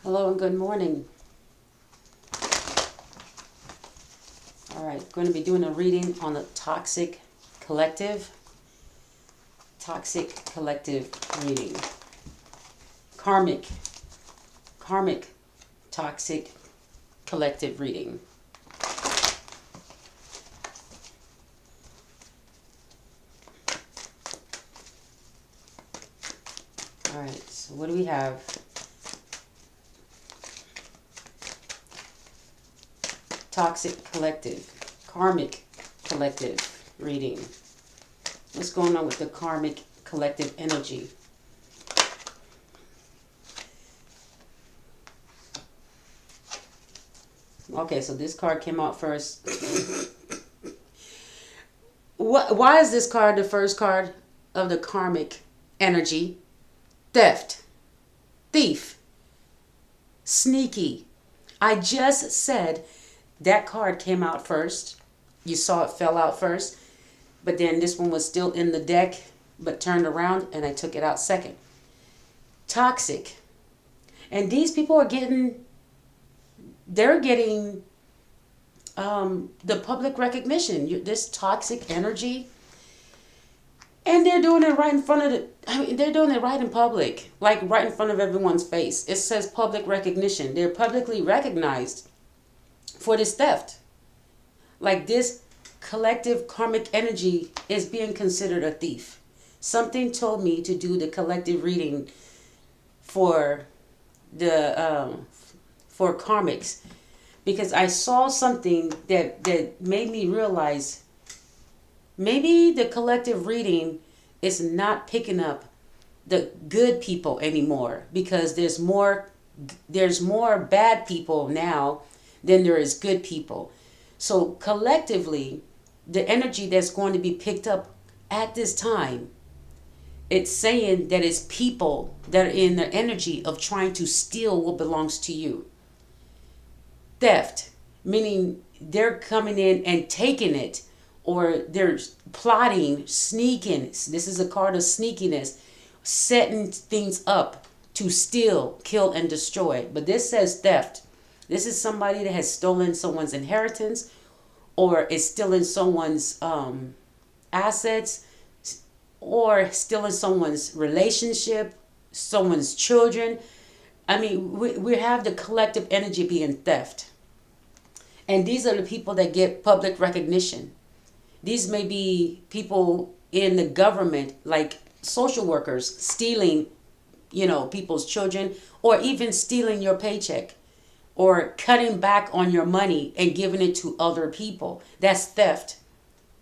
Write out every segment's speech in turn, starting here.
Hello and good morning. All right, going to be doing a reading on the collective, toxic collective reading. Karmic, karmic, toxic collective reading. All right, so what do we have? Toxic collective, karmic collective reading. What's going on with the karmic collective energy? Okay, so this card came out first. Why is this card the first card of the karmic energy? Theft, thief, sneaky. I just said that card came out first. You saw it fell out first, but then this one was still in the deck but turned around and I took it out second. Toxic. And these people are getting the public recognition. This toxic energy, and they're doing it right in front of they're doing it right in public, like right in front of everyone's face. It says public recognition. They're publicly recognized for this theft. Like this collective karmic energy is being considered a thief. Something told me to do the collective reading for the for karmics, because I saw something that made me realize maybe the collective reading is not picking up the good people anymore, because there's more bad people now than there is good people. So collectively, the energy that's going to be picked up at this time, it's saying that it's people that are in the energy of trying to steal what belongs to you. Theft, meaning they're coming in and taking it, or they're plotting, sneaking. This is a card of sneakiness, setting things up to steal, kill, and destroy. But this says theft. This is somebody that has stolen someone's inheritance, or is stealing someone's assets, or stealing someone's relationship, someone's children. I mean, we have the collective energy being theft. And these are the people that get public recognition. These may be people in the government, like social workers, stealing, people's children, or even stealing your paycheck, or cutting back on your money and giving it to other people. That's theft.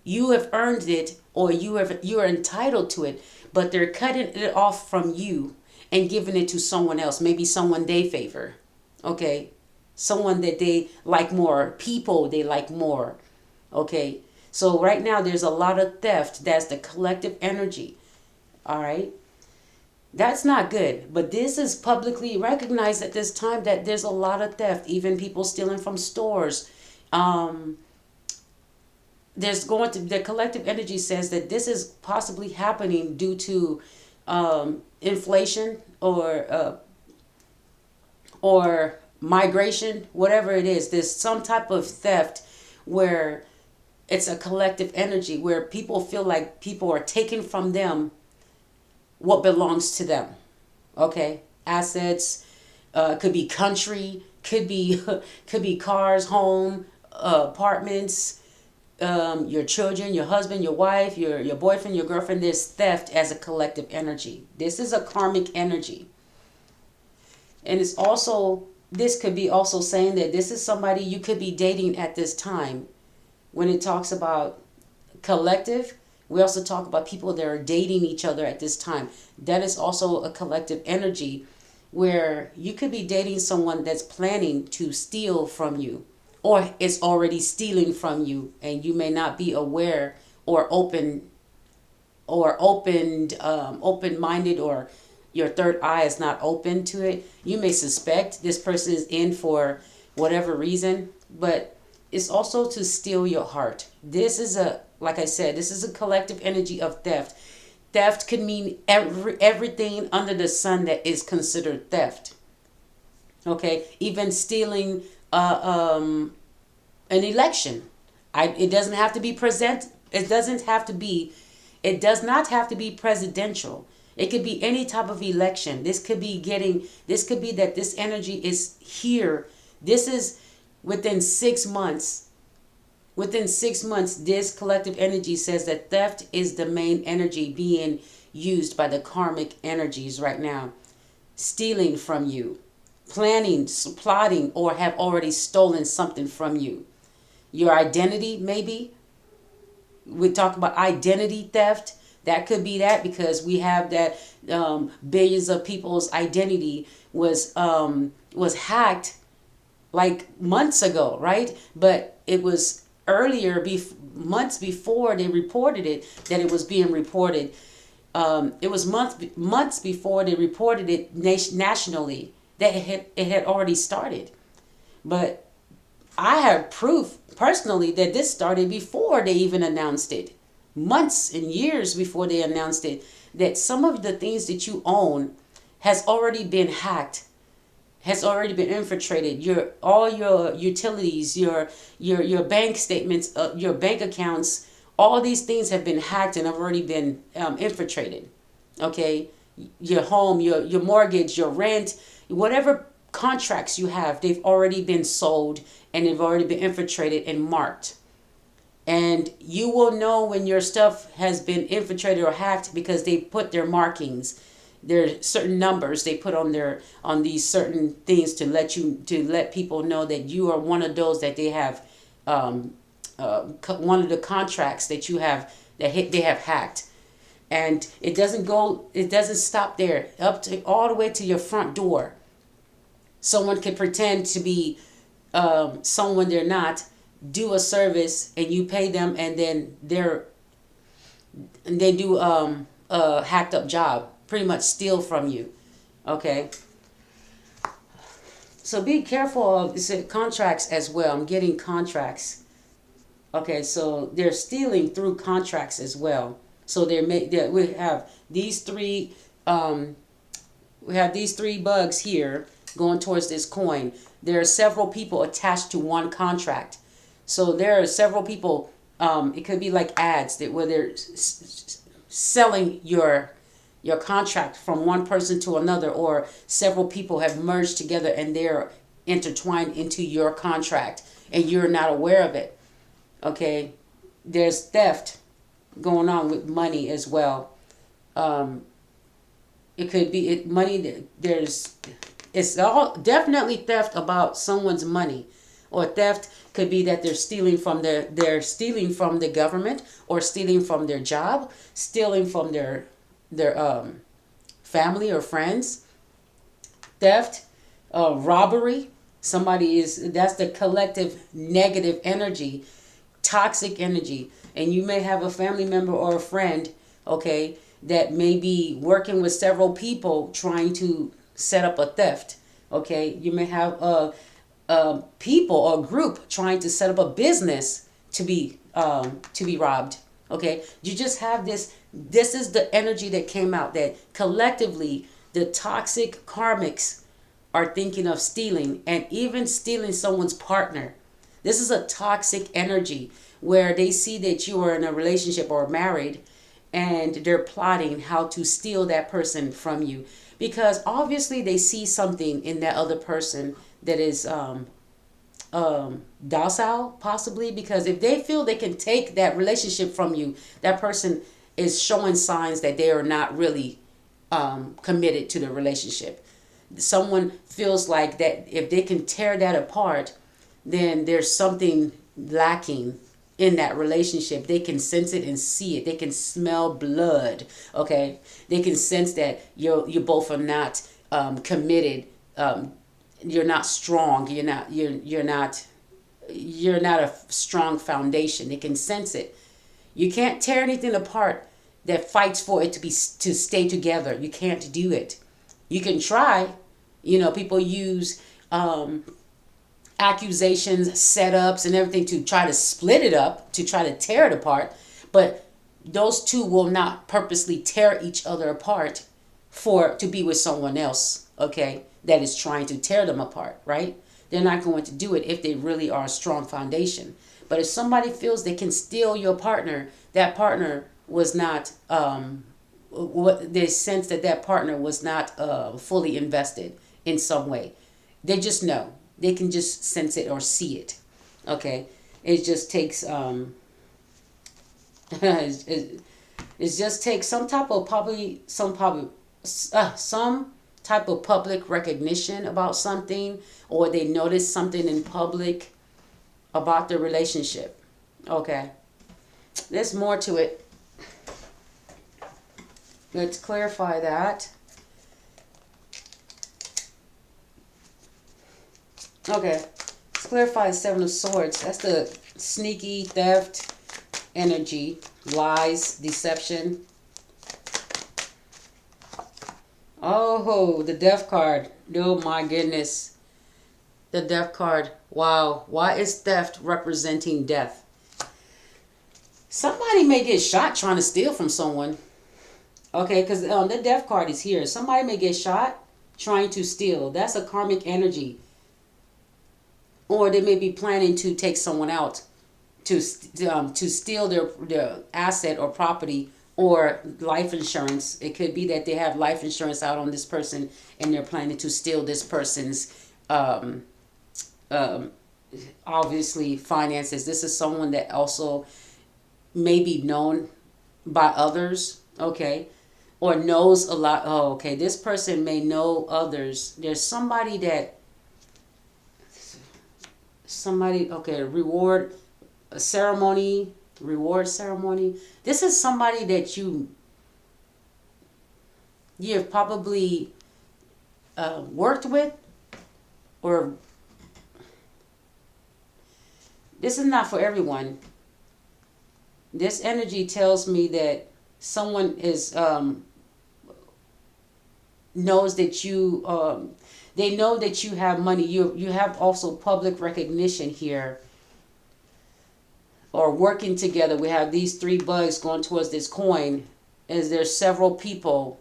You have earned it, or you are entitled to it, but they're cutting it off from you and giving it to someone else, maybe someone they favor. Okay? Someone that they like more, people they like more. Okay? So right now there's a lot of theft. That's the collective energy. All right? That's not good. But this is publicly recognized at this time that there's a lot of theft, even people stealing from stores. There's going to the collective energy says that this is possibly happening due to inflation, or migration, whatever it is. There's some type of theft where it's a collective energy where people feel like people are taking from them what belongs to them. Okay, assets, could be country, could be could be cars, home, apartments, your children, your husband, your wife, your boyfriend, your girlfriend. There's theft as a collective energy. This is a karmic energy. And it's also, this could be also saying that this is somebody you could be dating at this time. When it talks about collective, we also talk about people that are dating each other at this time. That is also a collective energy where you could be dating someone that's planning to steal from you, or is already stealing from you, and you may not be aware, or open-minded, or your third eye is not open to it. You may suspect this person is in for whatever reason, but it's also to steal your heart. This is like I said, this is a collective energy of theft. Theft could mean everything under the sun that is considered theft. Okay, even stealing an election. It doesn't have to be present. It doesn't have to be. It does not have to be presidential. It could be any type of election. This could be getting. This could be that this energy is here. This is within 6 months. Within 6 months, this collective energy says that theft is the main energy being used by the karmic energies right now. Stealing from you, planning, plotting, or have already stolen something from you. Your identity, maybe. We talk about identity theft. That could be that, because we have that billions of people's identity was hacked like months ago, right? But it was earlier, months before they reported it, that it was being reported. It was months before they reported it nationally that it had already started. But I have proof personally that this started before they even announced it. Months and years before they announced it, that some of the things that you own has already been hacked, has already been infiltrated. All your utilities, your bank statements, your bank accounts, all these things have been hacked and have already been infiltrated. Okay, your home, your mortgage, your rent, whatever contracts you have, they've already been sold and they've already been infiltrated and marked. And you will know when your stuff has been infiltrated or hacked, because they put their markings, their certain numbers they put on these certain things to let people know that you are one of those that they have one of the contracts that you have they have hacked. And it doesn't stop there. Up to all the way to your front door, someone can pretend to be someone they're not, do a service, and you pay them, and then they do a hacked up job, pretty much steal from you. Okay, so be careful of contracts as well. I'm getting contracts. Okay, so they're stealing through contracts as well. So we have these three bugs here going towards this coin. There are several people attached to one contract. So there are several people. It could be like ads where they're selling your contract from one person to another, or several people have merged together and they're intertwined into your contract and you're not aware of it. Okay, there's theft going on with money as well. It could be money. It's all definitely theft about someone's money, or theft could be that they're stealing from the government, or stealing from their job, stealing from their family or friends. Theft, robbery. That's the collective negative energy, toxic energy. And you may have a family member or a friend, okay, that may be working with several people trying to set up a theft. Okay, you may have a people or a group trying to set up a business to be robbed. Okay, you just have this. This is the energy that came out, that collectively the toxic karmics are thinking of stealing, and even stealing someone's partner. This is a toxic energy where they see that you are in a relationship or married, and they're plotting how to steal that person from you, because obviously they see something in that other person that is docile, possibly, because if they feel they can take that relationship from you, that person is showing signs that they are not really committed to the relationship. Someone feels like that if they can tear that apart, then there's something lacking in that relationship. They can sense it and see it. They can smell blood. Okay, they can sense that you both are not committed. You're not strong. You're not a strong foundation. They can sense it. You can't tear anything apart that fights for it to stay together. You can't do it. You can try. People use accusations, setups, and everything to try to split it up, to try to tear it apart. But those two will not purposely tear each other apart to be with someone else. Okay, that is trying to tear them apart, right? They're not going to do it if they really are a strong foundation. But if somebody feels they can steal your partner, that partner was not, what they sense that that partner was not fully invested in some way. They just know. They can just sense it or see it. Okay? It just takes, it just takes some type of some type of public recognition about something, or they notice something in public about the relationship. Okay, there's more to it. Let's clarify that. Okay, let's clarify the Seven of Swords. That's the sneaky theft energy, lies, deception. Oh, the death card. Oh my goodness. The death card. Wow. Why is theft representing death? Somebody may get shot trying to steal from someone. Okay, because the death card is here. Somebody may get shot trying to steal. That's a karmic energy. Or they may be planning to take someone out to steal their asset or property or life insurance. It could be that they have life insurance out on this person and they're planning to steal this person's obviously finances. This is someone that also may be known by others, okay, or knows a lot. Oh, okay, this person may know others. There's somebody, okay, reward ceremony. This is somebody that you have probably worked with, or this is not for everyone. This energy tells me that someone is knows that you they know that you have money. You have also public recognition here, or working together. We have these three bugs going towards this coin, as there's several people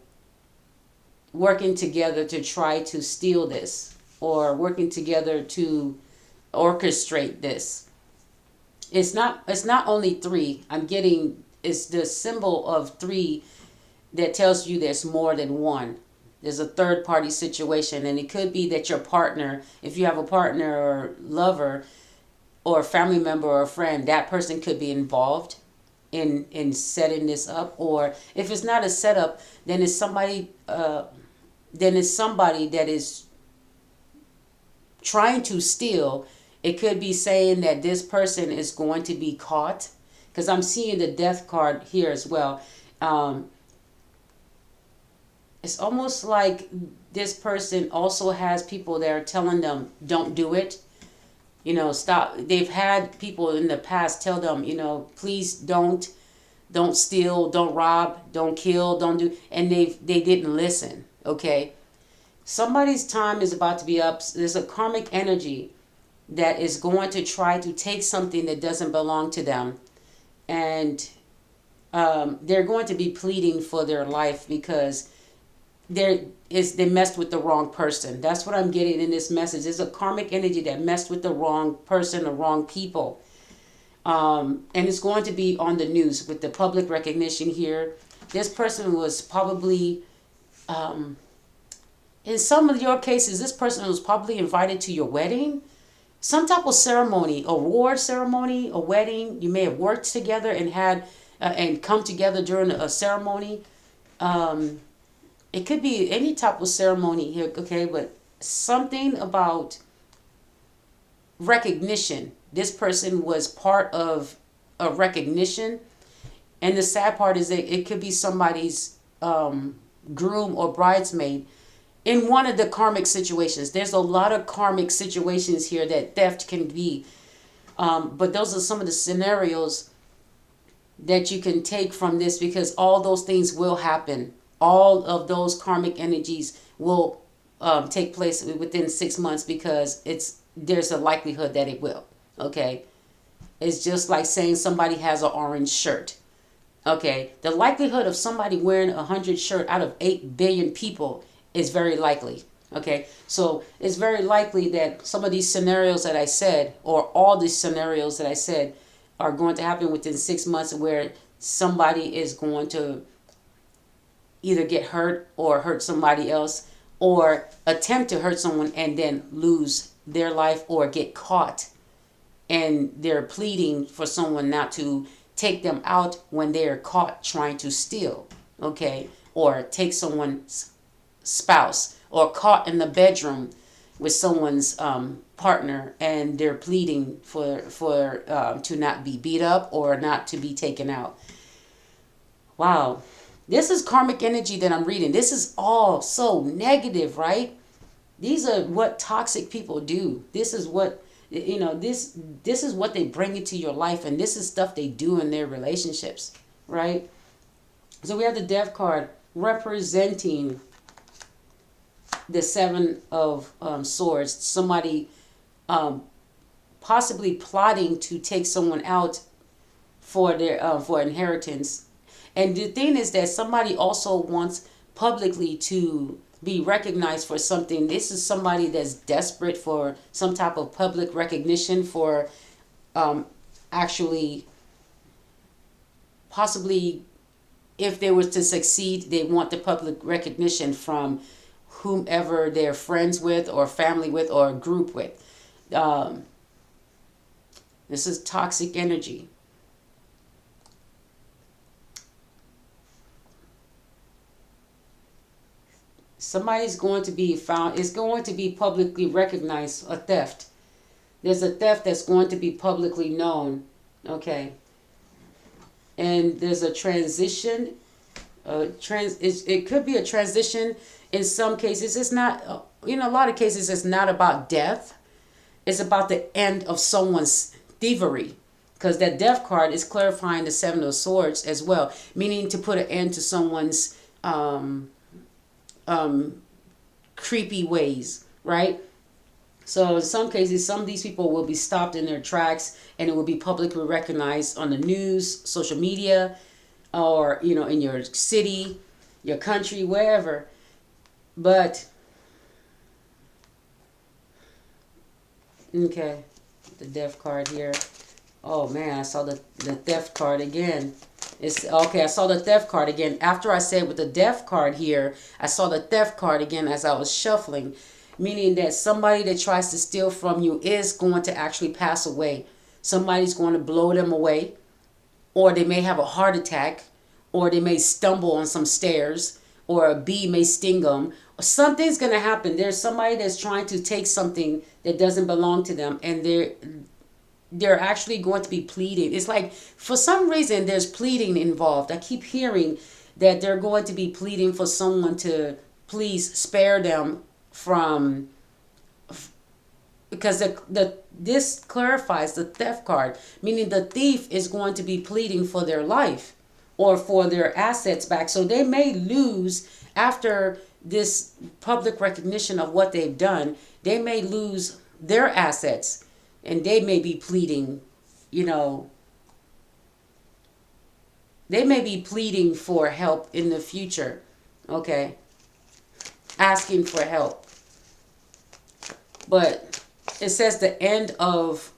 working together to try to steal this, or working together to orchestrate this. It's not only three. I'm getting, it's the symbol of three that tells you there's more than one. There's a third party situation, and it could be that your partner, if you have a partner or lover or a family member or a friend, that person could be involved in setting this up. Or if it's not a setup, then it's somebody that is trying to steal. It could be saying that this person is going to be caught, because I'm seeing the death card here as well. It's almost like this person also has people that are telling them, don't do it. Stop. They've had people in the past tell them, please don't steal, don't rob, don't kill, don't do, and they didn't listen. Okay. Somebody's time is about to be up. There's a karmic energy that is going to try to take something that doesn't belong to them, and they're going to be pleading for their life because they messed with the wrong person. That's what I'm getting in this message. There's a karmic energy that messed with the wrong person, the wrong people, and it's going to be on the news with the public recognition here. This person was probably, in some of your cases, this person was probably invited to your wedding. Some type of ceremony, a award ceremony, a wedding. You may have worked together and had and come together during a ceremony. It could be any type of ceremony here, okay? But something about recognition. This person was part of a recognition. And the sad part is that it could be somebody's groom or bridesmaid in one of the karmic situations. There's a lot of karmic situations here that theft can be. But those are some of the scenarios that you can take from this, because all those things will happen. All of those karmic energies will take place within 6 months, because there's a likelihood that it will. Okay. It's just like saying somebody has an orange shirt. Okay. The likelihood of somebody wearing 100 shirt out of 8 billion people is very likely. Okay, so it's very likely that some of these scenarios that I said, or all these scenarios that I said, are going to happen within 6 months, where somebody is going to either get hurt or hurt somebody else, or attempt to hurt someone and then lose their life, or get caught and they're pleading for someone not to take them out when they're caught trying to steal, okay, or take someone's spouse, or caught in the bedroom with someone's partner, and they're pleading for to not be beat up or not to be taken out. Wow, this is karmic energy that I'm reading. This is all so negative, right? These are what toxic people do. This is what, this is what they bring into your life, and this is stuff they do in their relationships, right? So we have the Death card representing the Seven of Swords. Somebody possibly plotting to take someone out for their for inheritance. And the thing is that somebody also wants publicly to be recognized for something. This is somebody that's desperate for some type of public recognition, for actually, possibly, if they were to succeed, they want the public recognition from whomever they're friends with, or family with, or group with. This is toxic energy. Somebody's going to be found, is going to be publicly recognized, a theft. There's a theft that's going to be publicly known, okay? And there's a transition, it could be a transition. In some cases, it's not, a lot of cases, it's not about death. It's about the end of someone's thievery. Because that Death card is clarifying the Seven of Swords as well, meaning to put an end to someone's creepy ways, right? So in some cases, some of these people will be stopped in their tracks, and it will be publicly recognized on the news, social media, or, in your city, your country, wherever. But, okay, the Death card here. Oh man, I saw the Theft card again. It's okay. I saw the Theft card again. After I said with the Death card here, I saw the Theft card again as I was shuffling, meaning that somebody that tries to steal from you is going to actually pass away. Somebody's going to blow them away, or they may have a heart attack, or they may stumble on some stairs, or a bee may sting them. Something's going to happen. There's somebody that's trying to take something that doesn't belong to them, and they're actually going to be pleading. It's like, for some reason, there's pleading involved. I keep hearing that they're going to be pleading for someone to please spare them from, because this clarifies the Theft card, meaning the thief is going to be pleading for their life or for their assets back. So they may lose, after this public recognition of what they've done, they may lose their assets. And they may be pleading, they may be pleading for help in the future, okay? Asking for help. But it says the end of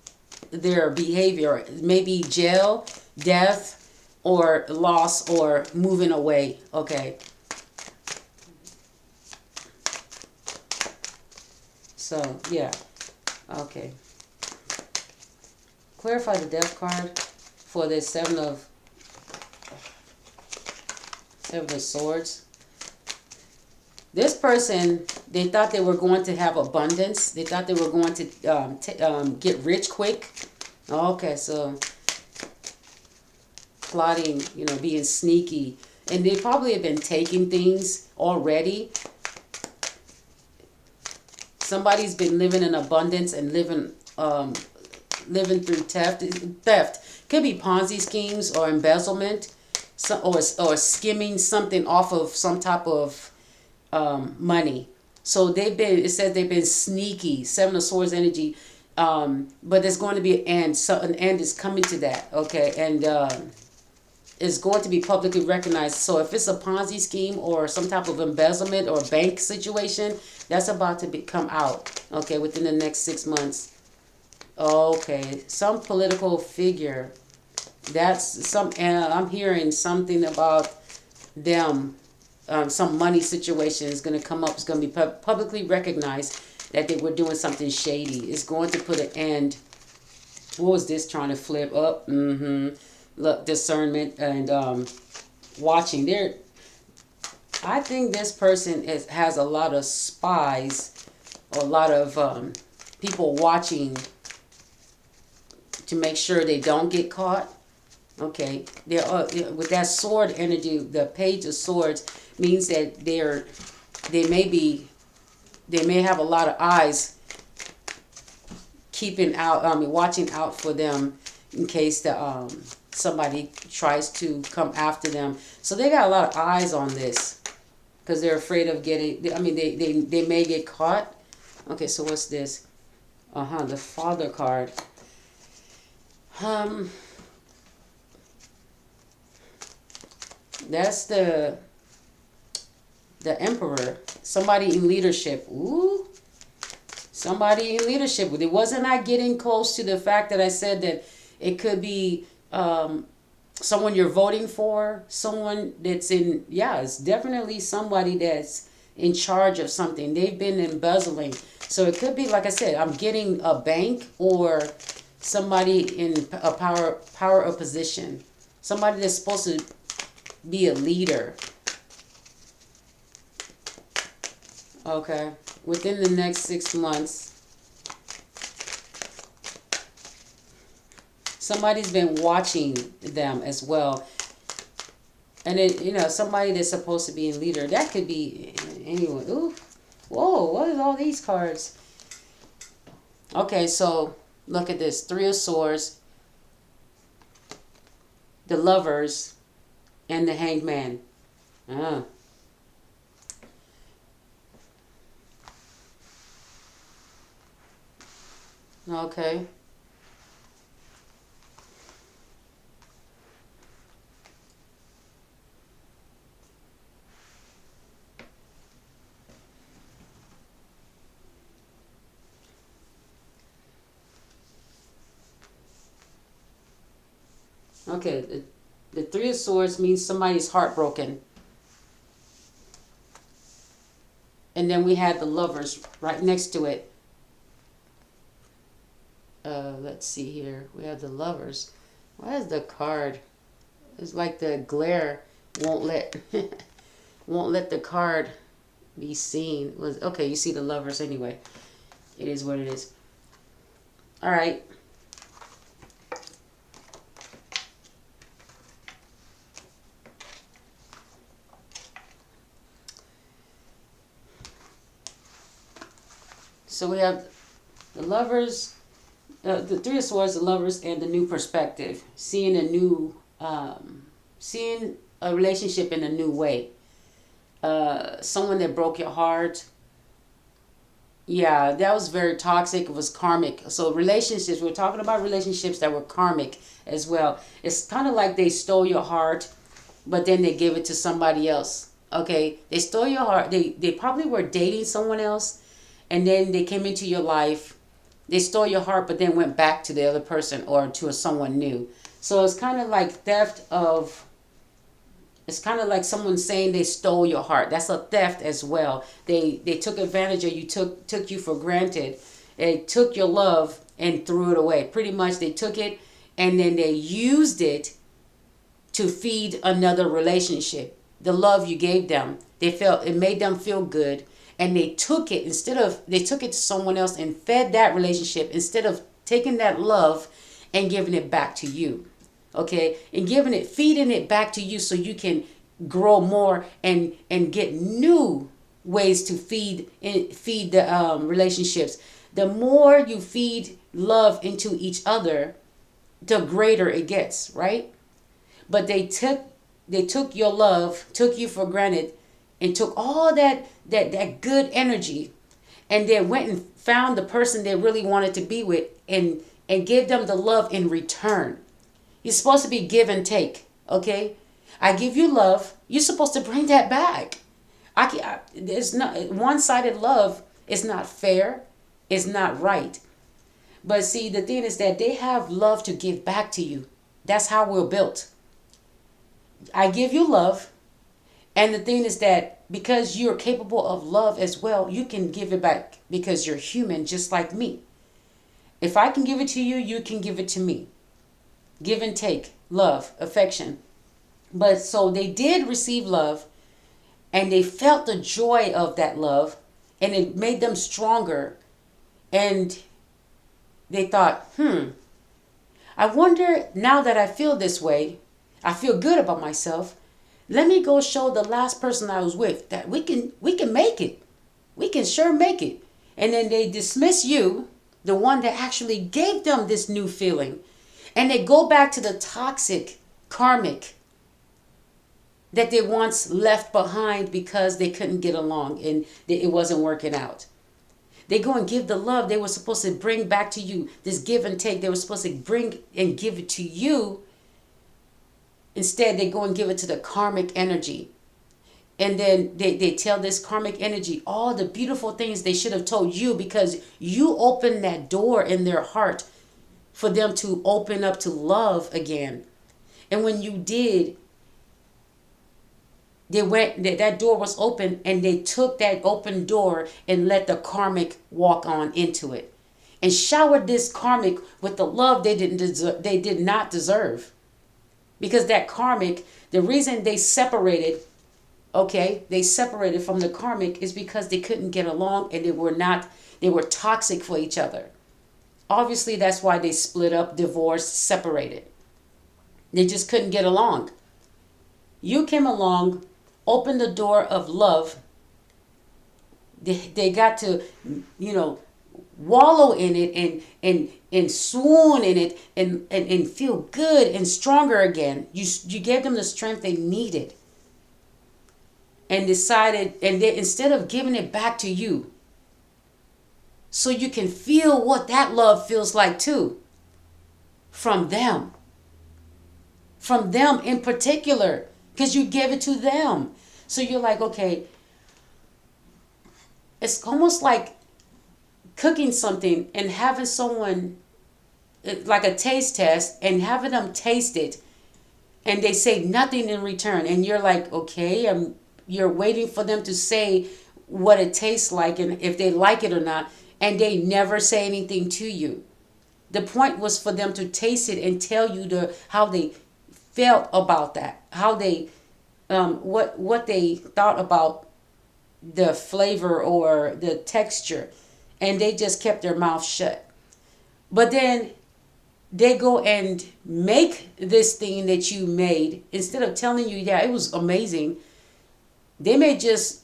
their behavior, maybe jail, death, or loss, or moving away, okay? So, yeah, okay. Clarify the Death card for this Seven of Swords. This person, they thought they were going to have abundance. They thought they were going to get rich quick. Okay, so plotting, being sneaky. And they probably have been taking things already. Somebody's been living in abundance and living through theft. Could be Ponzi schemes or embezzlement, or skimming something off of some type of money. So it says they've been sneaky. Seven of Swords energy, but there's going to be an end. So an end is coming to that, okay? And is going to be publicly recognized. So if it's a Ponzi scheme or some type of embezzlement or bank situation, that's about to come out, okay, within the next 6 months. Okay, some political figure. That's some. I'm hearing something about them. Some money situation is going to come up. It's going to be publicly recognized that they were doing something shady. It's going to put an end. What was this trying to flip up? Look, discernment and watching. There, I think this person has a lot of spies, or a lot of people watching to make sure they don't get caught. Okay, there are, with that sword energy, the Page of Swords means that they may have a lot of eyes keeping out. Watching out for them in case somebody tries to come after them. So they got a lot of eyes on this because they're afraid of getting. They may get caught. Okay, so what's this? The Father card. That's the Emperor. Somebody in leadership. Ooh. Somebody in leadership. It wasn't I getting close to the fact that I said that it could be someone you're voting for, someone that's in, it's definitely somebody that's in charge of something. They've been embezzling. So it could be, like I said, I'm getting a bank or somebody in a power of position. Somebody that's supposed to be a leader. Okay. Within the next 6 months, somebody's been watching them as well. And it, somebody that's supposed to be a leader. That could be anyone. Ooh. Whoa, what is all these cards? Okay, so look at this. 3 of Swords, the Lovers, and the Hanged Man. Okay. Okay, the 3 of Swords means somebody's heartbroken. And then we had the Lovers right next to it. Let's see here. We have the Lovers. Why is the card? It's like the glare won't let won't let the card be seen. Okay, you see the Lovers anyway. It is what it is. All right. So we have the Lovers, the 3 of Swords, the Lovers, and the New Perspective. Seeing a relationship in a new way. Someone that broke your heart. Yeah, that was very toxic. It was karmic. So relationships, we're talking about relationships that were karmic as well. It's kind of like they stole your heart, but then they give it to somebody else. Okay, they stole your heart. They probably were dating someone else. And then they came into your life, they stole your heart, but then went back to the other person or to someone new. So it's kind of like it's kind of like someone saying they stole your heart. That's a theft as well. They took advantage of you, took you for granted. They took your love and threw it away. Pretty much they took it and then they used it to feed another relationship. The love you gave them, it made them feel good. And they took it to someone else and fed that relationship instead of taking that love and giving it back to you. Okay? And feeding it back to you so you can grow more and get new ways to feed the relationships. The more you feed love into each other, the greater it gets, right? But they took your love, took you for granted, and took all that good energy and then went and found the person they really wanted to be with and gave them the love in return. You're supposed to be give and take. Okay? I give you love. You're supposed to bring that back. There's not one-sided love is not fair. It's not right. But see, the thing is that they have love to give back to you. That's how we're built. I give you love. And the thing is that because you're capable of love as well, you can give it back because you're human just like me. If I can give it to you, you can give it to me. Give and take, love, affection. But so they did receive love and they felt the joy of that love and it made them stronger. And they thought, I wonder now that I feel this way, I feel good about myself. Let me go show the last person I was with that we can make it. We can sure make it. And then they dismiss you, the one that actually gave them this new feeling. And they go back to the toxic karmic that they once left behind because they couldn't get along and it wasn't working out. They go and give the love they were supposed to bring back to you. This give and take they were supposed to bring and give it to you. Instead, they go and give it to the karmic energy. And then they tell this karmic energy all the beautiful things they should have told you because you opened that door in their heart for them to open up to love again. And when you did, that door was open and they took that open door and let the karmic walk on into it and showered this karmic with the love they did not deserve. Because that karmic, the reason they separated, they separated from the karmic is because they couldn't get along and they were toxic for each other. Obviously, that's why they split up, divorced, separated. They just couldn't get along. You came along, opened the door of love. They got to, wallow in it and swoon in it and feel good and stronger again. You gave them the strength they needed and decided, and they, instead of giving it back to you so you can feel what that love feels like too from them in particular, because you gave it to them. So you're like, okay, it's almost like cooking something and having someone like a taste test and having them taste it and they say nothing in return and you're like, okay, you're waiting for them to say what it tastes like and if they like it or not, and they never say anything to you. The point was for them to taste it and tell you how they felt about that, how they what they thought about the flavor or the texture, and they just kept their mouth shut. But then they go and make this thing that you made. Instead of telling you, yeah, it was amazing, they may just,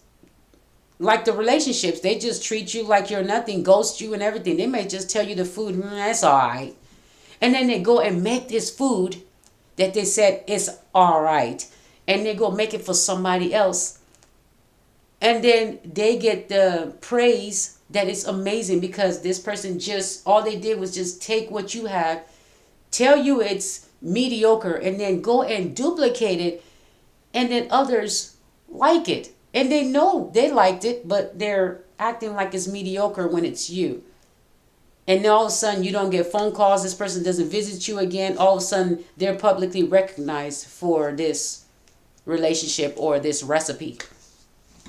like the relationships, they just treat you like you're nothing, ghost you and everything. They may just tell you the food, that's all right. And then they go and make this food that they said is all right. And they go make it for somebody else. And then they get the praise that it's amazing because this person all they did was just take what you have, tell you it's mediocre, and then go and duplicate it. And then others like it. And they know they liked it, but they're acting like it's mediocre when it's you. And then all of a sudden you don't get phone calls. This person doesn't visit you again. All of a sudden they're publicly recognized for this relationship or this recipe.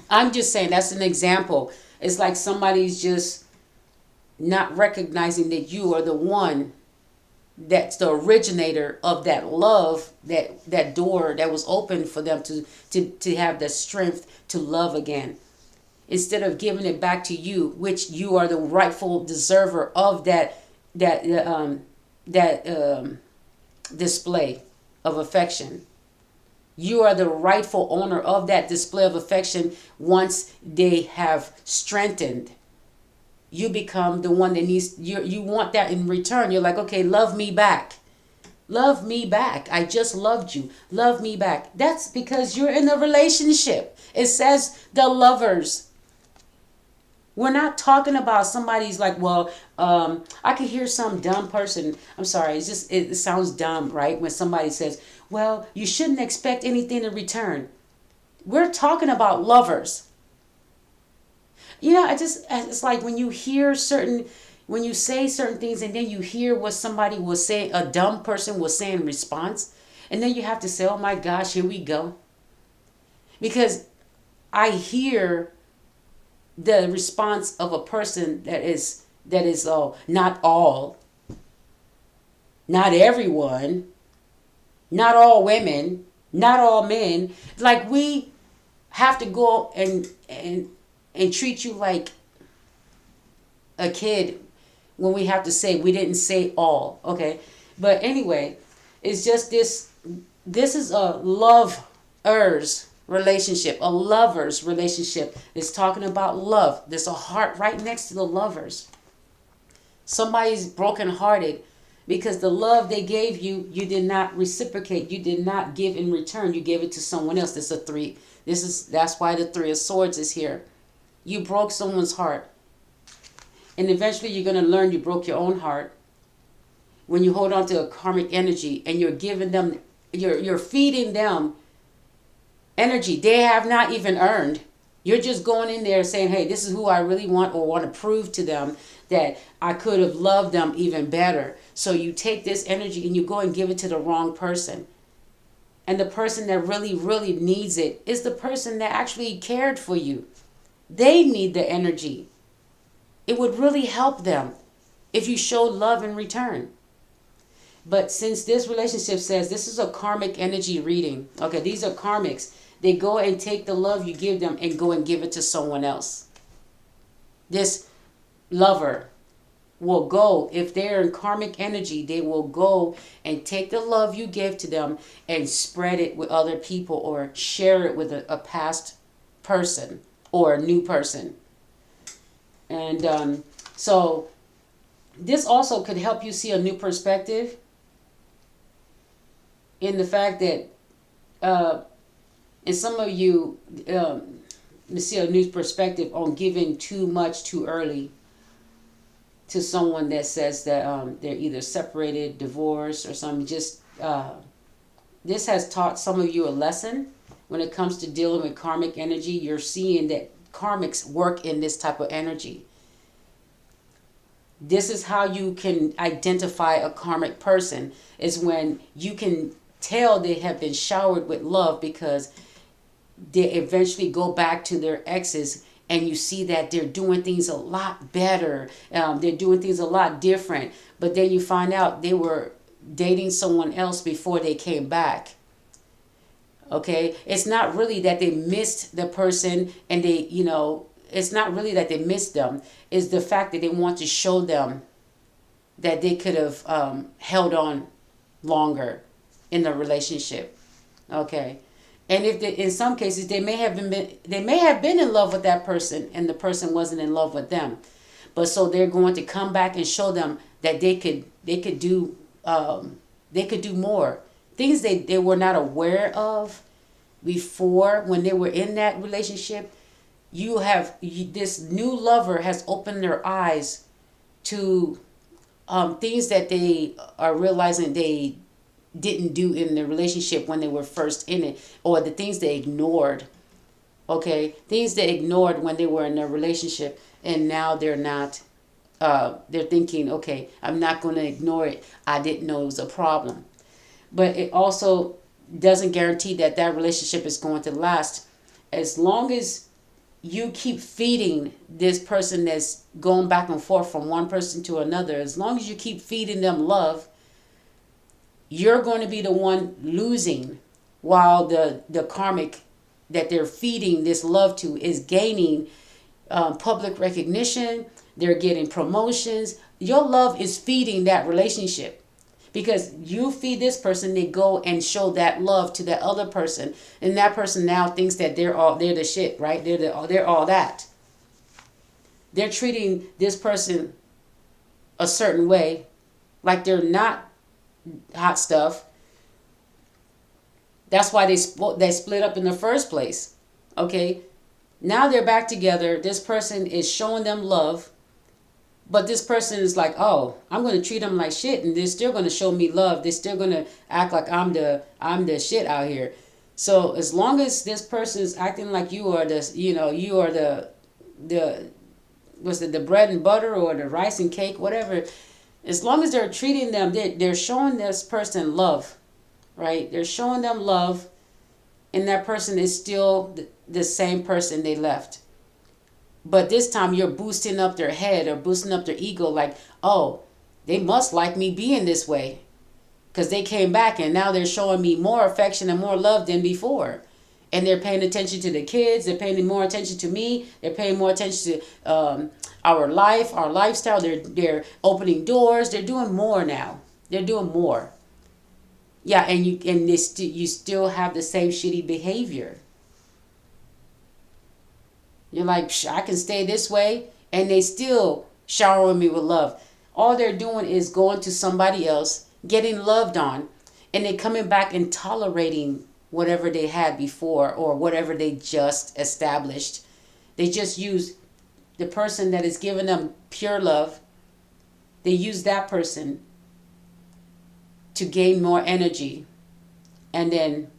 I'm just saying that's an example. It's like somebody's just not recognizing that you are the one that's the originator of that love, that door that was open for them to have the strength to love again. Instead of giving it back to you, which you are the rightful deserver of that display of affection. You are the rightful owner of that display of affection. Once they have strengthened, you become the one that needs, you want that in return. You're like, okay, love me back. Love me back. I just loved you. Love me back. That's because you're in a relationship. It says the lovers. We're not talking about somebody's like, well, I could hear some dumb person. I'm sorry. It sounds dumb, right? When somebody says, well, you shouldn't expect anything in return. We're talking about lovers. It's like when you hear when you say certain things and then you hear what somebody will say, a dumb person will say in response, and then you have to say, oh my gosh, here we go. Because I hear the response of a person that is not all, not everyone, not all women, not all men. Like we have to go and treat you like a kid when we have to say we didn't say all. Okay, but anyway, it's just this is a lover's relationship. A lover's relationship is talking about love. There's a heart right next to the lovers. Somebody's brokenhearted because the love they gave you, you did not reciprocate. You did not give in return. You gave it to someone else. This is a three. That's why the Three of Swords is here. You broke someone's heart. And eventually you're going to learn you broke your own heart. When you hold on to a karmic energy and you're giving them, you're feeding them energy they have not even earned. You're just going in there saying, hey, this is who I really want, or want to prove to them that I could have loved them even better. So you take this energy and you go and give it to the wrong person. And the person that really, really needs it is the person that actually cared for you. They need the energy. It would really help them if you showed love in return. But since this relationship says this is a karmic energy reading, okay, these are karmics. They go and take the love you give them and go and give it to someone else. This lover will go, if they're in karmic energy, they will go and take the love you give to them and spread it with other people or share it with a past person or a new person. And so this also could help you see a new perspective in the fact that and some of you see a new perspective on giving too much too early to someone that says that they're either separated, divorced, or something. Just this has taught some of you a lesson when it comes to dealing with karmic energy. You're seeing that karmics work in this type of energy. This is how you can identify a karmic person, is when you can tell they have been showered with love because they eventually go back to their exes and you see that they're doing things a lot better. They're doing things a lot different. But then you find out they were dating someone else before they came back. Okay? It's not really that they missed the person and it's not really that they missed them. It's the fact that they want to show them that they could have held on longer in the relationship. Okay? And in some cases they may have been in love with that person and the person wasn't in love with them, but so they're going to come back and show them that they could do more things they were not aware of before when they were in that relationship. This new lover has opened their eyes to things that they are realizing they didn't do in the relationship when they were first in it, or the things they ignored. Okay, things they ignored when they were in their relationship, and now they're not. They're thinking, okay, I'm not going to ignore it. I didn't know it was a problem. But it also doesn't guarantee that relationship is going to last. As long as you keep feeding this person that's going back and forth from one person to another, as long as you keep feeding them love, you're going to be the one losing, while the karmic that they're feeding this love to is gaining public recognition. They're getting promotions. Your love is feeding that relationship, because you feed this person, they go and show that love to that other person, and that person now thinks that they're the shit, right? They're all that. They're treating this person a certain way, like they're not hot stuff. That's why they split up in the first place. Okay, now they're back together. This person is showing them love. But this person is like, oh, I'm going to treat them like shit, and they're still going to show me love. They're still going to act like I'm the shit out here. So as long as this person is acting like you are the, you are the was it the bread and butter or the rice and cake, whatever. As long as they're treating them, they're showing this person love, right? They're showing them love, and that person is still the same person they left. But this time you're boosting up their head or boosting up their ego, like, oh, they must like me being this way because they came back and now they're showing me more affection and more love than before. And they're paying attention to the kids. They're paying more attention to me. They're paying more attention to our life, our lifestyle. They're opening doors. They're doing more now. They're doing more. Yeah, and you still have the same shitty behavior. You're like, I can stay this way, and they still showering me with love. All they're doing is going to somebody else, getting loved on, and they coming back and tolerating whatever they had before or whatever they just established. They just use the person that is giving them pure love. They use that person to gain more energy, and then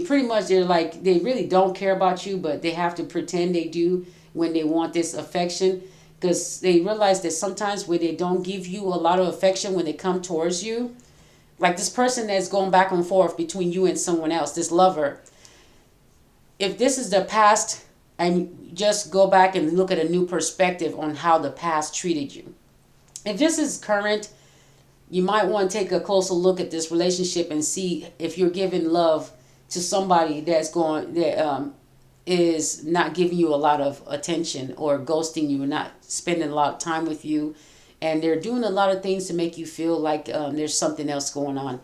pretty much they're like, they really don't care about you, but they have to pretend they do when they want this affection, because they realize that sometimes when they don't give you a lot of affection when they come towards you, like this person that's going back and forth between you and someone else, this lover, if this is the past, and just go back and look at a new perspective on how the past treated you. If this is current, you might want to take a closer look at this relationship and see if you're giving love to somebody that is not giving you a lot of attention or ghosting you, not spending a lot of time with you, and they're doing a lot of things to make you feel like there's something else going on.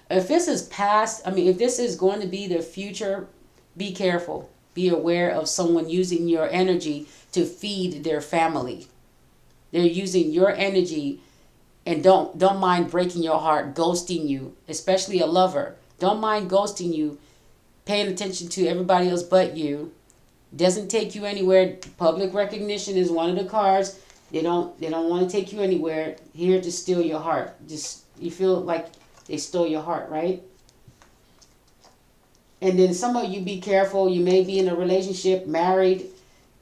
If this is past, if this is going to be the future, be careful. Be aware of someone using your energy to feed their family. They're using your energy, and don't mind breaking your heart, ghosting you, especially a lover. Don't mind ghosting you, paying attention to everybody else but you. Doesn't take you anywhere. Public recognition is one of the cards. They don't want to take you anywhere. Here to steal your heart. Just, you feel like they stole your heart, right? And then some of you, be careful. You may be in a relationship, married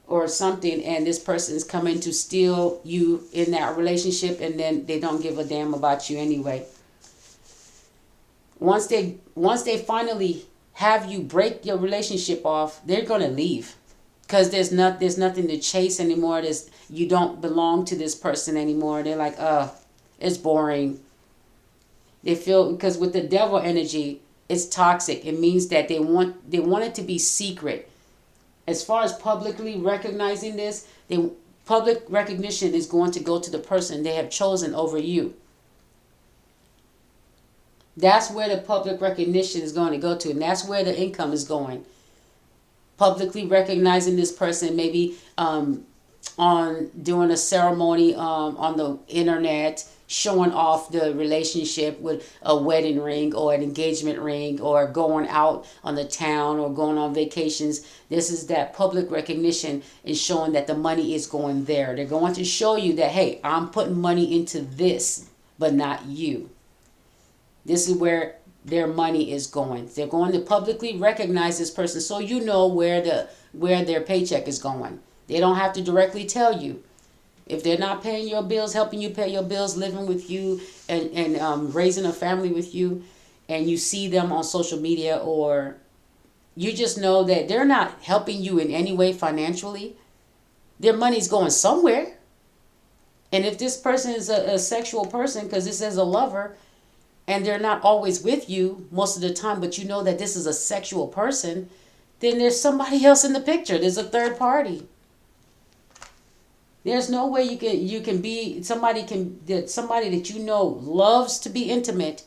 or something, and this person is coming to steal you in that relationship, and then they don't give a damn about you anyway. Once they finally have you break your relationship off, they're going to leave, because there's nothing to chase anymore. You don't belong to this person anymore. They're like, it's boring. They feel, because with the devil energy, it's toxic. It means that they want it to be secret. As far as publicly recognizing this, public recognition is going to go to the person they have chosen over you. That's where the public recognition is going to go to, and that's where the income is going. Publicly recognizing this person, maybe on doing a ceremony on the internet, showing off the relationship with a wedding ring or an engagement ring, or going out on the town or going on vacations. This is that public recognition, is showing that the money is going there. They're going to show you that, hey, I'm putting money into this, but not you. This is where their money is going. They're going to publicly recognize this person, so you know where their paycheck is going. They don't have to directly tell you. If they're not paying your bills, helping you pay your bills, living with you, and raising a family with you, and you see them on social media, or you just know that they're not helping you in any way financially, their money's going somewhere. And if this person is a sexual person, because this is a lover, and they're not always with you most of the time, but you know that this is a sexual person, then there's somebody else in the picture. There's a third party. There's no way you can be somebody that you know loves to be intimate.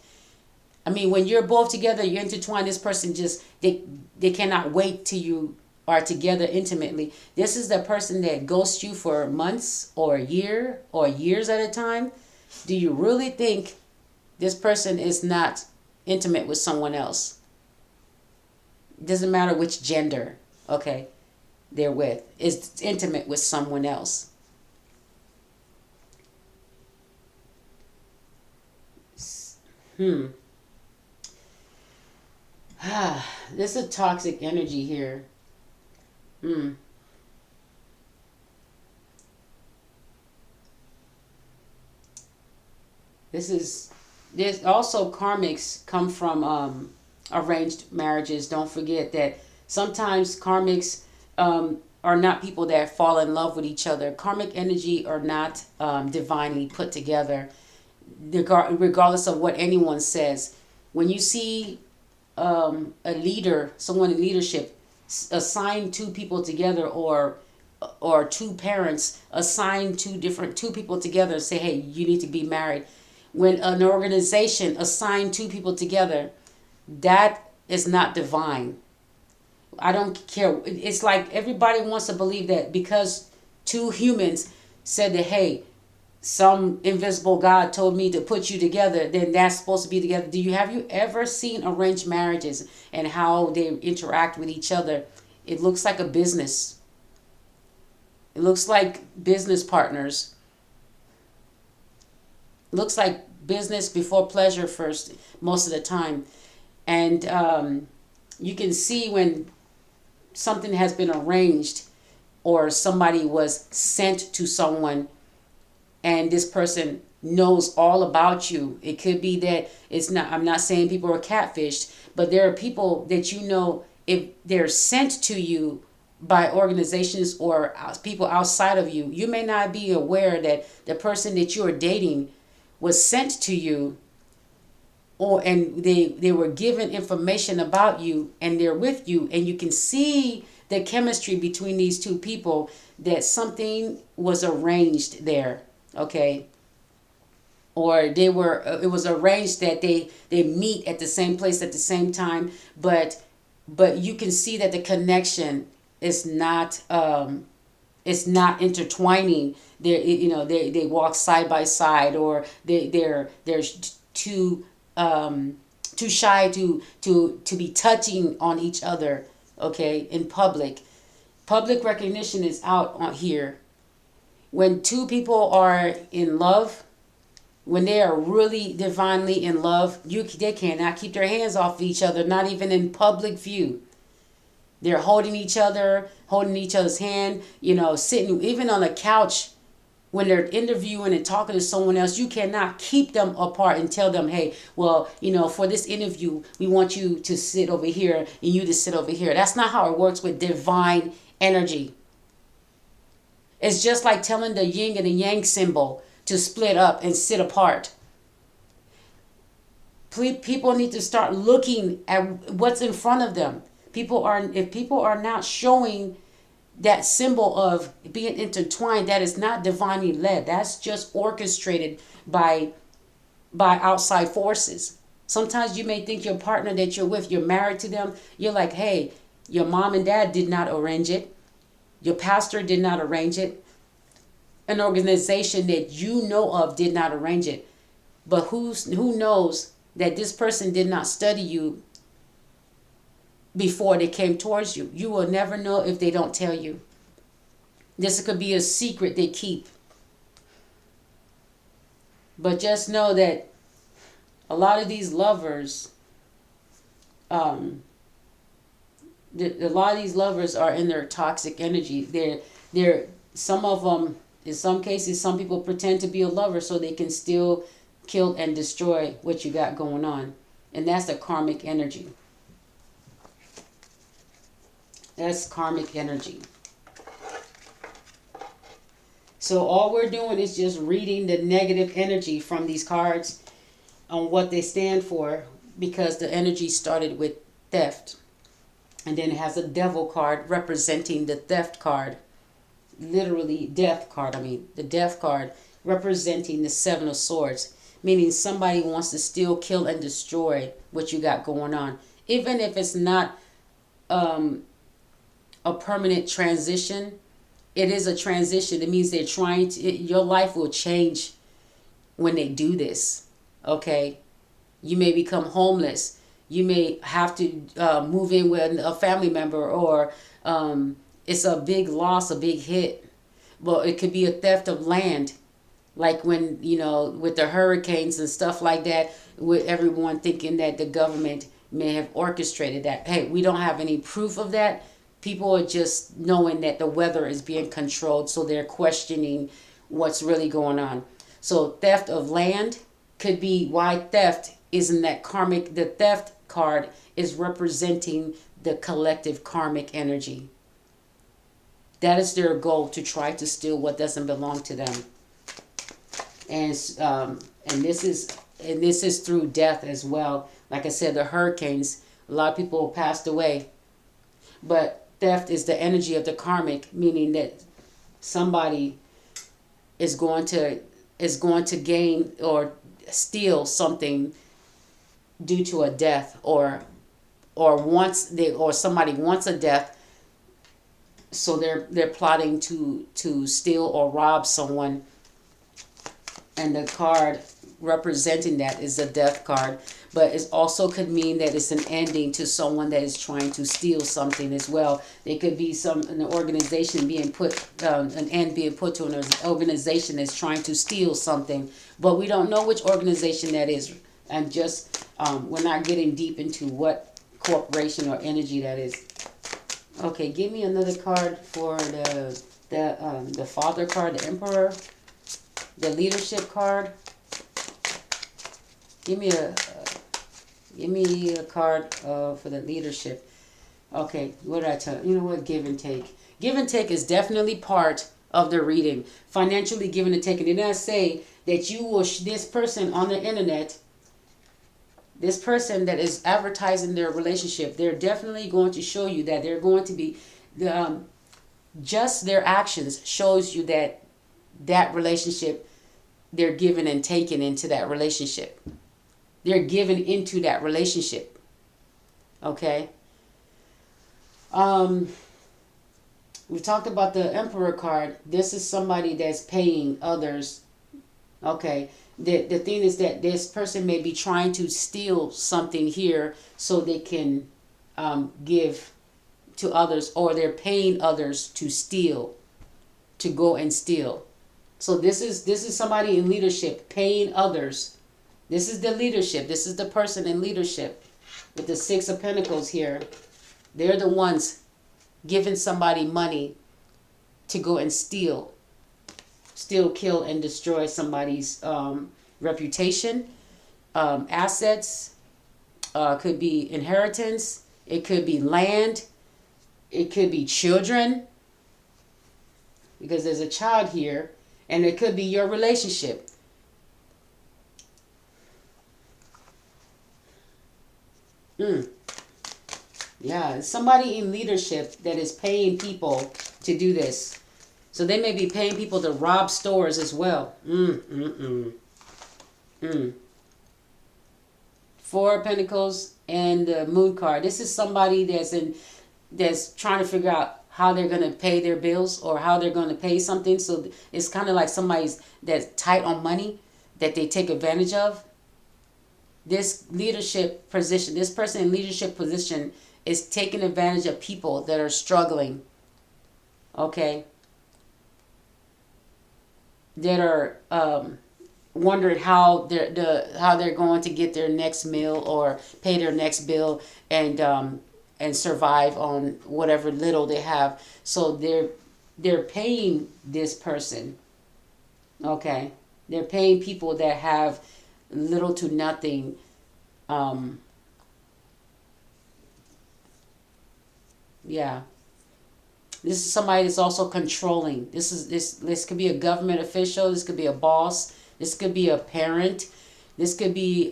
When you're both together, you're intertwined. This person just they cannot wait till you are together intimately. This is the person that ghosts you for months or a year or years at a time. Do you really think this person is not intimate with someone else? It doesn't matter which gender, okay, they're with. It's intimate with someone else. Hmm. This is a toxic energy here. Hmm. This is there's also karmics come from arranged marriages. Don't forget that sometimes karmics are not people that fall in love with each other. Karmic energy are not divinely put together, regardless of what anyone says. When you see a leader, someone in leadership, assign two people together, or two parents assign two people together and say, hey, you need to be married. When an organization assign two people together, that is not divine. I don't care. It's like everybody wants to believe that because two humans said that, hey, some invisible God told me to put you together, then that's supposed to be together. Have you ever seen arranged marriages and how they interact with each other? It looks like a business. It looks like business partners. It looks like business before pleasure first most of the time. And you can see when something has been arranged or somebody was sent to someone and this person knows all about you. It could be that it's not, I'm not saying people are catfished, but there are people that you know, if they're sent to you by organizations or people outside of you, you may not be aware that the person that you are dating was sent to you, or and they were given information about you and they're with you, and you can see the chemistry between these two people, that something was arranged there. Okay. Or they were it was arranged that they meet at the same place at the same time, but you can see that the connection is not it's not intertwining. They walk side by side, or they're too too shy to be touching on each other, okay, in public. Public recognition is out on here. When two people are in love, when they are really divinely in love, they cannot keep their hands off each other, not even in public view. They're holding each other's hand, sitting even on a couch. When they're interviewing and talking to someone else, you cannot keep them apart and tell them, hey, well, for this interview, we want you to sit over here and you to sit over here. That's not how it works with divine energy. It's just like telling the yin and the yang symbol to split up and sit apart. People need to start looking at what's in front of them. If people are not showing that symbol of being intertwined, that is not divinely led. That's just orchestrated by outside forces. Sometimes you may think your partner that you're with, you're married to them. You're like, hey, your mom and dad did not arrange it. Your pastor did not arrange it. An organization that you know of did not arrange it. But who knows that this person did not study you before they came towards you? You will never know if they don't tell you. This could be a secret they keep. But just know that a lot of these lovers, a lot of these lovers are in their toxic energy. They're some of them, in some cases, some people pretend to be a lover so they can still kill and destroy what you got going on. And that's the karmic energy. That's karmic energy. So all we're doing is just reading the negative energy from these cards on what they stand for, because the energy started with theft. And then it has a devil card representing the theft card. Literally death card. The death card representing the Seven of Swords. Meaning somebody wants to steal, kill, and destroy what you got going on. Even if it's not a permanent transition, it is a transition. It means they're trying to, your life will change when they do this. Okay? You may become homeless. You may have to move in with a family member, or it's a big loss, a big hit. Well, it could be a theft of land. Like when, with the hurricanes and stuff like that, with everyone thinking that the government may have orchestrated that. Hey, we don't have any proof of that. People are just knowing that the weather is being controlled, so they're questioning what's really going on. So theft of land could be why theft isn't that karmic. The theft card is representing the collective karmic energy. That is their goal, to try to steal what doesn't belong to them. And this is through death as well. Like I said, the hurricanes, a lot of people passed away, but theft is the energy of the karmic, meaning that somebody is going to gain or steal something due to a death, or somebody wants a death, so they're plotting to steal or rob someone, and the card representing that is the death card. But it also could mean that it's an ending to someone that is trying to steal something as well. There could be an organization being put, an end being put to an organization that's trying to steal something, but we don't know which organization that is, and just we're not getting deep into what corporation or energy that is. Okay, give me another card for the Father card, the Emperor, the Leadership card. Give me a card for the Leadership. Okay, what did I tell you? You know what? Give and take. Give and take is definitely part of the reading. Financially giving and taking. Did I say that you will? This person on the internet, this person that is advertising their relationship, they're definitely going to show you that they're going to be, just their actions shows you that relationship, they're given and taken into that relationship. They're given into that relationship. Okay. We talked about the Emperor card. This is somebody that's paying others. Okay. The thing is that this person may be trying to steal something here so they can give to others, or they're paying others to steal, to go and steal. So this is somebody in leadership paying others. This is the leadership. This is the person in leadership with the Six of Pentacles here. They're the ones giving somebody money to go and steal, kill, and destroy somebody's reputation, assets. Could be inheritance. It could be land. It could be children, because there's a child here, and it could be your relationship. Yeah, somebody in leadership that is paying people to do this. So they may be paying people to rob stores as well. Four of Pentacles and the Moon card. This is somebody that's trying to figure out how they're going to pay their bills, or how they're going to pay something. So it's kind of like somebody's that's tight on money that they take advantage of. This leadership position, this person in leadership position is taking advantage of people that are struggling. Okay. That are wondering how they're going to get their next meal or pay their next bill, and survive on whatever little they have. So they're paying this person. Okay. They're paying people that have little to nothing. Yeah. This is somebody that's also controlling. This could be a government official. This could be a boss. This could be a parent. This could be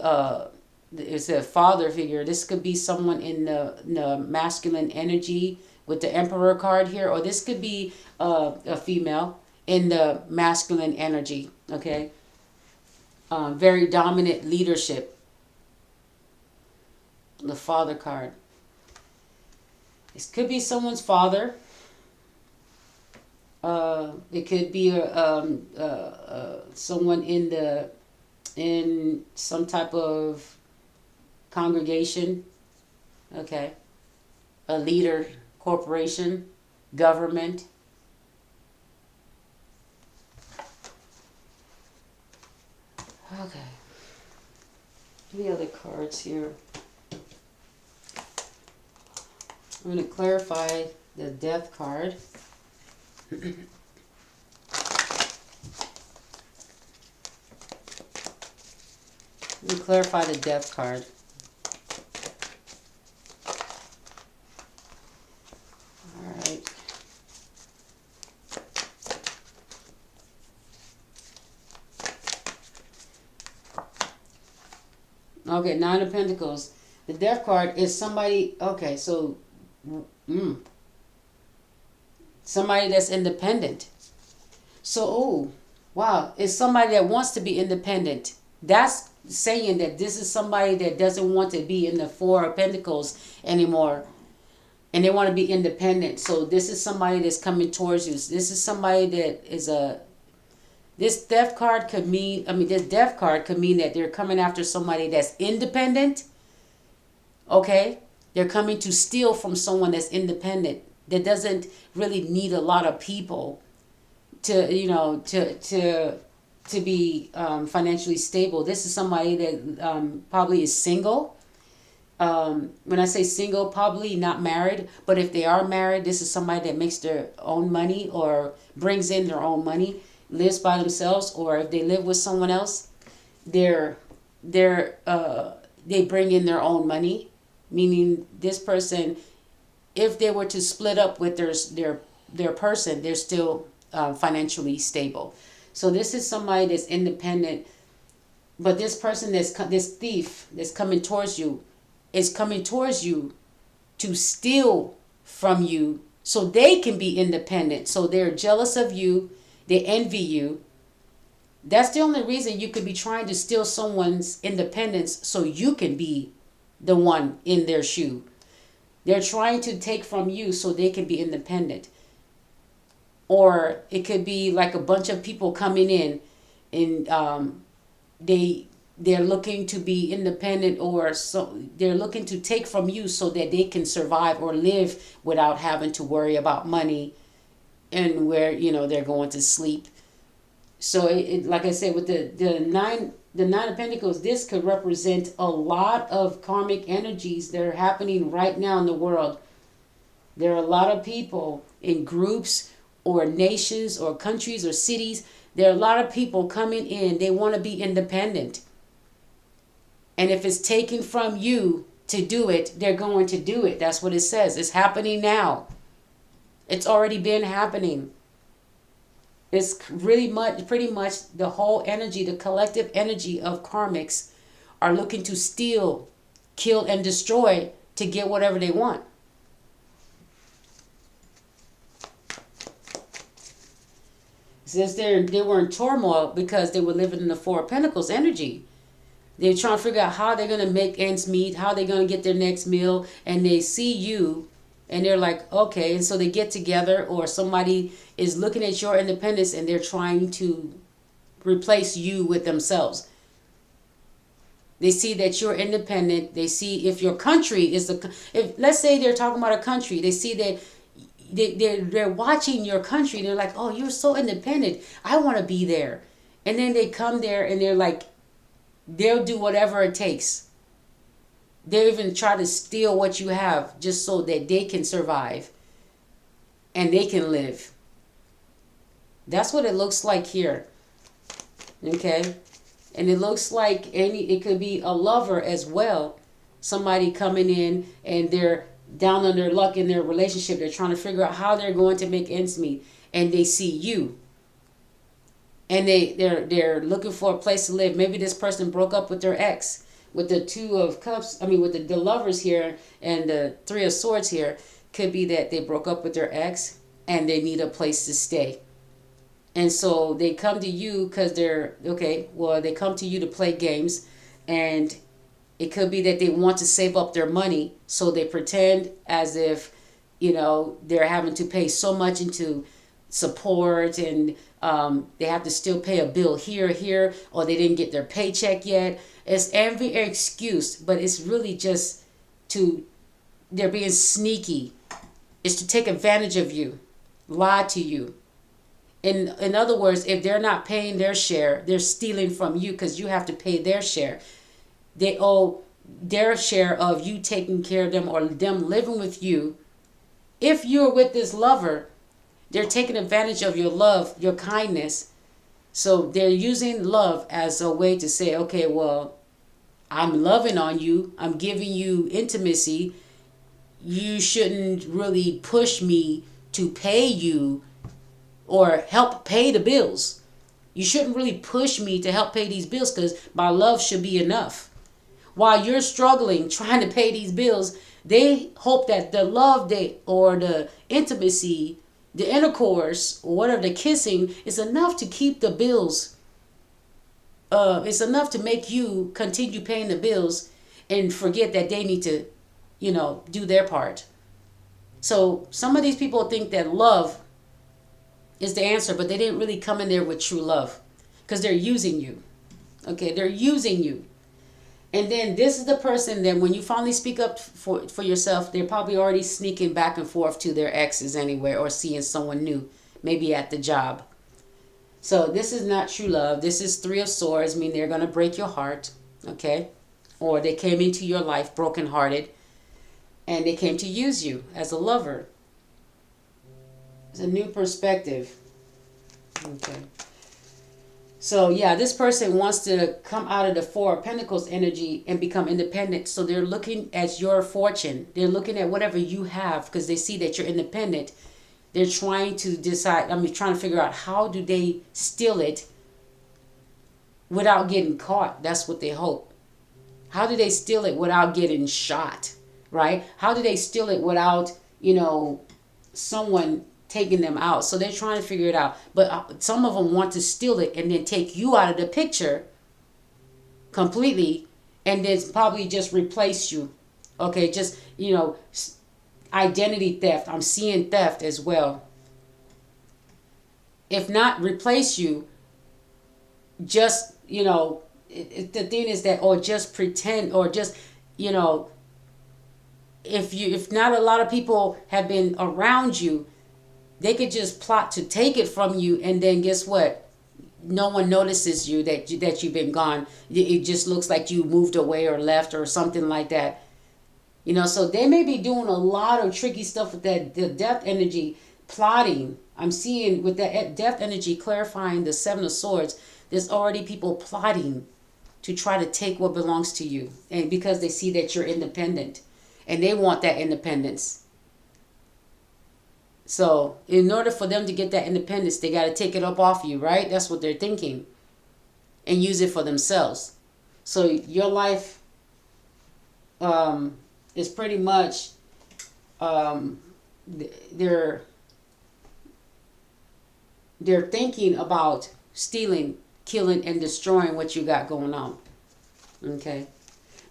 it's a father figure. This could be someone in the masculine energy with the Emperor card here, or this could be a female in the masculine energy. Okay. Very dominant leadership. The Father card. This could be someone's father. It could be someone in some type of congregation. Okay. A leader, corporation, government. Okay. Any other cards here? I'm going to clarify the death card. Let me clarify the death card. All right. Okay, Nine of Pentacles. The death card is somebody, okay, so somebody that's independent. So, oh, wow, it's somebody that wants to be independent. That's saying that this is somebody that doesn't want to be in the Four of Pentacles anymore. And they want to be independent. So this is somebody that's coming towards you. This is somebody that is this death card could mean, this death card could mean that they're coming after somebody that's independent. Okay? They're coming to steal from someone that's independent, that doesn't really need a lot of people to, to be financially stable. This is somebody that probably is single. When I say single, probably not married, but if they are married, this is somebody that makes their own money or brings in their own money, lives by themselves, or if they live with someone else, they bring in their own money, meaning this person, if they were to split up with their person, they're still financially stable. So this is somebody that's independent, but this person this thief that's coming towards you is coming towards you to steal from you so they can be independent. So they're jealous of you, they envy you. That's the only reason you could be trying to steal someone's independence, so you can be the one in their shoe. They're trying to take from you so they can be independent. Or it could be like a bunch of people coming in and they're looking to be independent, or so they're looking to take from you so that they can survive or live without having to worry about money and where they're going to sleep. So it like I said, with the nine of Pentacles, this could represent a lot of karmic energies that are happening right now in the world. There are a lot of people in groups or nations or countries or cities. There are a lot of people coming in. They want to be independent. And if it's taken from you to do it, they're going to do it. That's what it says. It's happening now. It's already been happening. It's pretty much the whole energy, the collective energy of karmics are looking to steal, kill, and destroy to get whatever they want. Since they were in turmoil because they were living in the Four of Pentacles energy. They're trying to figure out how they're going to make ends meet, how they're going to get their next meal, and they see you, and they're like, okay, and so they get together, or somebody is looking at your independence, and they're trying to replace you with themselves. They see that you're independent. They see if your country is if let's say they're talking about a country, they see that they're watching your country. They're like, oh, you're so independent. I want to be there. And then they come there, and they're like, they'll do whatever it takes. They'll even try to steal what you have just so that they can survive and they can live. That's what it looks like here. Okay? And it looks like it could be a lover as well. Somebody coming in and they're down on their luck in their relationship. They're trying to figure out how they're going to make ends meet. And they see you. And they're looking for a place to live. Maybe this person broke up with their ex. With the Two of Cups, with the lovers here and the Three of Swords here, could be that they broke up with their ex and they need a place to stay. And so they come to you because they come to you to play games, and it could be that they want to save up their money, so they pretend as if, they're having to pay so much into support, and they have to still pay a bill here, or they didn't get their paycheck yet. It's every excuse, but it's really just they're being sneaky. It's to take advantage of you, lie to you, In other words, if they're not paying their share, they're stealing from you because you have to pay their share. They owe their share of you taking care of them or them living with you. If you're with this lover, they're taking advantage of your love, your kindness. So they're using love as a way to say, okay, well, I'm loving on you. I'm giving you intimacy. You shouldn't really push me to pay you or help pay the bills. You shouldn't really push me to help pay these bills because my love should be enough. While you're struggling trying to pay these bills, they hope that the love they or the intimacy, the intercourse, or whatever, the kissing is enough to keep the bills. It's enough to make you continue paying the bills and forget that they need to, do their part. So some of these people think that love is the answer, but they didn't really come in there with true love because they're using you. Okay, they're using you. And then this is the person that when you finally speak up for yourself, they're probably already sneaking back and forth to their exes anywhere or seeing someone new, maybe at the job. So this is not true love. This is Three of Swords, mean they're going to break your heart, okay? Or they came into your life brokenhearted and they came to use you as a lover. It's a new perspective. Okay. So yeah, this person wants to come out of the Four of Pentacles energy and become independent. So they're looking at your fortune. They're looking at whatever you have because they see that you're independent. They're trying to decide, trying to figure out how do they steal it without getting caught. That's what they hope. How do they steal it without getting shot, right? How do they steal it without, someone taking them out? So they're trying to figure it out. But some of them want to steal it and then take you out of the picture completely and then probably just replace you. Okay, just, identity theft. I'm seeing theft as well. If not replace you, just, the thing is that, or just pretend, or just, if not a lot of people have been around you, they could just plot to take it from you, and then guess what? No one notices you that you've been gone. It just looks like you moved away or left or something like that. So they may be doing a lot of tricky stuff with the death energy, plotting. I'm seeing with that death energy clarifying the Seven of Swords, there's already people plotting to try to take what belongs to you. And because they see that you're independent and they want that independence. So in order for them to get that independence, they got to take it up off you, right? That's what they're thinking. And use it for themselves. So your life is pretty much they're thinking about stealing, killing, and destroying what you got going on. Okay.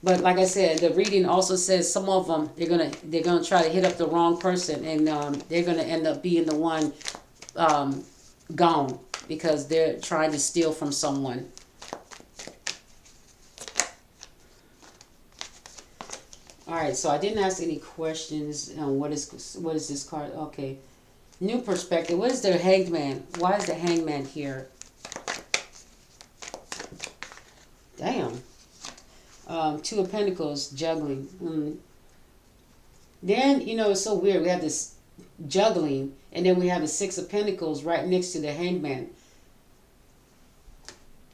But like I said, the reading also says some of them they're gonna try to hit up the wrong person, and they're gonna end up being the one gone because they're trying to steal from someone. All right, so I didn't ask any questions on what is this card? Okay, new perspective. What is the Hanged Man? Why is the Hanged Man here? Damn. Two of Pentacles, juggling. Then, it's so weird. We have this juggling, and then we have the Six of Pentacles right next to the Hanged Man.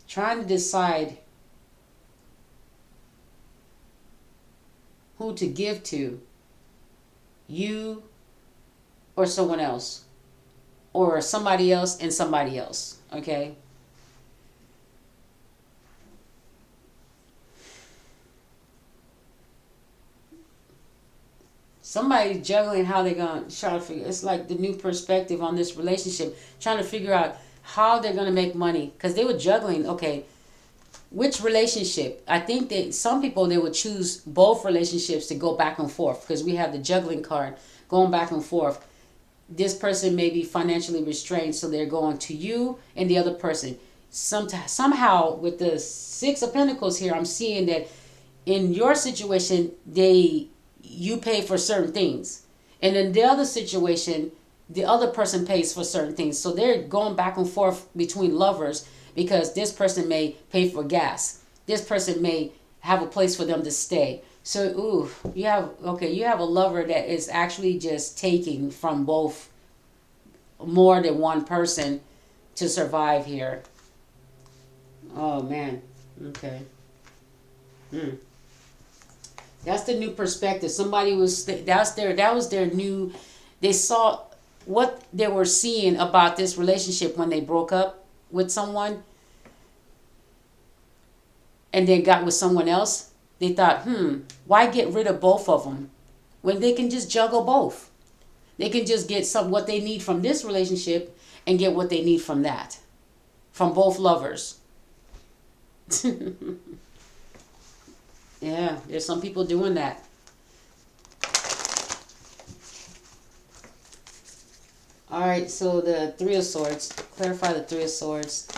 Trying to decide who to give to, you or someone else, or somebody else and somebody else, okay? Somebody's juggling how they're going to try to figure. It's like the new perspective on this relationship, trying to figure out how they're going to make money. Because they were juggling, okay, which relationship? I think that some people, they would choose both relationships to go back and forth. Because we have the juggling card going back and forth. This person may be financially restrained, so they're going to you and the other person. Somehow, with the Six of Pentacles here, I'm seeing that in your situation, you pay for certain things. And in the other situation, the other person pays for certain things. So they're going back and forth between lovers because this person may pay for gas. This person may have a place for them to stay. So, ooh, you have a lover that is actually just taking from both, more than one person to survive here. Oh man. Okay. Hmm. That's the new perspective. Somebody was that was their new. They saw what they were seeing about this relationship when they broke up with someone and then got with someone else. They thought, why get rid of both of them when they can just juggle both? They can just get some what they need from this relationship and get what they need from that, from both lovers. Yeah, there's some people doing that. All right, so the Three of Swords. Clarify the Three of Swords.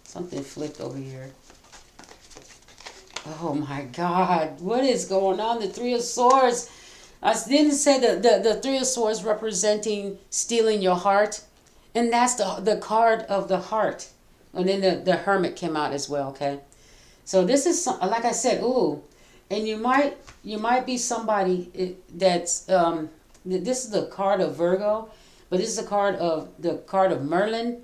Something flipped over here. Oh my God, what is going on? The Three of Swords. I didn't say the Three of Swords representing stealing your heart, and that's the card of the heart. And then the Hermit came out as well. Okay, so this is like I said, ooh, and you might be somebody that's this is the card of Virgo, but this is the card of Merlin,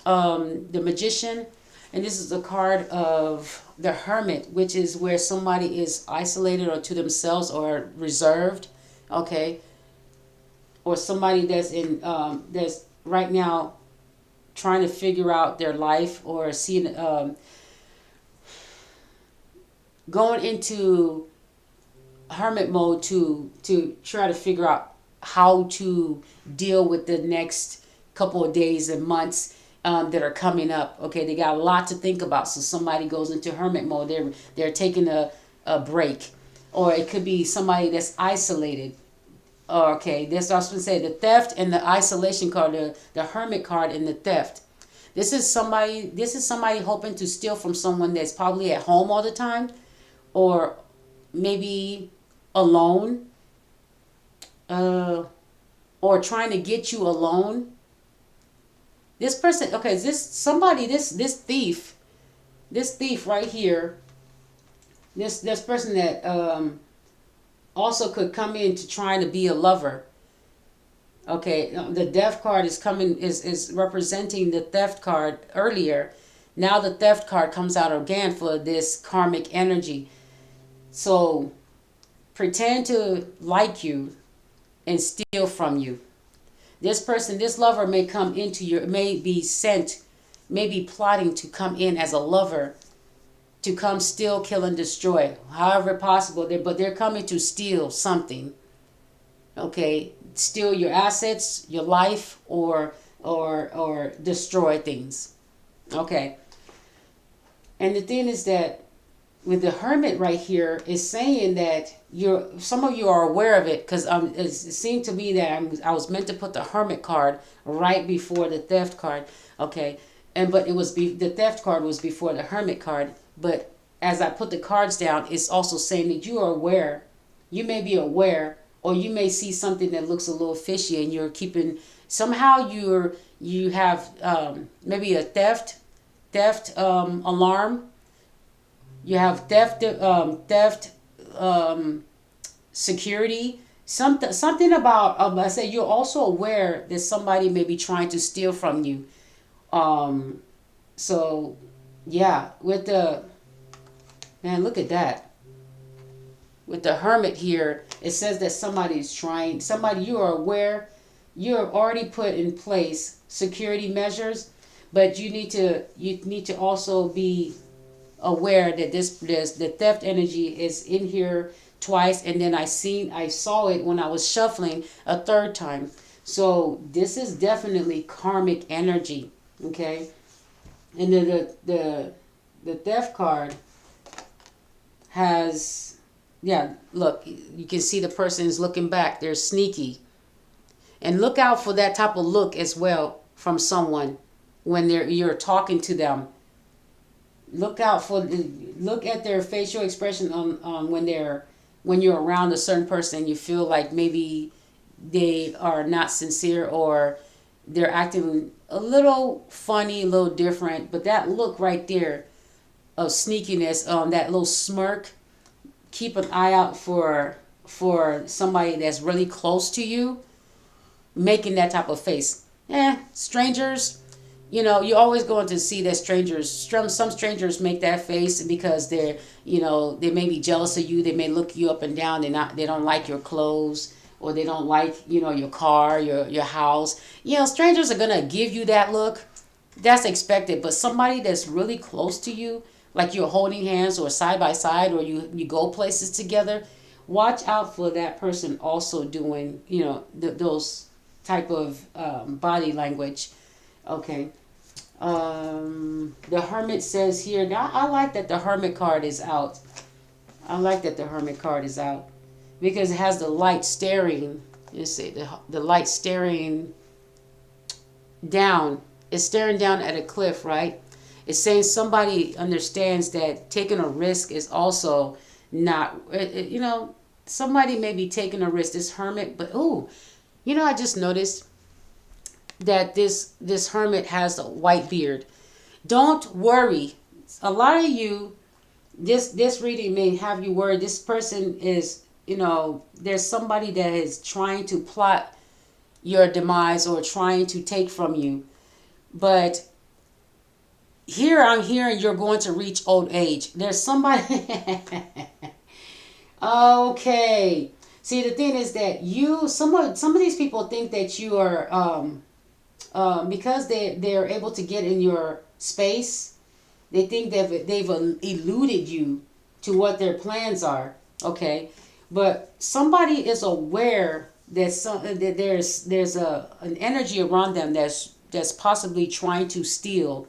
the Magician, and this is the card of the Hermit, which is where somebody is isolated or to themselves or reserved, okay, or somebody that's in that's right now trying to figure out their life or seeing going into hermit mode to try to figure out how to deal with the next couple of days and months that are coming up. Okay, they got a lot to think about. So somebody goes into hermit mode. They're taking a break, or it could be somebody that's isolated. Okay, that's what I was going to say. The theft and the isolation card, the hermit card and the theft. This is somebody hoping to steal from someone that's probably at home all the time, or maybe alone, or trying to get you alone. This person, okay, is this somebody, this thief right here, this person that also could come in to trying to be a lover. Okay, the death card is representing the theft card earlier. Now the theft card comes out again for this karmic energy. So pretend to like you and steal from you. This person, this lover may come into may be sent, may be plotting to come in as a lover, to come steal, kill, and destroy, however possible. But they're coming to steal something. Okay, steal your assets, your life, or destroy things. Okay, and the thing is that with the Hermit right here is saying that some of you are aware of it, because it seemed to me that I was meant to put the Hermit card right before the theft card. Okay, but it was the theft card was before the Hermit card. But as I put the cards down, it's also saying that you are aware. You may be aware, or you may see something that looks a little fishy, and you're keeping somehow you have maybe a theft alarm. You have theft security. Something about I say you're also aware that somebody may be trying to steal from you. So yeah, with the man, look at that. With the Hermit here, it says that somebody you are aware, you have already put in place security measures, but you need to also be aware that the theft energy is in here twice, and then I saw it when I was shuffling a third time. So this is definitely karmic energy, okay? And then the theft card has, yeah, look, you can see the person is looking back. They're sneaky. And look out for that type of look as well from someone when you're talking to them. Look at their facial expression on when you're around a certain person. You feel like maybe they are not sincere, or they're acting a little funny, a little different. But that look right there of sneakiness, that little smirk, keep an eye out for somebody that's really close to you making that type of face. Strangers, you're always going to see that some strangers make that face because they may be jealous of you. They may look you up and down. They don't like your clothes, or they don't like, your car, your house. Strangers are going to give you that look. That's expected. But somebody that's really close to you, like you're holding hands or side by side, or you go places together, watch out for that person also doing, those type of body language. Okay. The Hermit says here. Now, I like that the Hermit card is out. I like that the Hermit card is out because it has the light staring. Let's see, the light staring down. It's staring down at a cliff, right? It's saying somebody understands that taking a risk is also not, somebody may be taking a risk. This Hermit, but I just noticed that this Hermit has a white beard. Don't worry. A lot of you, this reading may have you worried. This person is, there's somebody that is trying to plot your demise or trying to take from you. But here I'm hearing you're going to reach old age. There's somebody. Okay. See, the thing is that some of these people think that you are, because they're able to get in your space, they think that they've eluded you to what their plans are. Okay, but somebody is aware that there's an energy around them that's possibly trying to steal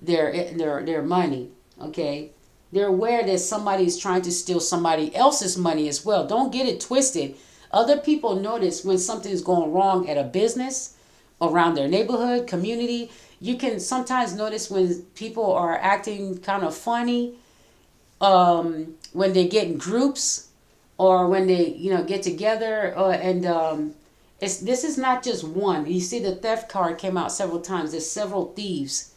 their money. Okay. They're aware that somebody's trying to steal somebody else's money as well. Don't get it twisted. Other people notice when something's going wrong at a business, around their neighborhood, community. You can sometimes notice when people are acting kind of funny, when they get in groups, or when they get together. This is not just one. You see, the theft card came out several times. There's several thieves.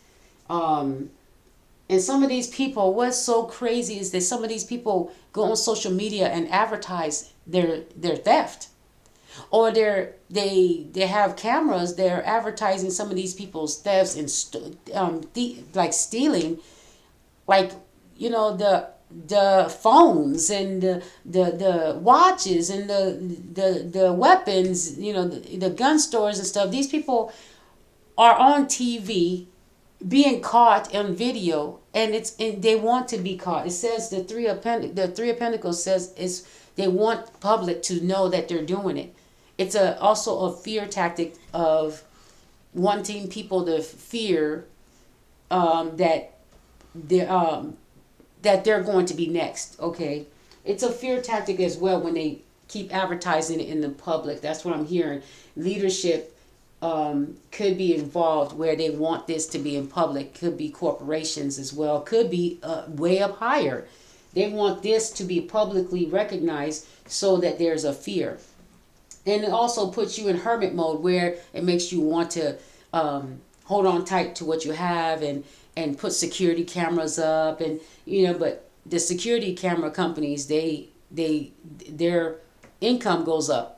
And some of these people, what's so crazy is that some of these people go on social media and advertise their theft. Or they have cameras, they're advertising some of these people's thefts and like stealing, like, the phones and the watches and the weapons, the gun stores and stuff. These people are on TV being caught on video, and they want to be caught. It says the Three of Pentacles says they want public to know that they're doing it. It's also a fear tactic of wanting people to fear that they're going to be next. Okay, it's a fear tactic as well when they keep advertising it in the public. That's what I'm hearing. Leadership could be involved where they want this to be in public. Could be corporations as well. Could be way up higher. They want this to be publicly recognized so that there's a fear. And it also puts you in hermit mode where it makes you want to hold on tight to what you have and put security cameras up, and but the security camera companies, their income goes up.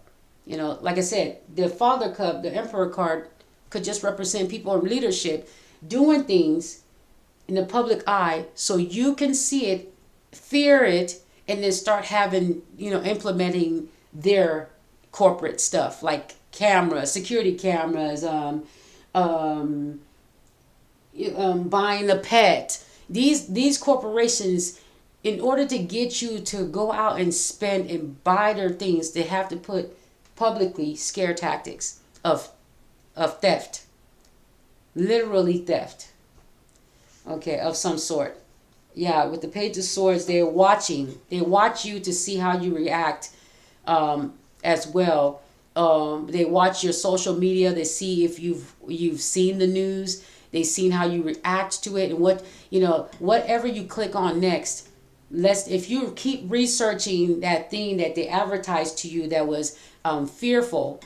Like I said, the Father Cup, the Emperor card, could just represent people in leadership doing things in the public eye so you can see it, fear it, and then start having, implementing their corporate stuff like cameras, security cameras, buying a pet. These corporations, in order to get you to go out and spend and buy their things, they have to put publicly scare tactics of theft, literally theft, okay, of some sort. Yeah, with the Page of Swords, they watch you to see how you react as well. They watch your social media. They see if you've seen the news. They've seen how you react to it, and whatever you click on next. If you keep researching that thing that they advertised to you that was fearful,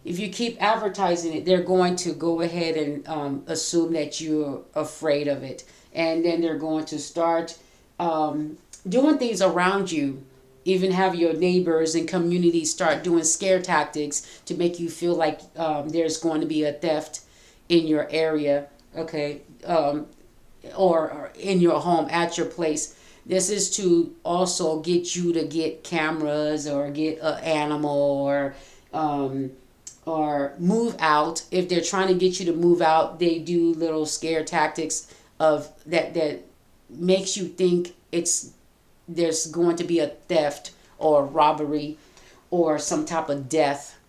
if you keep advertising it, they're going to go ahead and assume that you're afraid of it. And then they're going to start doing things around you. Even have your neighbors and communities start doing scare tactics to make you feel like there's going to be a theft in your area, okay, or in your home, at your place. This is to also get you to get cameras or get an animal, or move out. If they're trying to get you to move out, they do little scare tactics of that makes you think there's going to be a theft or robbery or some type of death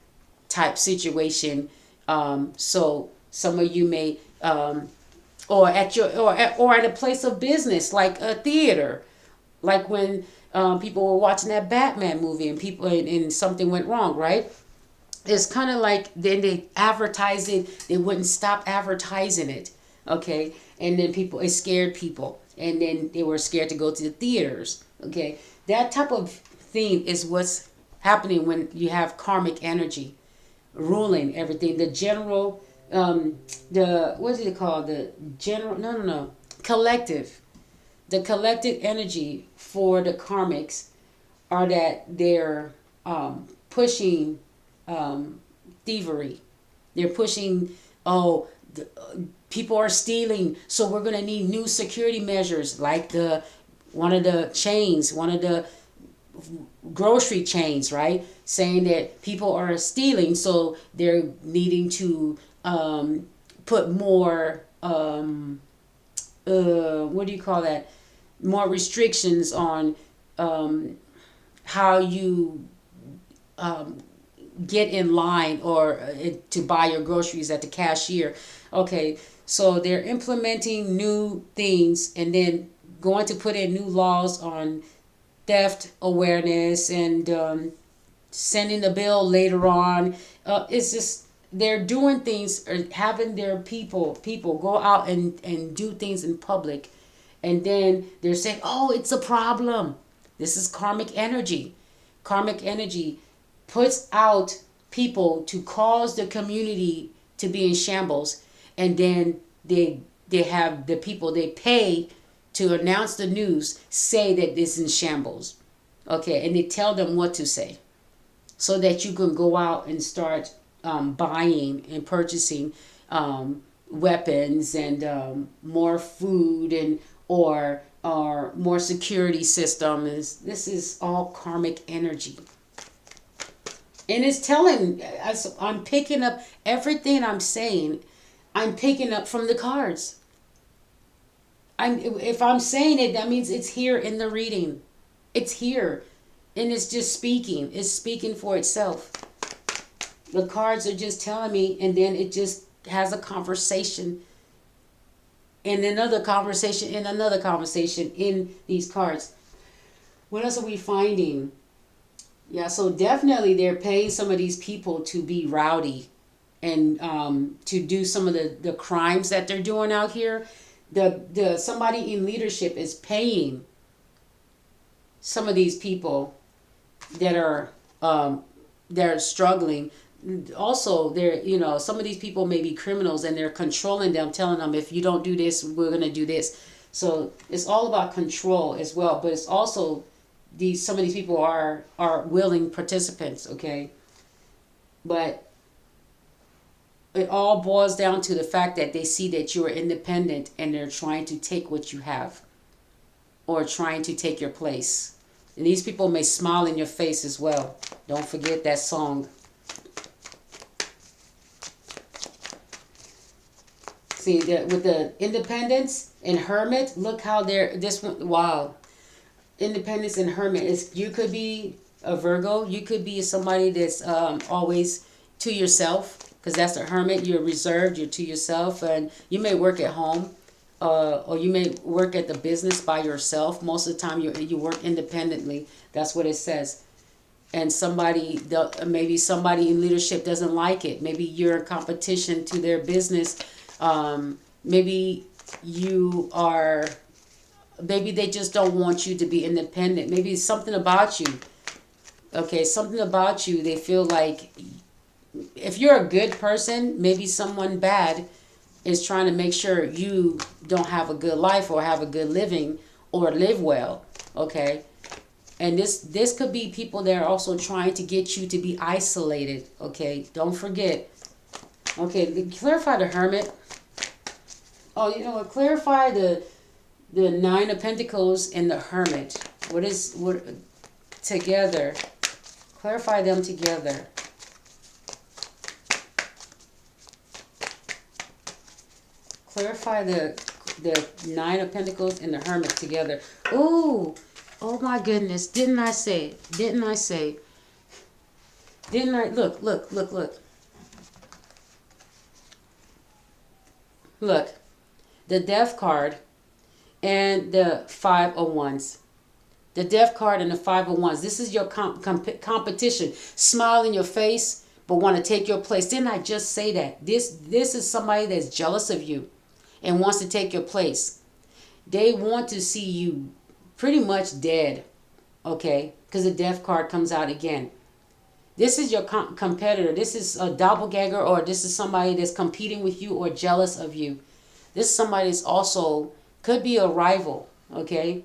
type situation. So some of you may or at your or at a place of business like a theater, like when people were watching that Batman movie and and something went wrong, right? It's kind of like then they advertise it, they wouldn't stop advertising it, okay? And then it scared people, and then they were scared to go to the theaters, okay? That type of thing is what's happening when you have karmic energy ruling everything. The general, what is it called? The general, no, collective. The collective energy for the karmics are that they're pushing thievery. They're pushing, people are stealing, so we're going to need new security measures, like one of the grocery chains, right? Saying that people are stealing, so they're needing to put more, what do you call that? More restrictions on how you get in line or to buy your groceries at the cashier. Okay, so they're implementing new things and then going to put in new laws on theft awareness and sending the bill later on. It's just they're doing things or having their people go out and do things in public, and then they're saying, oh, it's a problem. This is karmic energy. Karmic energy puts out people to cause the community to be in shambles, and then they have the people they pay to announce the news say that this is in shambles, okay, and they tell them what to say so that you can go out and start buying and purchasing weapons and more food and or more security systems. This is all karmic energy. And it's telling us, I'm picking up everything I'm saying, I'm picking up from the cards. If I'm saying it, that means it's here in the reading. It's here. And it's just speaking. It's speaking for itself. The cards are just telling me, and then it just has a conversation. And another conversation, and another conversation in these cards. What else are we finding? Yeah, so definitely they're paying some of these people to be rowdy and to do some of the crimes that they're doing out here. The somebody in leadership is paying some of these people that are they're struggling. Also, they're some of these people may be criminals, and they're controlling them, telling them, if you don't do this, we're gonna do this. So it's all about control as well, but it's also some of these people are willing participants, okay? But it all boils down to the fact that they see that you are independent and they're trying to take what you have or trying to take your place. And these people may smile in your face as well. Don't forget that song. See, with the independence and hermit, look how this one, wow. Independence and hermit is, you could be a Virgo, you could be somebody that's always to yourself, because that's a hermit. You're reserved, you're to yourself, and you may work at home, or you may work at the business by yourself. Most of the time you work independently. That's what it says. And maybe somebody in leadership doesn't like it. Maybe you're in competition to their business. Maybe they just don't want you to be independent. Maybe it's something about you. Okay, something about you. They feel like If you're a good person, maybe someone bad is trying to make sure you don't have a good life or have a good living or live well. Okay. And this could be people that are also trying to get you to be isolated. Okay. Don't forget. Okay. Clarify the Hermit. Oh, you know what? Clarify the Nine of Pentacles and the Hermit. What together? Clarify them together. Clarify the Nine of Pentacles and the Hermit together. Ooh, oh my goodness! Didn't I say? Didn't I say? Didn't I? Look! Look! Look! Look! Look! The Death card and the Five of Wands. The Death card and the Five of Wands. This is your competition. Smile in your face, but want to take your place. Didn't I just say that? This is somebody that's jealous of you and wants to take your place. They want to see you pretty much dead, okay? Because the Death card comes out again. This is your competitor. This is a doppelganger, or this is somebody that's competing with you or jealous of you. This is somebody that's also could be a rival, okay?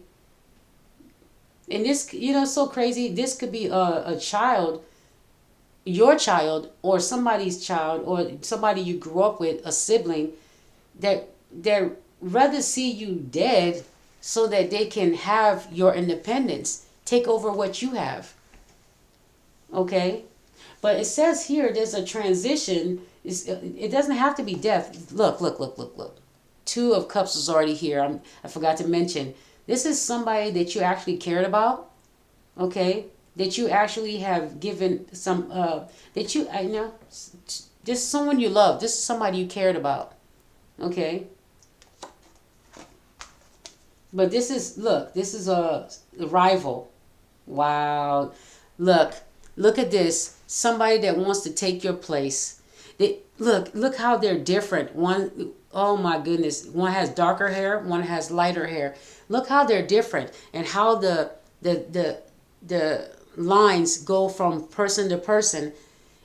And this, so crazy. This could be a child, your child, or somebody's child, or somebody you grew up with, a sibling, that rather see you dead so that they can have your independence, take over what you have. Okay? But it says here there's a transition. It doesn't have to be death. Look, look, look, look, look. Two of Cups is already here. I forgot to mention. This is somebody that you actually cared about. Okay? That you actually have given some, this is someone you love. This is somebody you cared about. Okay? But this is a rival. Wow. Look at this. Somebody that wants to take your place. Look how they're different. One, oh my goodness. One has darker hair, one has lighter hair. Look how they're different, and how the lines go from person to person.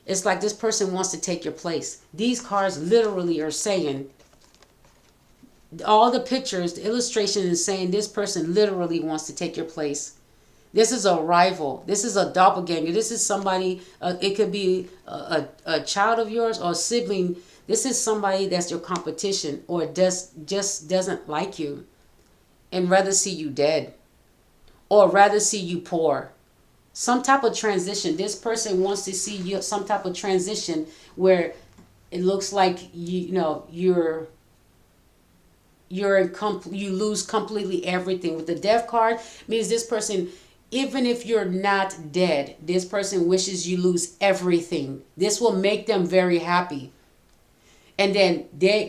It's like this person wants to take your place. These cards literally are saying, all the pictures, the illustration is saying this person literally wants to take your place. This is a rival. This is a doppelganger. This is somebody, it could be a child of yours or a sibling. This is somebody that's your competition, or just doesn't like you and rather see you dead, or rather see you poor. Some type of transition. This person wants to see you, some type of transition where it looks like you lose completely everything. With the Death card means this person, even if you're not dead, this person wishes you lose everything. This will make them very happy. And then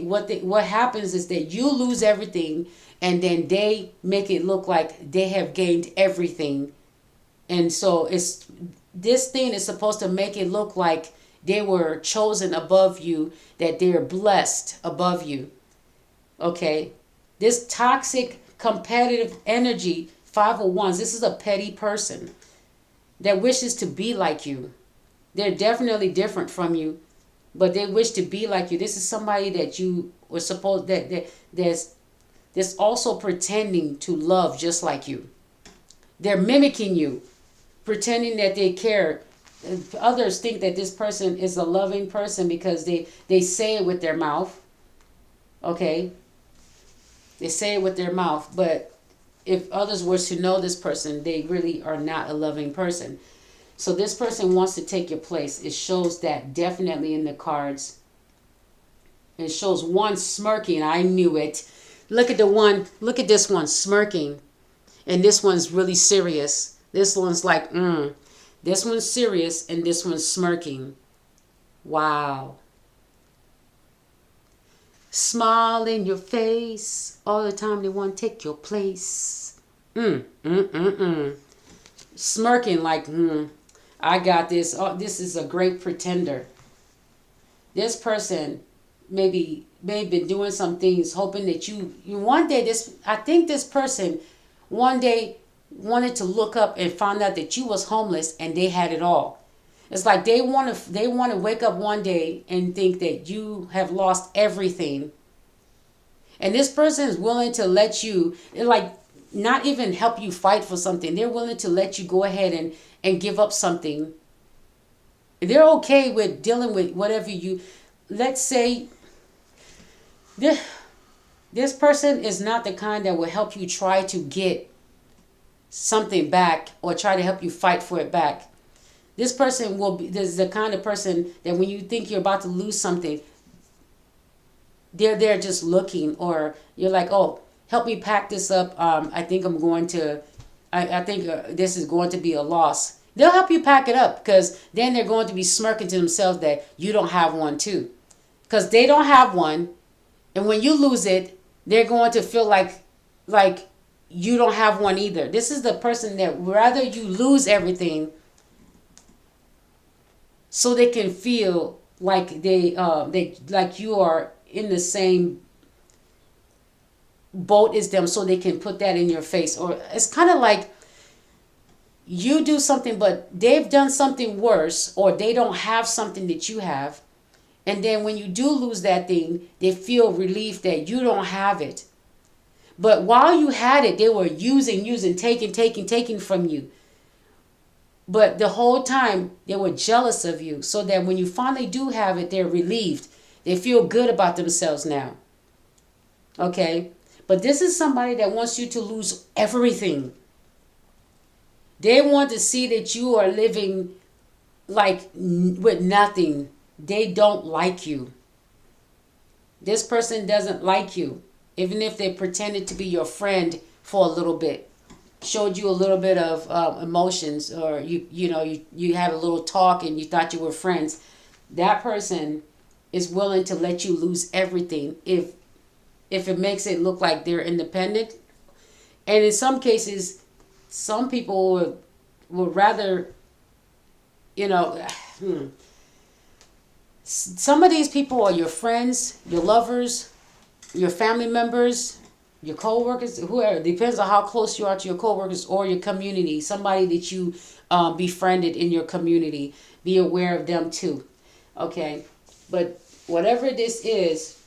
what happens is that you lose everything, and then they make it look like they have gained everything. And so this thing is supposed to make it look like they were chosen above you, that they're blessed above you. Okay? This toxic competitive energy, Five of Wands, this is a petty person that wishes to be like you. They're definitely different from you, but they wish to be like you. This is somebody that you were supposed, that's also pretending to love just like you. They're mimicking you, pretending that they care. Others think that this person is a loving person because they say it with their mouth. Okay? They say it with their mouth, but if others were to know this person, they really are not a loving person. So this person wants to take your place. It shows that definitely in the cards. It shows one smirking. I knew it. Look at this one smirking. And this one's really serious. This one's like, This one's serious, and this one's smirking. Wow. Smile in your face all the time. They want to take your place. Smirking like, I got this. Oh, this is a great pretender. This person may have been doing some things, hoping that you one day, I think this person one day wanted to look up and found out that you was homeless and they had it all. It's like they want to wake up one day and think that you have lost everything. And this person is willing to let you, like, not even help you fight for something. They're willing to let you go ahead and give up something. They're okay with dealing with whatever you, let's say, this, this person is not the kind that will help you try to get something back or try to help you fight for it back. This person will be, this is the kind of person that when you think you're about to lose something, they're there just looking, or you're like, oh, help me pack this up. I think I'm going to, I think this is going to be a loss. They'll help you pack it up, because then they're going to be smirking to themselves that you don't have one too. Because they don't have one, and when you lose it, they're going to feel like you don't have one either. This is the person that rather you lose everything so they can feel like they like you are in the same boat as them, so they can put that in your face. Or it's kind of like you do something but they've done something worse, or they don't have something that you have, and then when you do lose that thing, they feel relief that you don't have it. But while you had it, they were using, taking from you. But the whole time they were jealous of you, so that when you finally do have it, they're relieved. They feel good about themselves now. Okay? But this is somebody that wants you to lose everything. They want to see that you are living like with nothing. They don't like you. This person doesn't like you. Even if they pretended to be your friend for a little bit, showed you a little bit of emotions, or you had a little talk and you thought you were friends, that person is willing to let you lose everything if it makes it look like they're independent. And in some cases, some people would rather, some of these people are your friends, your lovers, your family members, your co-workers, whoever. Depends on how close you are to your co-workers or your community. Somebody that you befriended in your community. Be aware of them too. Okay? But whatever this is,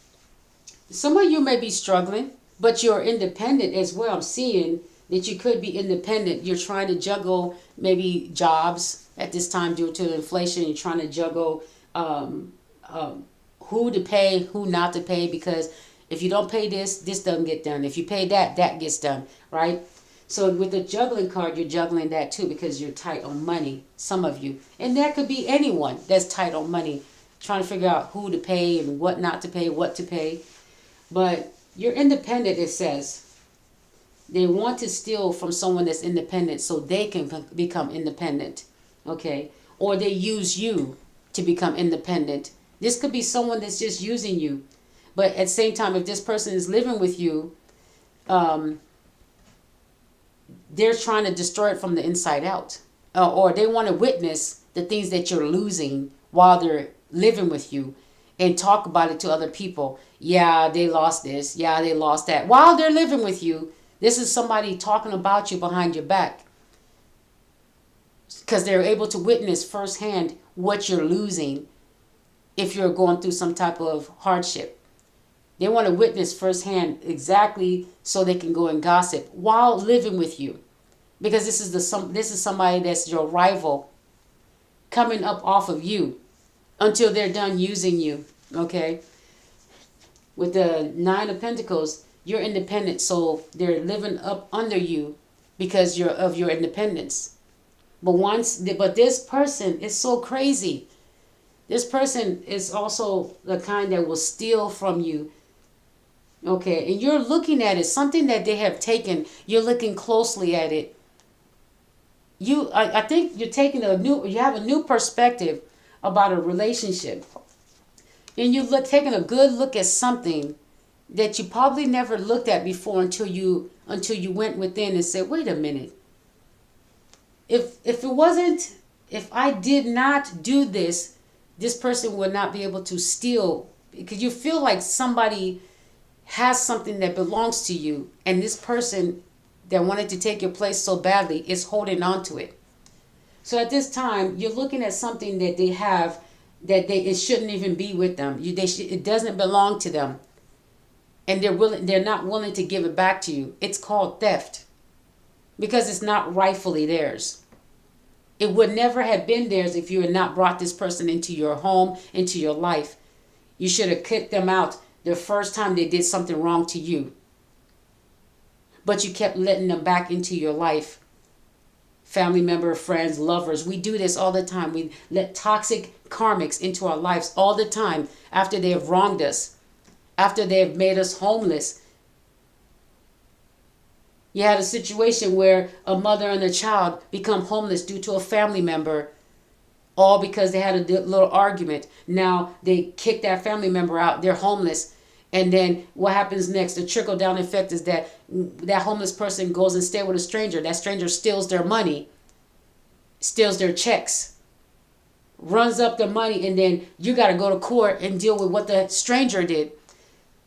some of you may be struggling, but you're independent as well. I'm seeing that you could be independent. You're trying to juggle maybe jobs at this time due to inflation. You're trying to juggle who to pay, who not to pay, because if you don't pay this doesn't get done. If you pay that gets done, right? So with the juggling card, you're juggling that too, because you're tight on money, some of you. And that could be anyone that's tight on money, trying to figure out who to pay and what not to pay, what to pay. But you're independent, it says. They want to steal from someone that's independent so they can become independent, okay? Or they use you to become independent. This could be someone that's just using you. But at the same time, if this person is living with you, they're trying to destroy it from the inside out. Or they want to witness the things that you're losing while they're living with you and talk about it to other people. Yeah, they lost this. Yeah, they lost that. While they're living with you, this is somebody talking about you behind your back, because they're able to witness firsthand what you're losing if you're going through some type of hardship. They want to witness firsthand exactly so they can go and gossip while living with you. Because this is somebody that's your rival coming up off of you until they're done using you. Okay? With the Nine of Pentacles, you're independent, so they're living up under you because of your independence. But this person is so crazy. This person is also the kind that will steal from you. Okay, and you're looking at it, something that they have taken. You're looking closely at it. I think you're taking you have a new perspective about a relationship, and you're taking a good look at something that you probably never looked at before until you went within and said, "Wait a minute. If I did not do this, this person would not be able to steal," because you feel like somebody has something that belongs to you, and this person that wanted to take your place so badly is holding on to it. So at this time, you're looking at something that they have that it shouldn't even be with them. It doesn't belong to them, and they're not willing to give it back to you. It's called theft because it's not rightfully theirs. It would never have been theirs if you had not brought this person into your home, into your life. You should have kicked them out the first time they did something wrong to you. But you kept letting them back into your life. Family member, friends, lovers. We do this all the time. We let toxic karmics into our lives all the time after they have wronged us, after they have made us homeless. You had a situation where a mother and a child become homeless due to a family member, all because they had a little argument. Now they kick that family member out. They're homeless. And then what happens next? The trickle down effect is that homeless person goes and stays with a stranger. That stranger steals their money, steals their checks, runs up the money, and then you got to go to court and deal with what the stranger did.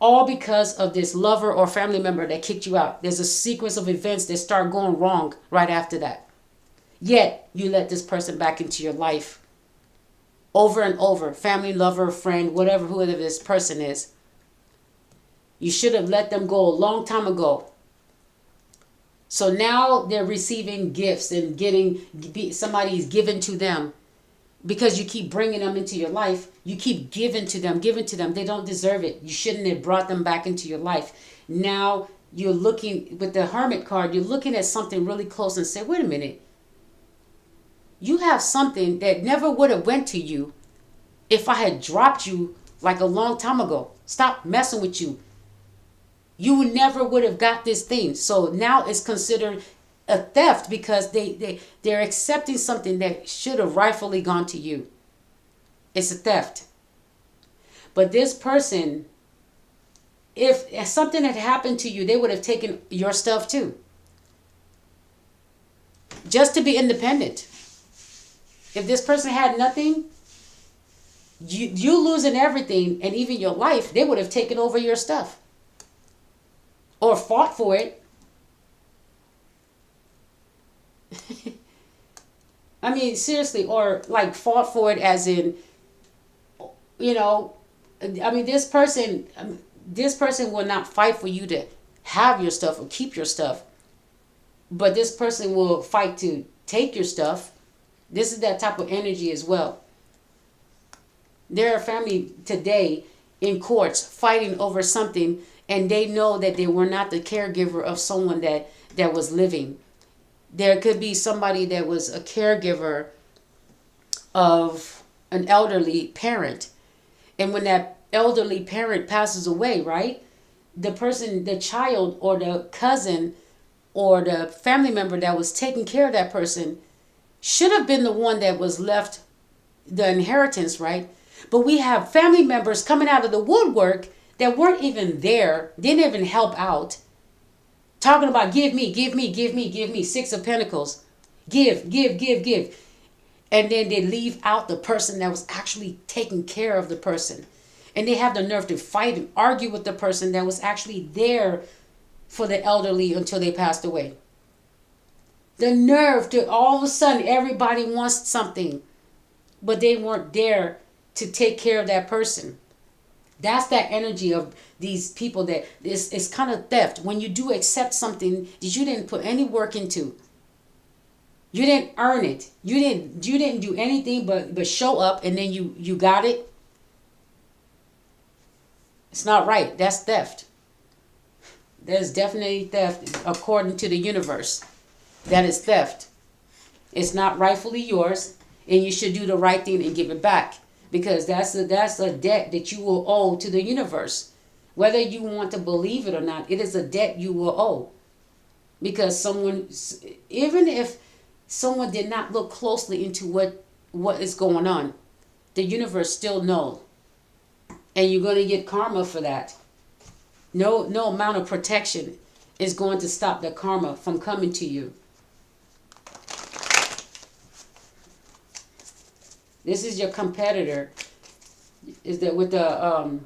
All because of this lover or family member that kicked you out. There's a sequence of events that start going wrong right after that. Yet you let this person back into your life over and over. Family, lover, friend, whoever this person is. You should have let them go a long time ago. So now they're receiving gifts and somebody's given to them because you keep bringing them into your life. You keep giving to them. They don't deserve it. You shouldn't have brought them back into your life. Now you're looking with the Hermit card, you're looking at something really close and say, wait a minute. You have something that never would have went to you if I had dropped you like a long time ago. Stop messing with you. You never would have got this thing. So now it's considered a theft because they're accepting something that should have rightfully gone to you. It's a theft. But this person, if something had happened to you, they would have taken your stuff too. Just to be independent. If this person had nothing, you losing everything and even your life, they would have taken over your stuff. Or fought for it. I mean, seriously, or like fought for it as in, I mean, this person will not fight for you to have your stuff or keep your stuff. But this person will fight to take your stuff. This is that type of energy as well. There are family today in courts fighting over something, and they know that they were not the caregiver of someone that was living. There could be somebody that was a caregiver of an elderly parent. And when that elderly parent passes away, right? The child or the cousin or the family member that was taking care of that person should have been the one that was left the inheritance, right? But we have family members coming out of the woodwork that weren't even there, didn't even help out, talking about give me, Six of Pentacles, give. And then they leave out the person that was actually taking care of the person. And they have the nerve to fight and argue with the person that was actually there for the elderly until they passed away. The nerve to all of a sudden everybody wants something, but they weren't there to take care of that person. That's that energy of these people that it's kind of theft. When you do accept something that you didn't put any work into, you didn't earn it. You didn't do anything but show up and then you got it. It's not right. That's theft. That is definitely theft according to the universe. That is theft. It's not rightfully yours, and you should do the right thing and give it back, because that's a debt that you will owe to the universe. Whether you want to believe it or not, it is a debt you will owe. Because even if someone did not look closely into what is going on, the universe still knows. And you're going to get karma for that. No amount of protection is going to stop the karma from coming to you. This is your competitor. Is that with the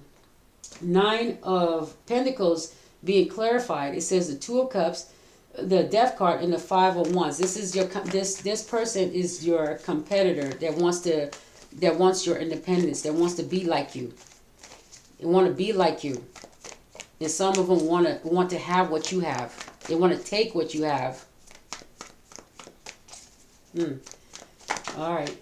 Nine of Pentacles being clarified? It says the Two of Cups, the death card in the Five of Wands. This is this person is your competitor that wants your independence, that wants to be like you. They want to be like you. And some of them want to have what you have. They want to take what you have. All right.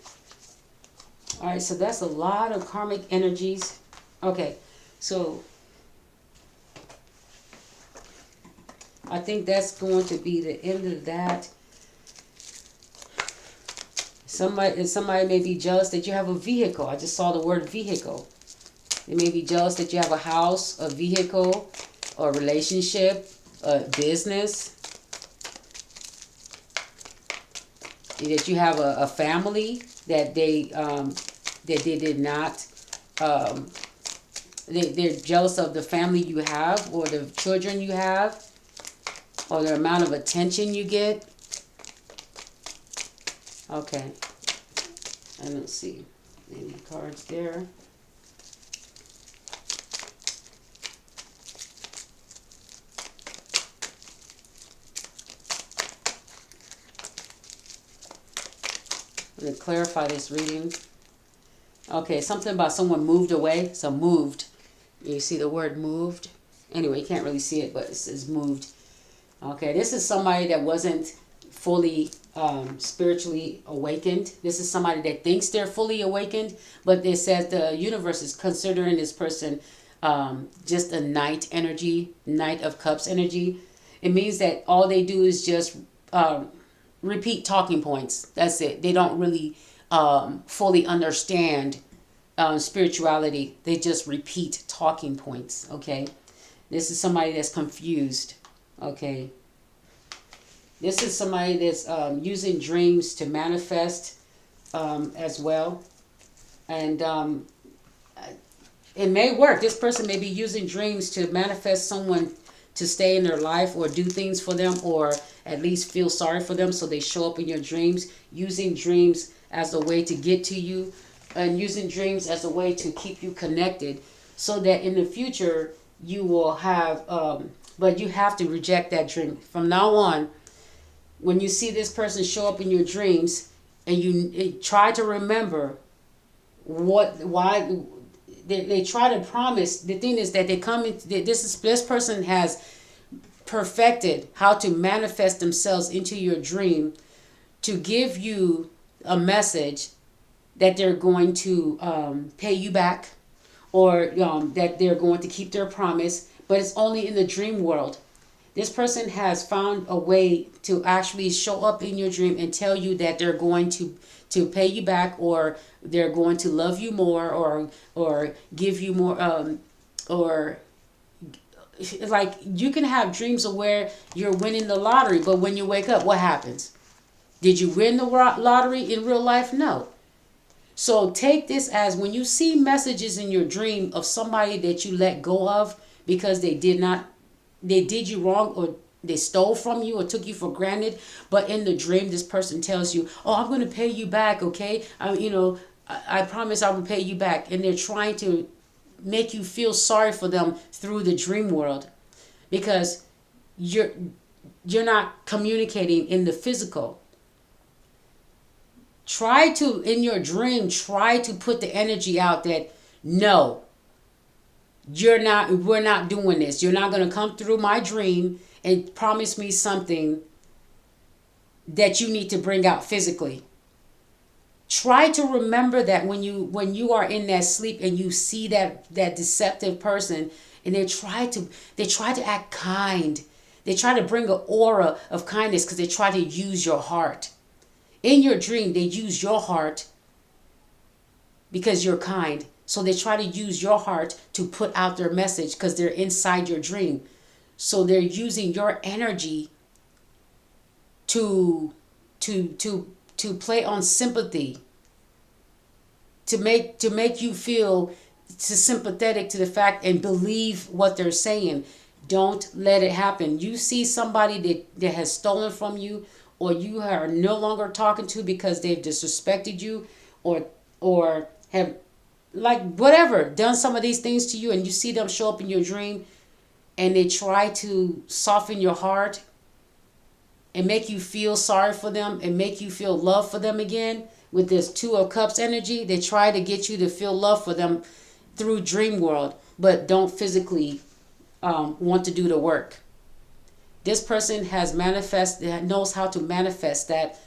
All right, so that's a lot of karmic energies. Okay, so I think that's going to be the end of that. Somebody may be jealous that you have a vehicle. I just saw the word vehicle. They may be jealous that you have a house, a vehicle, a relationship, a business. That you have a family that they did not. They're jealous of the family you have, or the children you have, or the amount of attention you get. Okay. And let's see. Any cards there? I'm going to clarify this reading. Okay, something about someone moved away. So moved. You see the word moved? Anyway, you can't really see it, but it says moved. Okay, this is somebody that wasn't fully spiritually awakened. This is somebody that thinks they're fully awakened, but it says the universe is considering this person just a Knight energy, Knight of Cups energy. It means that all they do is just repeat talking points. That's it. They don't really fully understand spirituality. They just repeat talking points. Okay, this is somebody that's confused. Okay, this is somebody that's using dreams to manifest as well, and it may work. This person may be using dreams to manifest someone to stay in their life or do things for them, or at least feel sorry for them, so they show up in your dreams, using dreams as a way to get to you, and using dreams as a way to keep you connected, so that in the future you will have, but you have to reject that dream. From now on, when you see this person show up in your dreams, and you try to remember why they try to promise. The thing is that they come in, this person has perfected how to manifest themselves into your dream to give you a message that they're going to pay you back, or that they're going to keep their promise, but it's only in the dream world. This person has found a way to actually show up in your dream and tell you that they're going to pay you back, or they're going to love you more, or give you more, or like you can have dreams of where you're winning the lottery, but when you wake up, what happens? Did you win the lottery in real life? No. So take this as, when you see messages in your dream of somebody that you let go of because they did you wrong, or they stole from you or took you for granted, but in the dream this person tells you, oh, I'm going to pay you back, okay? I promise I will pay you back. And they're trying to make you feel sorry for them through the dream world, because you're not communicating in the physical. Try to, in your dream, try to put the energy out that, no, we're not doing this. You're not going to come through my dream and promise me something that you need to bring out physically. Try to remember that when you are in that sleep and you see that deceptive person, and they try to act kind. They try to bring an aura of kindness because they try to use your heart. In your dream, they use your heart because you're kind. So they try to use your heart to put out their message because they're inside your dream. So they're using your energy to play on sympathy, to make you feel sympathetic to the fact and believe what they're saying. Don't let it happen. You see somebody that has stolen from you, or you are no longer talking to because they've disrespected you, or have, like, whatever, done some of these things to you, and you see them show up in your dream and they try to soften your heart. and make you feel sorry for them and make you feel love for them again. With this Two of Cups energy, they try to get you to feel love for them through dream world, but don't physically want to do the work. This person knows how to manifest that,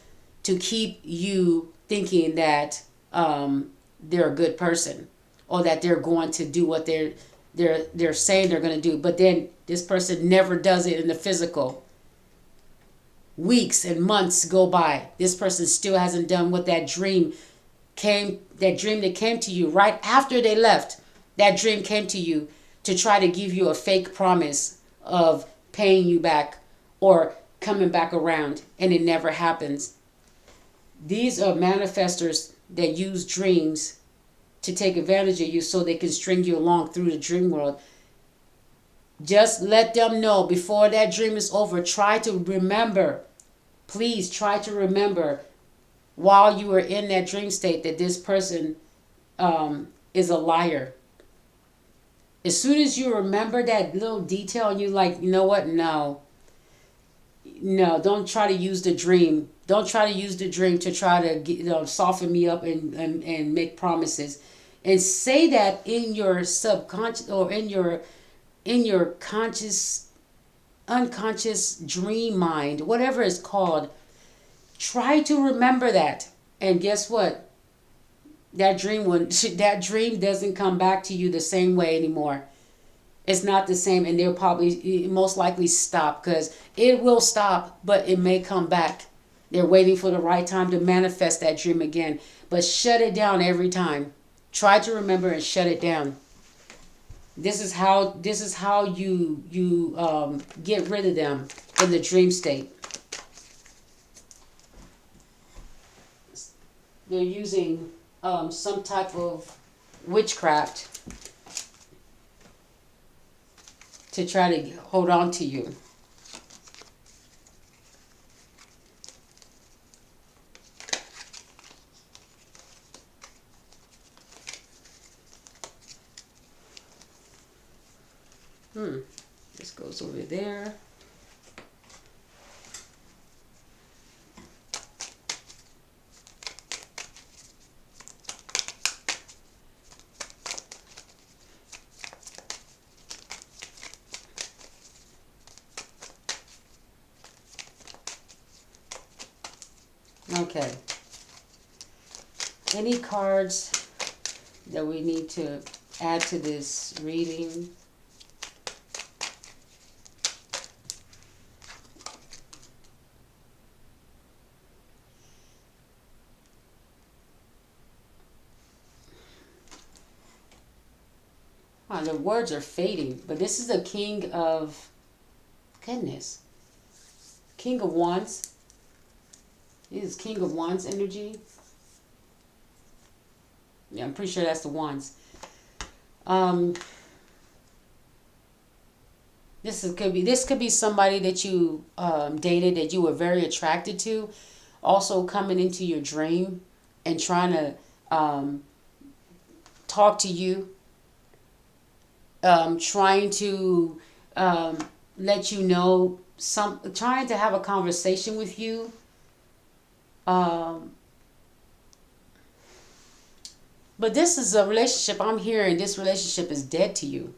to keep you thinking that they're a good person, or that they're going to do what they're saying they're going to do. But then this person never does it in the physical. Weeks and months go by. This person still hasn't done what that dream that came to you right after they left. That dream came to you to try to give you a fake promise of paying you back or coming back around, and it never happens. These are manifestors that use dreams to take advantage of you so they can string you along through the dream world. Just let them know before that dream is over. Try to remember, please try to remember while you are in that dream state that this person is a liar. As soon as you remember that little detail and you like, you know what? No, don't try to use the dream. Don't try to use the dream to try to soften me up and make promises. And say that in your subconscious or in your conscious, unconscious dream mind, whatever it's called. Try to remember that. And guess what? That dream doesn't come back to you the same way anymore. It's not the same, and they'll probably most likely stop, because it will stop, but it may come back. They're waiting for the right time to manifest that dream again. But shut it down every time. Try to remember and shut it down. This is how you get rid of them in the dream state. They're using some type of witchcraft to try to hold on to you. This goes over there. Okay. Any cards that we need to add to this reading? Wow, the words are fading, but this is a King of, goodness, King of Wands. This is King of Wands energy. Yeah, I'm pretty sure that's the Wands. This could be somebody that you dated, that you were very attracted to, also coming into your dream and trying to talk to you. Trying to let you know trying to have a conversation with you. But this is a relationship, I'm hearing this relationship is dead to you.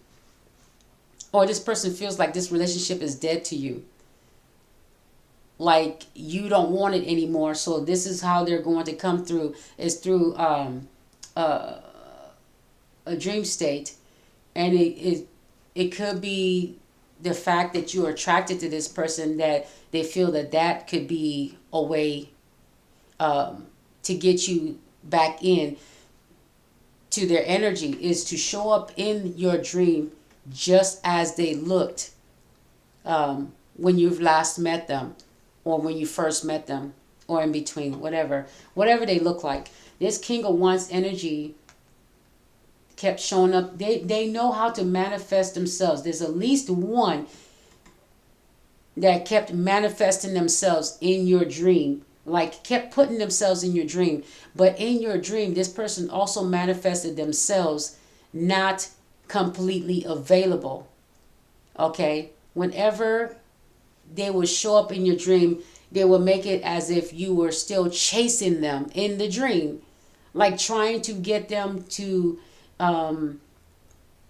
Or this person feels like this relationship is dead to you. Like you don't want it anymore. So this is how they're going to come through, is through a dream state. And it could be the fact that you're attracted to this person, that they feel that could be a way to get you back in to their energy, is to show up in your dream just as they looked when you've last met them, or when you first met them, or in between, whatever they look like. This King of Wands energy kept showing up. They know how to manifest themselves. There's at least one that kept manifesting themselves in your dream, like kept putting themselves in your dream. But in your dream, this person also manifested themselves not completely available. Okay? Whenever they would show up in your dream, They will make it as if you were still chasing them in the dream, like trying to get them to love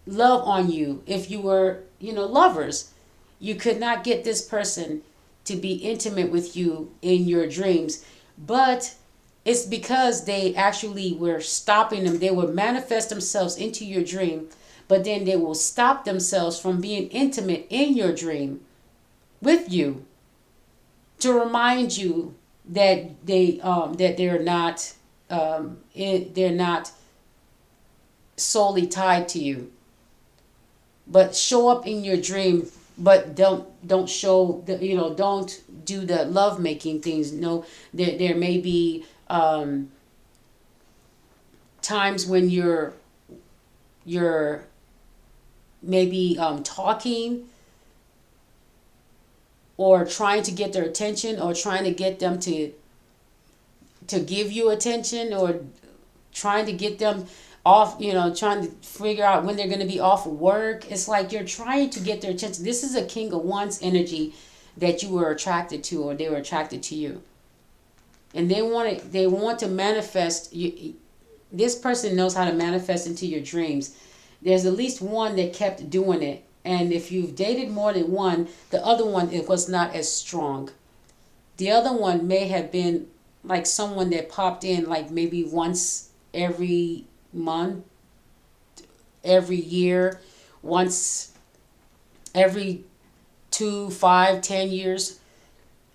on you. If you were, lovers, you could not get this person to be intimate with you in your dreams. But it's because they actually were stopping them. They would manifest themselves into your dream, but then they will stop themselves from being intimate in your dream with you to remind you that they're not solely tied to you, but show up in your dream, but don't show the, don't do the love making things. No, there may be times when you're maybe talking or trying to get their attention, or trying to get them to give you attention, or trying to get them off, trying to figure out when they're going to be off of work. It's like you're trying to get their attention. This is a King of Wands energy that you were attracted to, or they were attracted to you. And they want to manifest you. This person knows how to manifest into your dreams. There's at least one that kept doing it. And if you've dated more than one, the other one, it was not as strong. The other one may have been like someone that popped in like maybe once every month, every year, once every 2, 5, 10 years.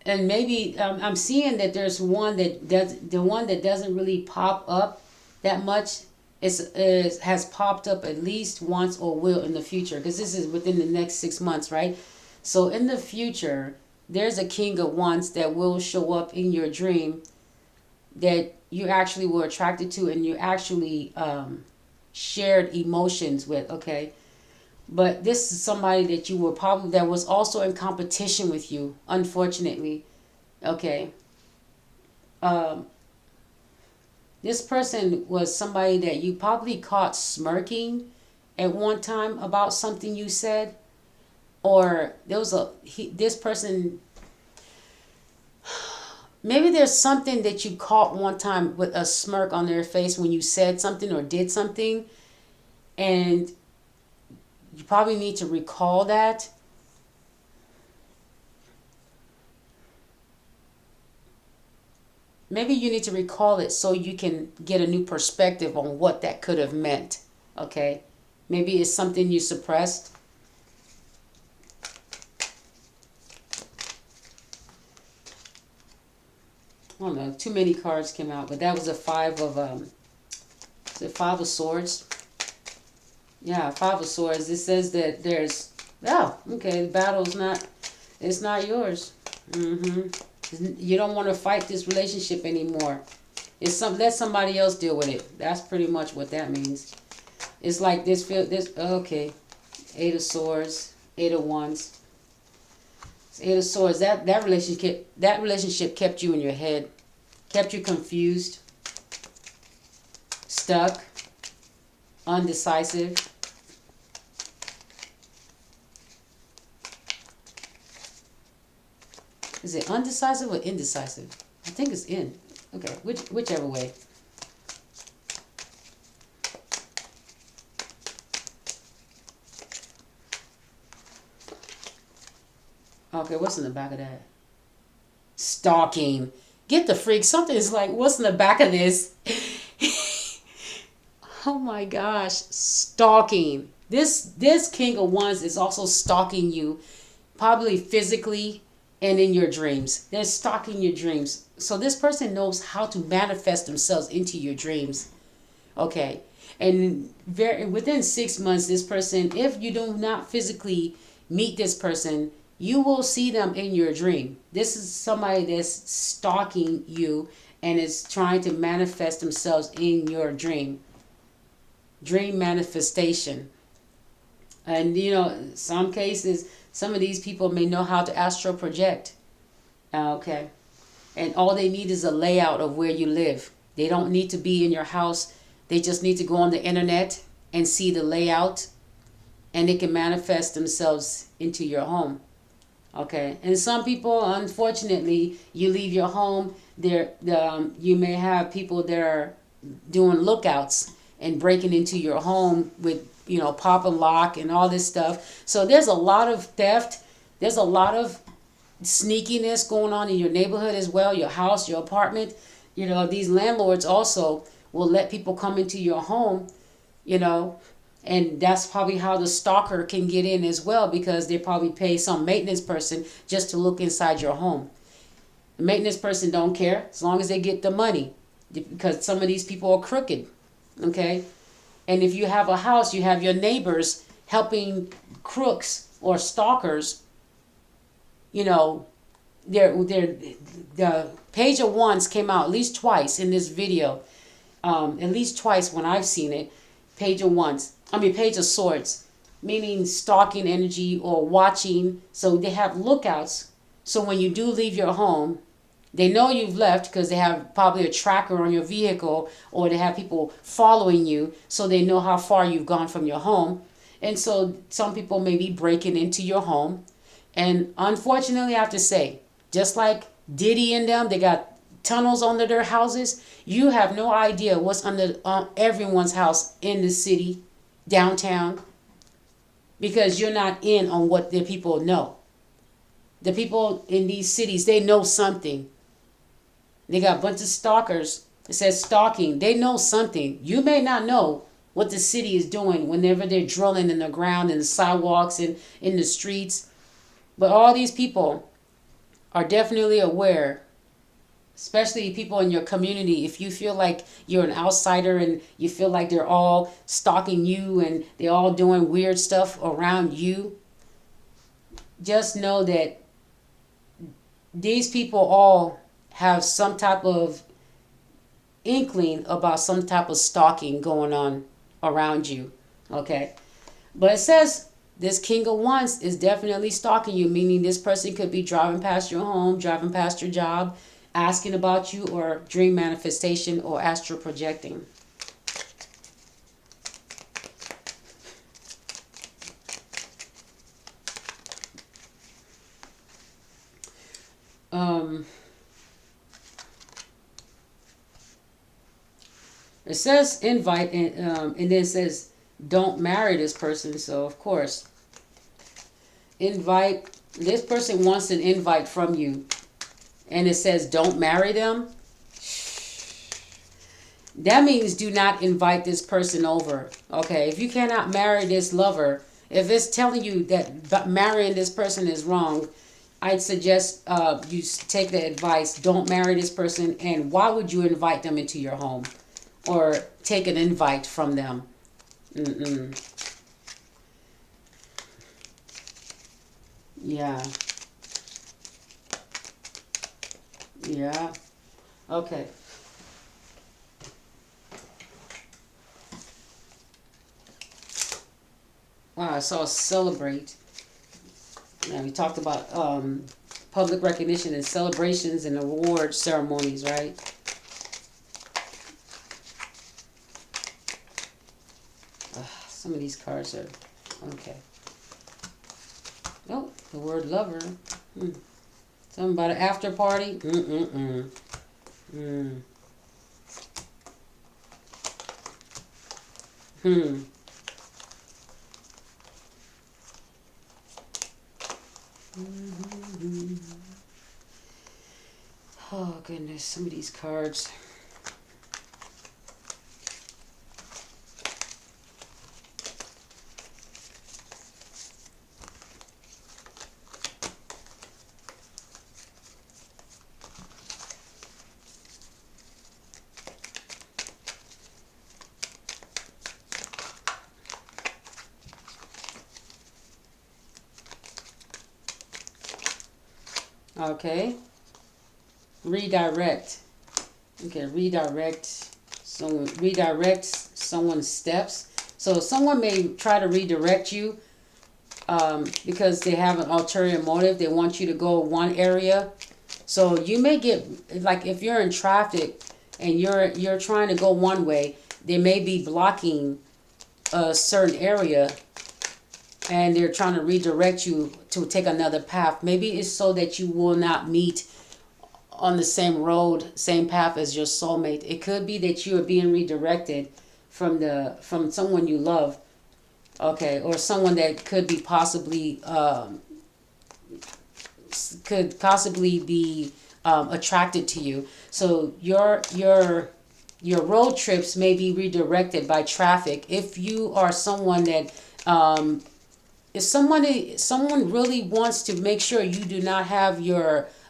And maybe I'm seeing that there's one that doesn't really pop up that much. Has popped up at least once, or will in the future, because this is within the next 6 months, right? So in the future, there's a King of Wands that will show up in your dream that you actually were attracted to, and you actually shared emotions with, okay? But this is somebody that you were probably, that was also in competition with you, unfortunately, okay? This person was somebody that you probably caught smirking at one time about something you said, or there was this person, maybe there's something that you caught one time with a smirk on their face when you said something or did something, and you probably need to recall that. Maybe you need to recall it so you can get a new perspective on what that could have meant. Okay? Maybe it's something you suppressed. I don't know. Too many cards came out, but that was a Five of Swords. Yeah, Five of Swords. It says that there's, the battle's not, it's not yours. You don't want to fight this relationship anymore. Let somebody else deal with it. That's pretty much what that means. It's like this okay. Eight of Swords, Eight of Wands. Eight of Swords. That relationship kept you in your head, kept you confused, stuck, undecisive. Is it undecisive or indecisive? I think it's in. Okay, whichever way. Okay, what's in the back of that? Stalking. Get the freak. Something is like, what's in the back of this? Oh my gosh. Stalking. This King of Wands is also stalking you, probably physically and in your dreams. They're stalking your dreams. So this person knows how to manifest themselves into your dreams. Okay. And within 6 months, this person, if you do not physically meet this person, you will see them in your dream. This is somebody that's stalking you and is trying to manifest themselves in your dream. Dream manifestation. And some cases, some of these people may know how to astral project. Okay. And all they need is a layout of where you live. They don't need to be in your house. They just need to go on the internet and see the layout, and they can manifest themselves into your home. Okay, and some people, unfortunately, you leave your home. You may have people that are doing lookouts and breaking into your home with, pop and lock and all this stuff. So there's a lot of theft. There's a lot of sneakiness going on in your neighborhood as well, your house, your apartment. These landlords also will let people come into your home, you know, and that's probably how the stalker can get in as well, because they probably pay some maintenance person just to look inside your home. The maintenance person don't care as long as they get the money, because some of these people are crooked. Okay, and if you have a house, you have your neighbors helping crooks or stalkers. you know they're the page of wands came out at least twice in this video, at least twice when I've seen it. Page of swords, meaning stalking energy or watching. So they have lookouts. So when you do leave your home, they know you've left because they have probably a tracker on your vehicle, or they have people following you, so they know how far you've gone from your home. And so some people may be breaking into your home. And unfortunately, I have to say, just like Diddy and them, they got tunnels under their houses. You have no idea what's under everyone's house in the city, downtown, because you're not in on what the people know. The people in these cities, they know something. They got a bunch of stalkers. It says stalking. They know something. You may not know what the city is doing whenever they're drilling in the ground, in the sidewalks, and in the streets. But all these people are definitely aware, especially people in your community. If you feel like you're an outsider and you feel like they're all stalking you and they're all doing weird stuff around you, just know that these people all have some type of inkling about some type of stalking going on around you. Okay, but it says this King of Wands is definitely stalking you, meaning this person could be driving past your home, driving past your job, asking about you, or dream manifestation or astral projecting. It says invite, and then it says don't marry this person. So of course, invite. This person wants an invite from you, and it says don't marry them. That means do not invite this person over. Okay, if you cannot marry this lover, if it's telling you that marrying this person is wrong, I'd suggest you take the advice. Don't marry this person. And why would you invite them into your home or take an invite from them? Yeah. Yeah. Okay. Wow, I saw celebrate. Now we talked about public recognition and celebrations and award ceremonies, right? Some of these cards are okay. Oh, the word lover. Something about an after party. Oh goodness, some of these cards. Okay. Redirect. Okay, redirect someone's steps. So someone may try to redirect you because they have an ulterior motive. They want you to go one area. So you may get, like, if you're in traffic and you're trying to go one way, they may be blocking a certain area and they're trying to redirect you to take another path. Maybe it's so that you will not meet on the same road, same path as your soulmate. It could be that you are being redirected from someone you love, okay, or someone that could be possibly be attracted to you. So your road trips may be redirected by traffic. If you are someone that if someone really wants to make sure you do not have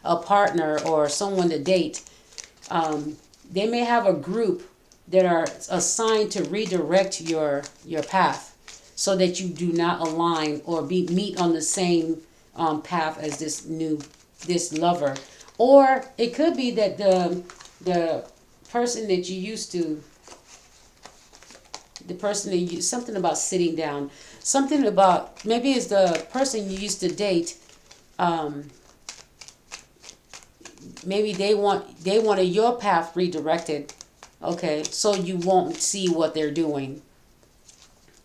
a partner or someone to date, they may have a group that are assigned to redirect your path so that you do not align or meet on the same path as this lover. Or it could be that the person that you used to, something about sitting down, something about, maybe it's the person you used to date, maybe they wanted your path redirected, okay, so you won't see what they're doing.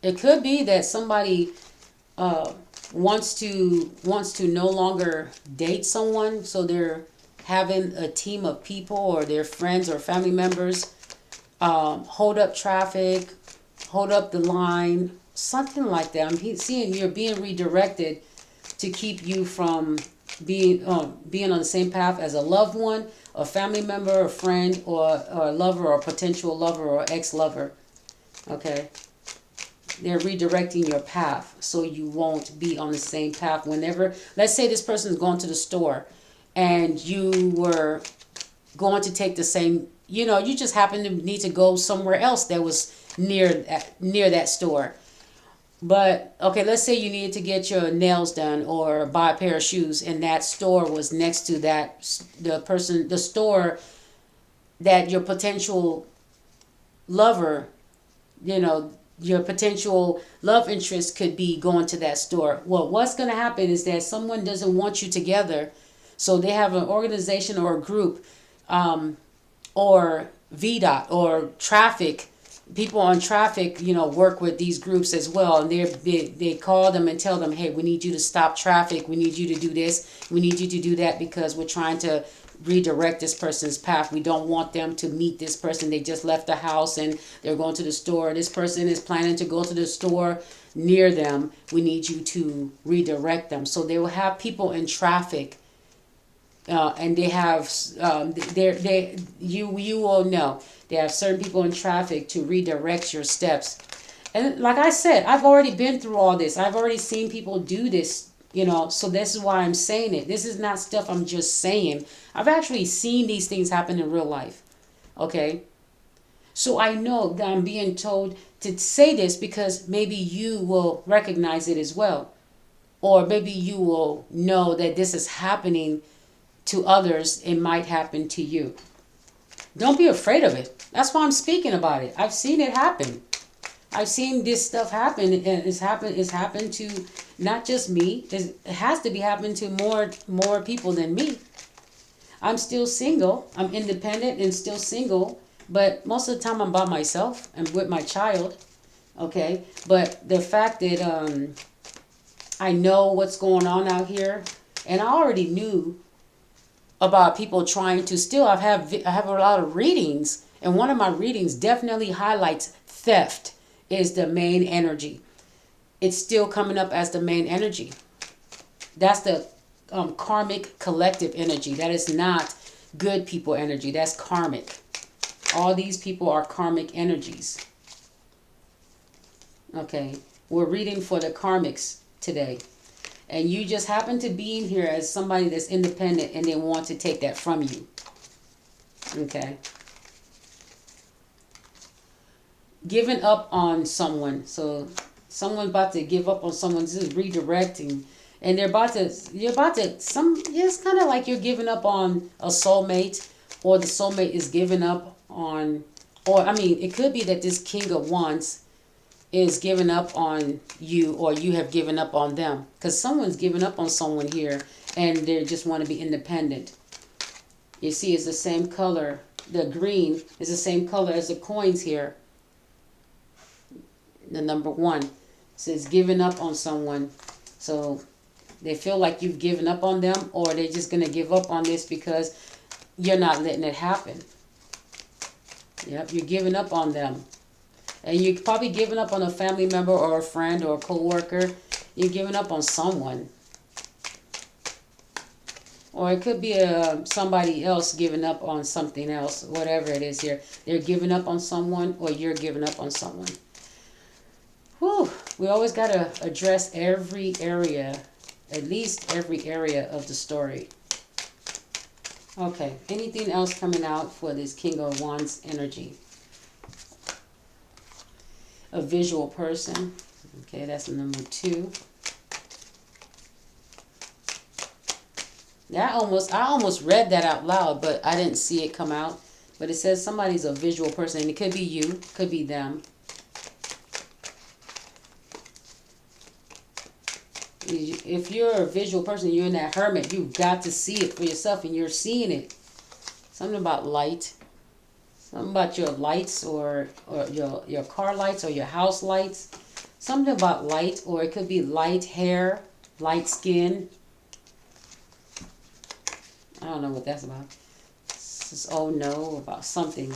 It could be that somebody wants to no longer date someone, so they're having a team of people or their friends or family members hold up traffic, hold up the line, something like that. I'm seeing you're being redirected to keep you from being on the same path as a loved one, a family member, a friend, or a lover, or potential lover, or ex-lover. Okay, they're redirecting your path so you won't be on the same path. Whenever, let's say this person is going to the store and you were going to take the same, you just happen to need to go somewhere else that was near that store. But okay, let's say you needed to get your nails done or buy a pair of shoes, and that store was next to the store that your potential lover, your potential love interest could be going to that store. Well, what's going to happen is that someone doesn't want you together, so they have an organization or a group, or VDOT or traffic. People on traffic, work with these groups as well, and they call them and tell them, hey, we need you to stop traffic. We need you to do this. We need you to do that because we're trying to redirect this person's path. We don't want them to meet this person. They just left the house and they're going to the store. This person is planning to go to the store near them. We need you to redirect them. So they will have people in traffic, and they have you will know. They have certain people in traffic to redirect your steps. And like I said, I've already been through all this. I've already seen people do this, so this is why I'm saying it. This is not stuff I'm just saying. I've actually seen these things happen in real life. Okay? So I know that I'm being told to say this because maybe you will recognize it as well. Or maybe you will know that this is happening to others. It might happen to you. Don't be afraid of it. That's why I'm speaking about it. I've seen it happen. I've seen this stuff happen, and it's happened to not just me. It has to be happening to more people than me. I'm still single. I'm independent and still single, but most of the time I'm by myself and with my child. Okay, but the fact that I know what's going on out here, and I already knew about people trying to steal. I have a lot of readings, and one of my readings definitely highlights theft is the main energy. It's still coming up as the main energy. That's the karmic collective energy. That is not good people energy. That's karmic. All these people are karmic energies. Okay, we're reading for the karmics today. And you just happen to be in here as somebody that's independent and they want to take that from you. Okay. Giving up on someone. So someone's about to give up on someone. This is redirecting. And it's kind of like you're giving up on a soulmate, or the soulmate is giving up on, it could be that this King of Wands is giving up on you, or you have given up on them, because someone's giving up on someone here and they just want to be independent. You see, it's the same color. The green is the same color as the coins here. The number 1 says giving up on someone. So They feel like you've given up on them, or they're just going to give up on this because you're not letting it happen. Yep, you're giving up on them. And you're probably giving up on a family member or a friend or a co-worker. You're giving up on someone. Or it could be somebody else giving up on something else, whatever it is here. They're giving up on someone, or you're giving up on someone. Whew, we always got to address every area, at least every area of the story. Okay, anything else coming out for this King of Wands energy? A visual person. Okay, that's number 2. I almost read that out loud, but I didn't see it come out. But it says somebody's a visual person, and it could be you, could be them. If you're a visual person, you're in that hermit, you've got to see it for yourself, and you're seeing it. Something about light. Something about your lights, or your car lights, or your house lights. Something about light, or it could be light hair, light skin. I don't know what that's about. This is, oh no, about something.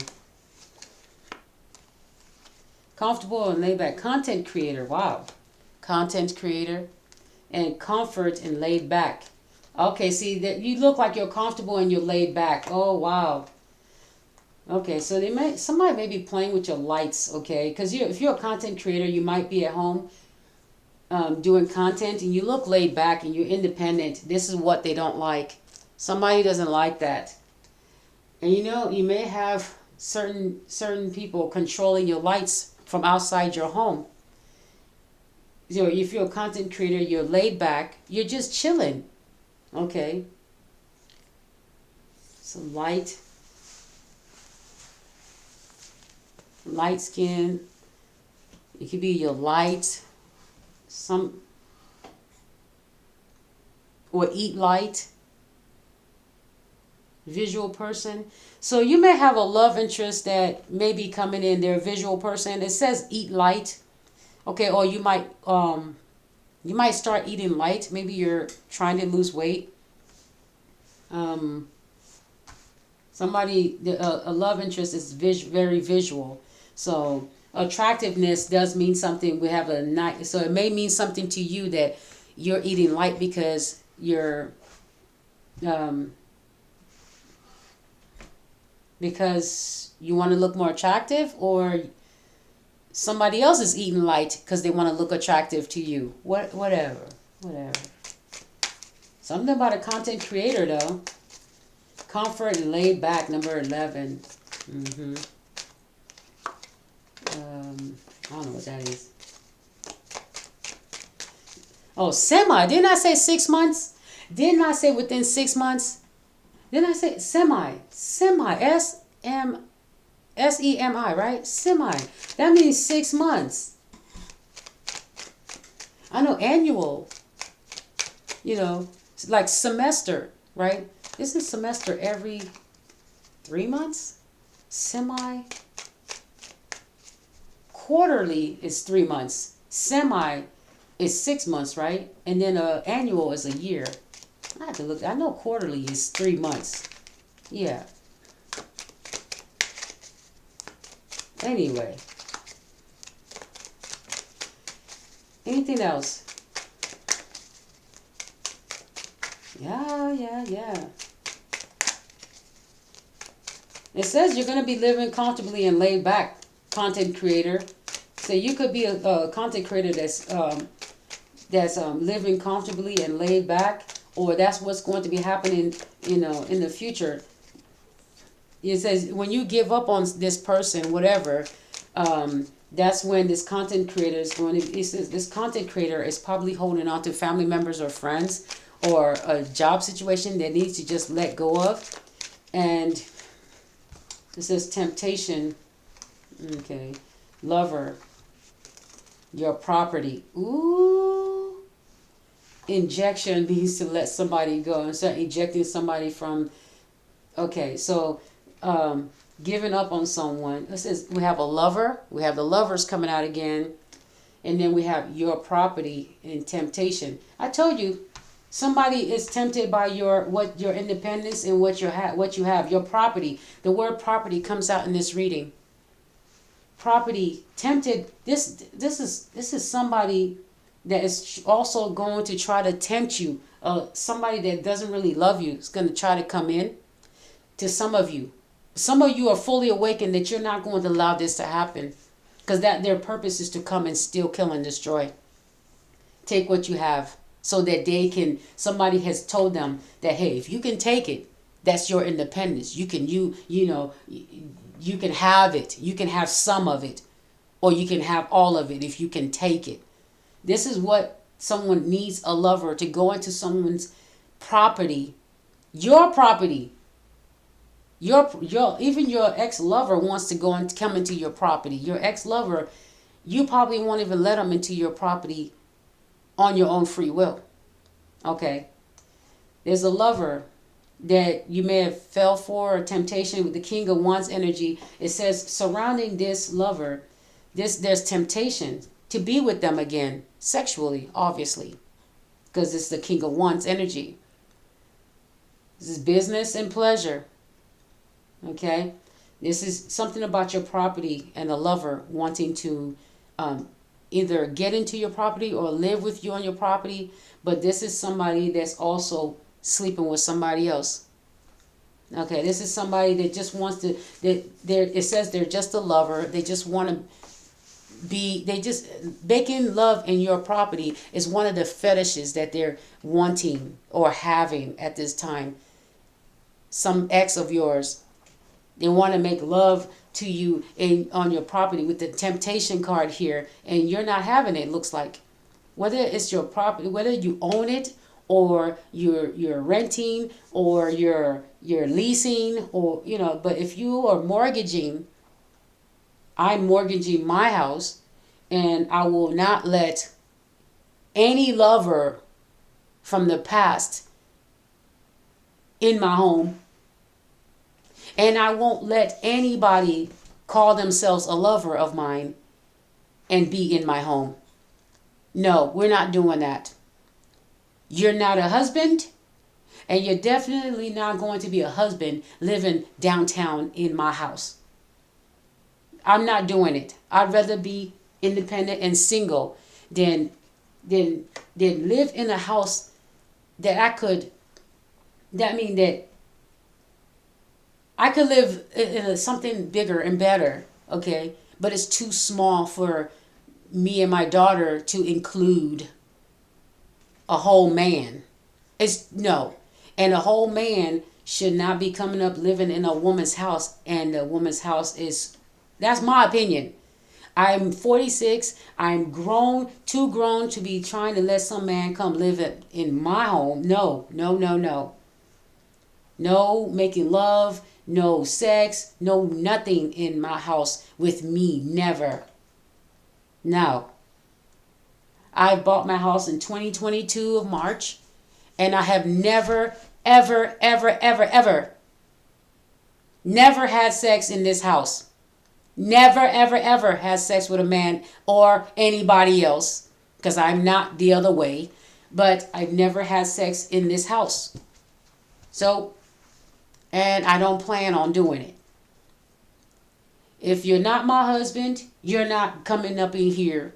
Comfortable and laid back. Content creator. Wow. Content creator. And comfort and laid back. Okay, see that you look like you're comfortable and you're laid back. Oh wow. Okay, so somebody may be playing with your lights, okay? Because if you're a content creator, you might be at home doing content, and you look laid back and you're independent. This is what they don't like. Somebody doesn't like that. And you may have certain people controlling your lights from outside your home. If you're a content creator, you're laid back, you're just chilling. Okay. So light skin. It could be your light. Or eat light. Visual person. So you may have a love interest that may be coming in. They're a visual person. It says eat light. Okay, or you might start eating light. Maybe you're trying to lose weight. A love interest is very visual. So attractiveness does mean something. We have so it may mean something to you that you're eating light because you're because you want to look more attractive, or somebody else is eating light because they want to look attractive to you. Whatever. Something about a content creator, though. Comfort and laid back, number 11. I don't know what that is. Oh, semi. Didn't I say 6 months? Didn't I say within 6 months? Didn't I say semi? S-E-M-I, right? Semi. That means 6 months. I know annual. It's like semester, right? Isn't semester every 3 months? Semi. Quarterly is 3 months. Semi is 6 months, right? And then annual is a year. I have to look. I know quarterly is 3 months. Yeah. Anyway. Anything else? Yeah. It says you're going to be living comfortably and laid back, content creator. So you could be a content creator that's living comfortably and laid back, or that's what's going to be happening, in the future. It says when you give up on this person, whatever, that's when this content creator is going to. It says this content creator is probably holding on to family members or friends, or a job situation that needs to just let go of, and it says temptation. Okay, lover. Your property. Ooh. Injection means to let somebody go and start ejecting somebody from. Okay, so giving up on someone. It says we have a lover. We have the lovers coming out again. And then we have your property and temptation. I told you, Somebody is tempted by your independence and what you have, your property. The word property comes out in this reading. Property, tempted. This is somebody that is also going to try to tempt you. Somebody that doesn't really love you is going to try to come in to some of you. Some of you are fully awakened that you're not going to allow this to happen, because that their purpose is to come and steal, kill, and destroy. Take what you have, so that they can. Somebody has told them that, hey, if you can take it, that's your independence. You can have it. You can have some of it, or you can have all of it if you can take it. This is what someone needs: a lover to go into someone's property, your property. Even your ex-lover wants to go and come into your property. Your ex-lover, you probably won't even let them into your property on your own free will. Okay. There's a lover that you may have fell for, or temptation with the King of Wands energy. It says surrounding this lover, there's temptation to be with them again, sexually, obviously, because it's the King of Wands energy. This is business and pleasure. Okay. This is something about your property and a lover wanting to either get into your property or live with you on your property. But this is somebody that's also sleeping with somebody else. Okay, this is somebody that just wants to, it says they're just a lover. They just want to making love in your property is one of the fetishes that they're wanting or having at this time. Some ex of yours, they want to make love to you on your property with the temptation card here, and you're not having it. Looks like, whether it's your property, whether you own it, or you're renting, or you're leasing, or But if you are mortgaging, I'm mortgaging my house, and I will not let any lover from the past in my home. And I won't let anybody call themselves a lover of mine and be in my home. No, we're not doing that. You're not a husband, and you're definitely not going to be a husband living downtown in my house. I'm not doing it. I'd rather be independent and single than live in a house that I could live in something bigger and better, okay? But it's too small for me and my daughter to include a whole man. No. And a whole man should not be coming up living in a woman's house, and the woman's house that's my opinion. I'm 46. I'm too grown to be trying to let some man come live in my home. No, no, no, no. No making love, no sex, no nothing in my house with me. Never. No. I bought my house in 2022 of March, and I have never, ever, ever, ever, ever, never had sex in this house. Never, ever, ever had sex with a man or anybody else, because I'm not the other way. But I've never had sex in this house. So, and I don't plan on doing it. If you're not my husband, you're not coming up in here.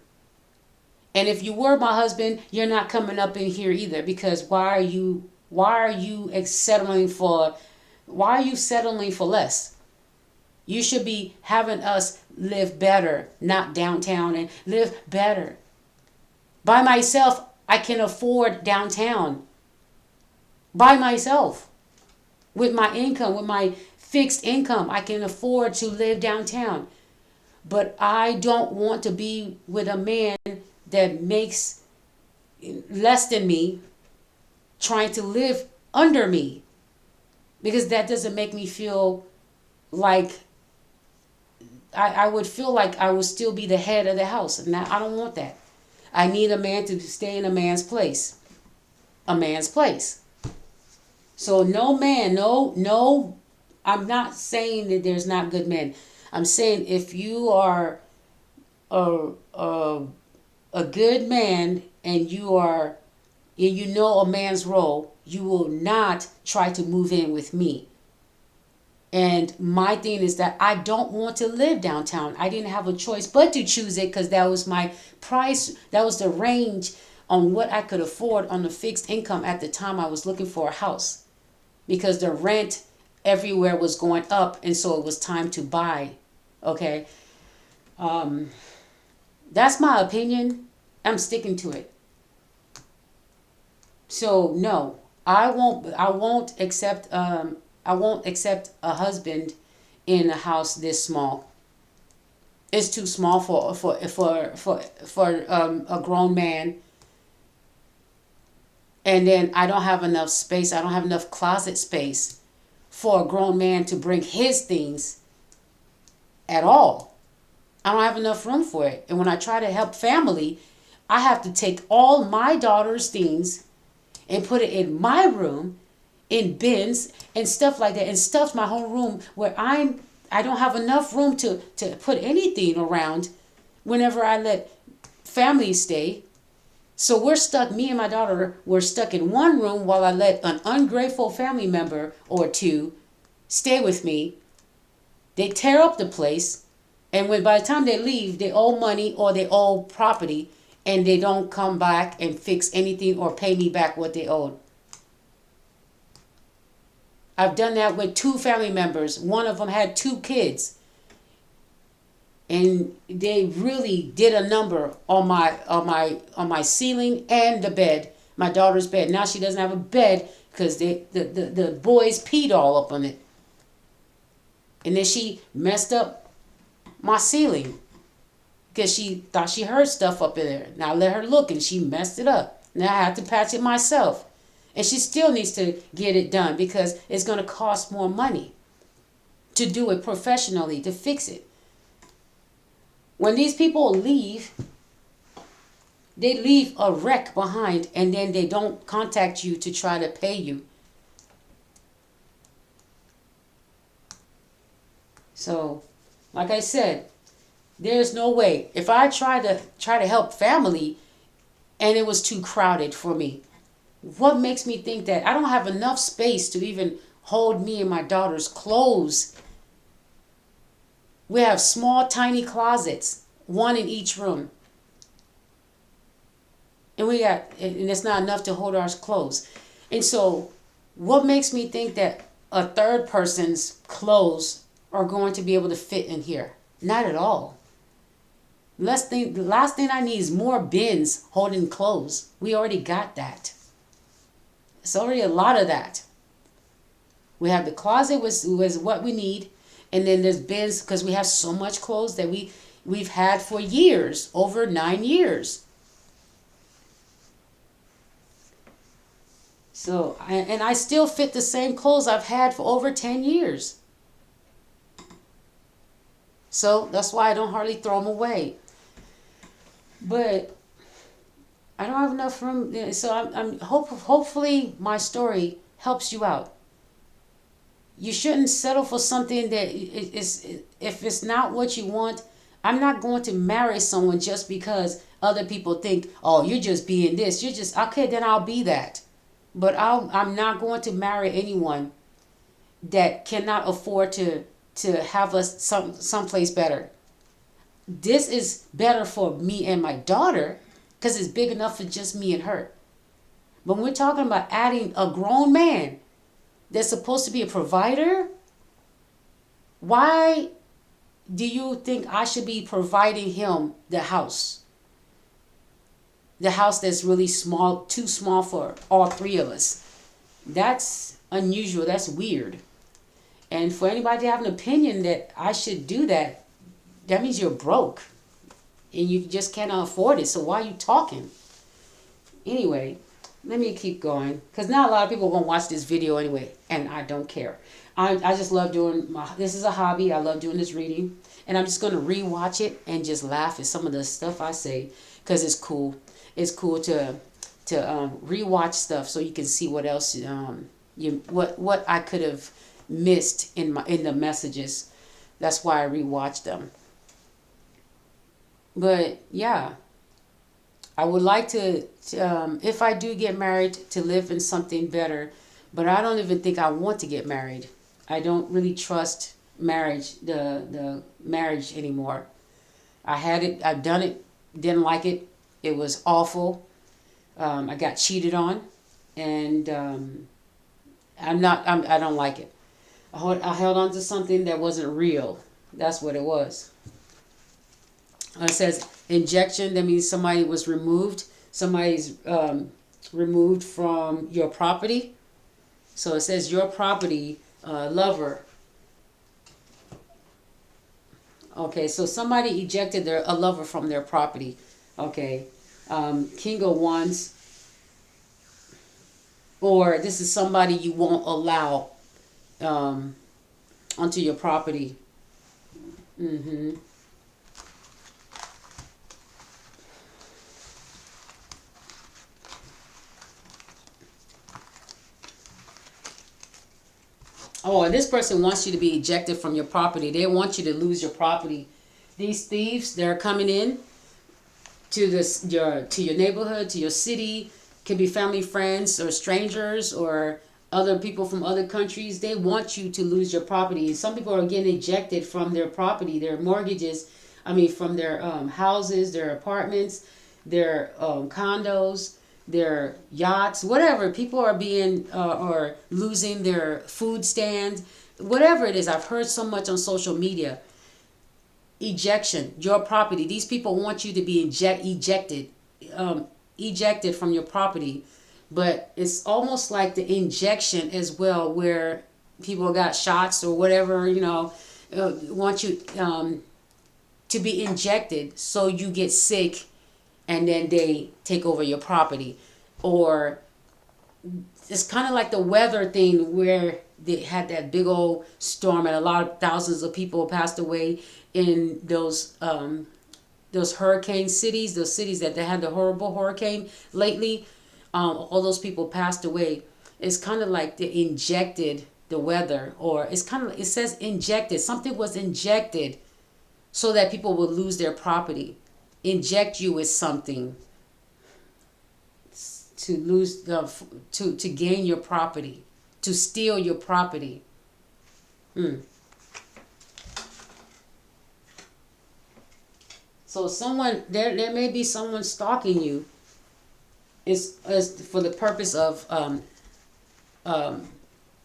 And if you were my husband, you're not coming up in here either, because why are you settling for less? You should be having us live better, not downtown, and live better. By myself, I can afford downtown. By myself. With my income, with my fixed income, I can afford to live downtown. But I don't want to be with a man that makes less than me, trying to live under me, because that doesn't make me feel like I would feel like I would still be the head of the house. And I don't want that. I need a man to stay in a man's place. A man's place. So no man, no, I'm not saying that there's not good men. I'm saying if you are a good man and you are, and you know a man's role, you will not try to move in with me. And my thing is that I don't want to live downtown. I didn't have a choice but to choose it because that was my price. That was the range on what I could afford on the fixed income at the time I was looking for a house. Because the rent everywhere was going up, and so it was time to buy. Okay? That's my opinion. I'm sticking to it. So no, I won't accept a husband in a house this small. It's too small for a grown man. And then I don't have enough space. I don't have enough closet space for a grown man to bring his things at all. I don't have enough room for it. And when I try to help family, I have to take all my daughter's things and put it in my room in bins and stuff like that, and stuff my whole room where I don't have enough room to put anything around whenever I let family stay. So we're stuck, me and my daughter, we're stuck in one room while I let an ungrateful family member or two stay with me. They tear up the place, and when by the time they leave, they owe money or they owe property, and they don't come back and fix anything or pay me back what they owed. I've done that with 2 family members. One of them had 2 kids. And they really did a number on my ceiling and the bed, my daughter's bed. Now she doesn't have a bed because the boys peed all up on it. And then she messed up my ceiling because she thought she heard stuff up in there. Now I let her look and she messed it up. Now I have to patch it myself. And she still needs to get it done because it's going to cost more money to do it professionally, to fix it. When these people leave, they leave a wreck behind, and then they don't contact you to try to pay you. So, like I said, there's no way. If I try to help family and it was too crowded for me, what makes me think that I don't have enough space to even hold me and my daughter's clothes? We have small, tiny closets, one in each room. And it's not enough to hold our clothes. And so, what makes me think that a third person's clothes are going to be able to fit in here? Not at all. The last thing I need is more bins holding clothes. We already got that. It's already a lot of that. We have the closet was what we need. And then there's bins because we have so much clothes that we've had for years, over 9 years. So, and I still fit the same clothes I've had for over 10 years. So that's why I don't hardly throw them away. But I don't have enough room. So hopefully my story helps you out. You shouldn't settle for something that if it's not what you want. I'm not going to marry someone just because other people think, oh, you're just being this. You're just, okay, then I'll be that. But I'm not going to marry anyone that cannot afford to have us someplace better. This is better for me and my daughter because it's big enough for just me and her. But when we're talking about adding a grown man that's supposed to be a provider, why do you think I should be providing him the house? The house that's really small, too small for all 3 of us. That's unusual. That's weird. And for anybody to have an opinion that I should do that, that means you're broke. And you just cannot afford it. So why are you talking? Anyway, let me keep going. Because now a lot of people are going to watch this video anyway. And I don't care. I just love doing this is a hobby. I love doing this reading. And I'm just going to rewatch it and just laugh at some of the stuff I say. Because it's cool. It's cool to rewatch stuff so you can see what else what I could have missed in the messages. That's why I rewatched them. But yeah, I would like to if I do get married, to live in something better. But I don't even think I want to get married. I don't really trust marriage, the marriage anymore. I had it. I've done it. Didn't like it. It was awful. I got cheated on, and I don't like it. I held on to something that wasn't real. That's what it was. It says injection. That means somebody was removed. Somebody's removed from your property. So it says your property, lover. Okay, so somebody ejected a lover from their property. Okay, King of Wands, or this is somebody you won't allow onto your property. Mm-hmm. Oh, and this person wants you to be ejected from your property. They want you to lose your property. These thieves, they're coming in to your neighborhood, to your city. Could be family, friends, or strangers, or other people from other countries. They want you to lose your property. Some people are getting ejected from their property, their mortgages. I mean, from their houses, their apartments, their condos, their yachts, whatever. People are being or losing their food stand, whatever it is. I've heard so much on social media. Ejection, your property. These people want you to be ejected from your property, but it's almost like the injection as well, where people got shots or whatever. Want you to be injected so you get sick, and then they take over your property. Or it's kind of like the weather thing, where they had that big old storm and a lot of thousands of people passed away in those hurricane cities, those cities that they had the horrible hurricane lately. All those people passed away. It's kind of like they injected the weather, or it says injected. Something was injected so that people would lose their property. Inject you with something to lose to gain your property, to steal your property. So there may be someone stalking you. Is for the purpose of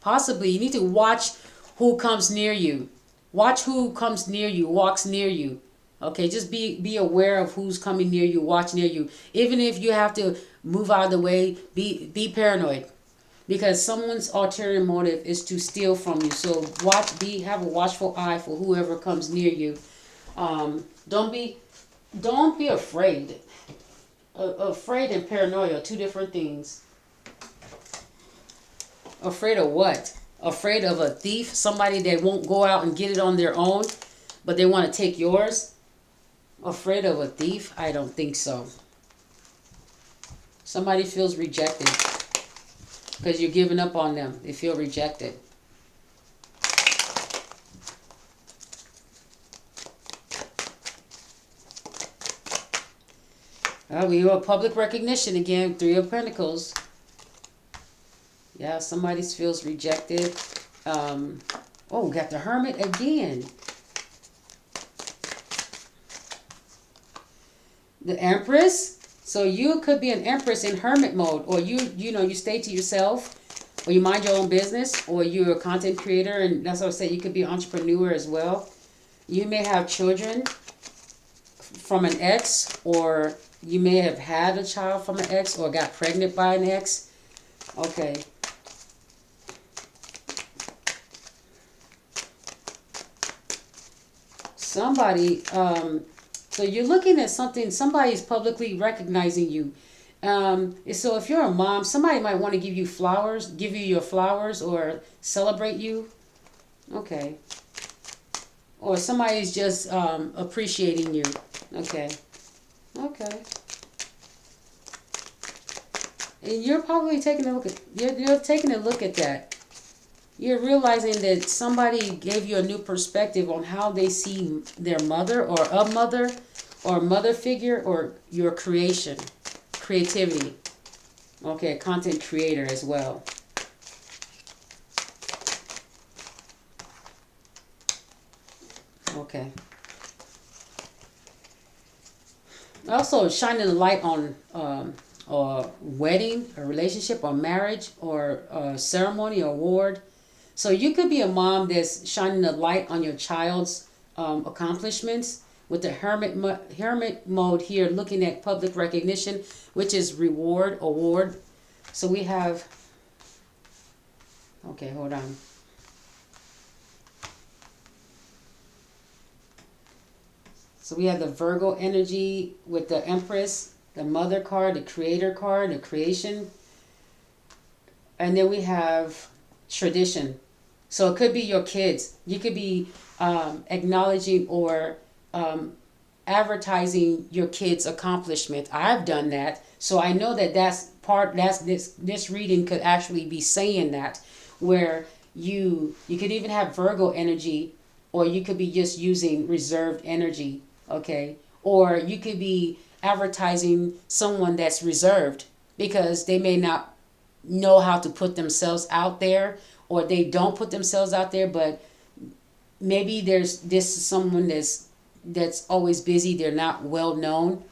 possibly you need to watch who comes near you. Watch who comes near you, walks near you. Okay, just be aware of who's coming near you, watch near you. Even if you have to move out of the way, be paranoid, because someone's ulterior motive is to steal from you. So have a watchful eye for whoever comes near you. Don't be afraid. Afraid and paranoia are two different things. Afraid of what? Afraid of a thief, somebody that won't go out and get it on their own, but they want to take yours. Afraid of a thief? I don't think so. Somebody feels rejected because you're giving up on them. They feel rejected. We have public recognition again. 3 of Pentacles. Yeah, somebody feels rejected. We got the Hermit again. The Empress. So you could be an Empress in hermit mode, or you stay to yourself, or you mind your own business, or you're a content creator, and that's what I say. You could be an entrepreneur as well. You may have children from an ex, or you may have had a child from an ex, or got pregnant by an ex. Okay. Somebody, so you're looking at something, somebody's publicly recognizing you. So if you're a mom, somebody might want to give you your flowers, or celebrate you. Okay. Or somebody's just appreciating you. Okay. Okay. And you're probably taking a look at you're taking a look at that. You're realizing that somebody gave you a new perspective on how they see their mother, or a mother figure, or your creation. creativity. Okay, content creator as well. Okay. Also, shining a light on a wedding, a relationship, or marriage, or a ceremony, or award. So you could be a mom that's shining a light on your child's accomplishments with the hermit mode here, looking at public recognition, which is reward, award. So we have, okay, hold on. So we have the Virgo energy with the Empress, the Mother card, the Creator card, the Creation. And then we have tradition. So it could be your kids. You could be acknowledging or advertising your kids' accomplishment. I've done that. So I know that this reading could actually be saying that, where you could even have Virgo energy, or you could be just using reserved energy. Okay, or you could be advertising someone that's reserved because they may not know how to put themselves out there, or they don't put themselves out there, but maybe there's this someone that's always busy, they're not well known.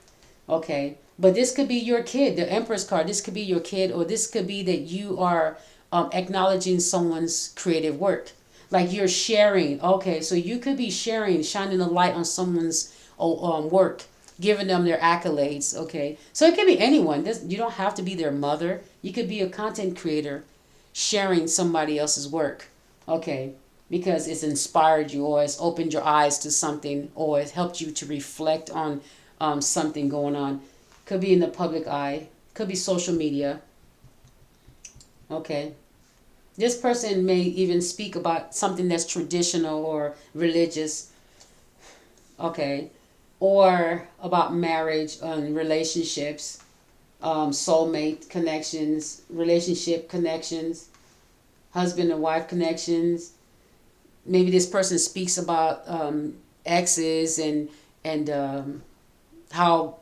Okay, but this could be your kid, the Empress card. This could be your kid, or this could be that you are acknowledging someone's creative work, like you're sharing. Okay, so you could be sharing, shining a light on someone's work, giving them their accolades. Okay, so it could be anyone. You don't have to be their mother. You could be a content creator sharing somebody else's work. Okay, because it's inspired you, or it's opened your eyes to something, or it's helped you to reflect on something going on. Could be in the public eye, could be social media. Okay, this person may even speak about something that's traditional or religious. Okay, or about marriage and relationships, soulmate connections, relationship connections, husband and wife connections. Maybe this person speaks about exes and how,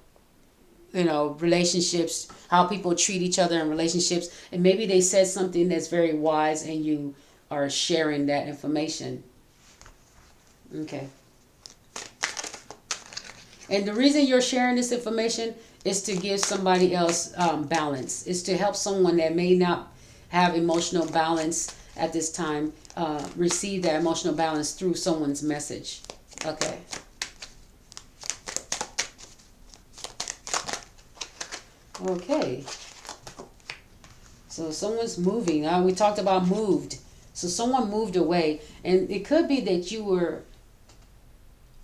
relationships, how people treat each other in relationships, and maybe they said something that's very wise, and you are sharing that information. Okay. And the reason you're sharing this information is to give somebody else balance. It's to help someone that may not have emotional balance at this time receive that emotional balance through someone's message. Okay. Okay. So someone's moving. We talked about moved. So someone moved away. And it could be that you were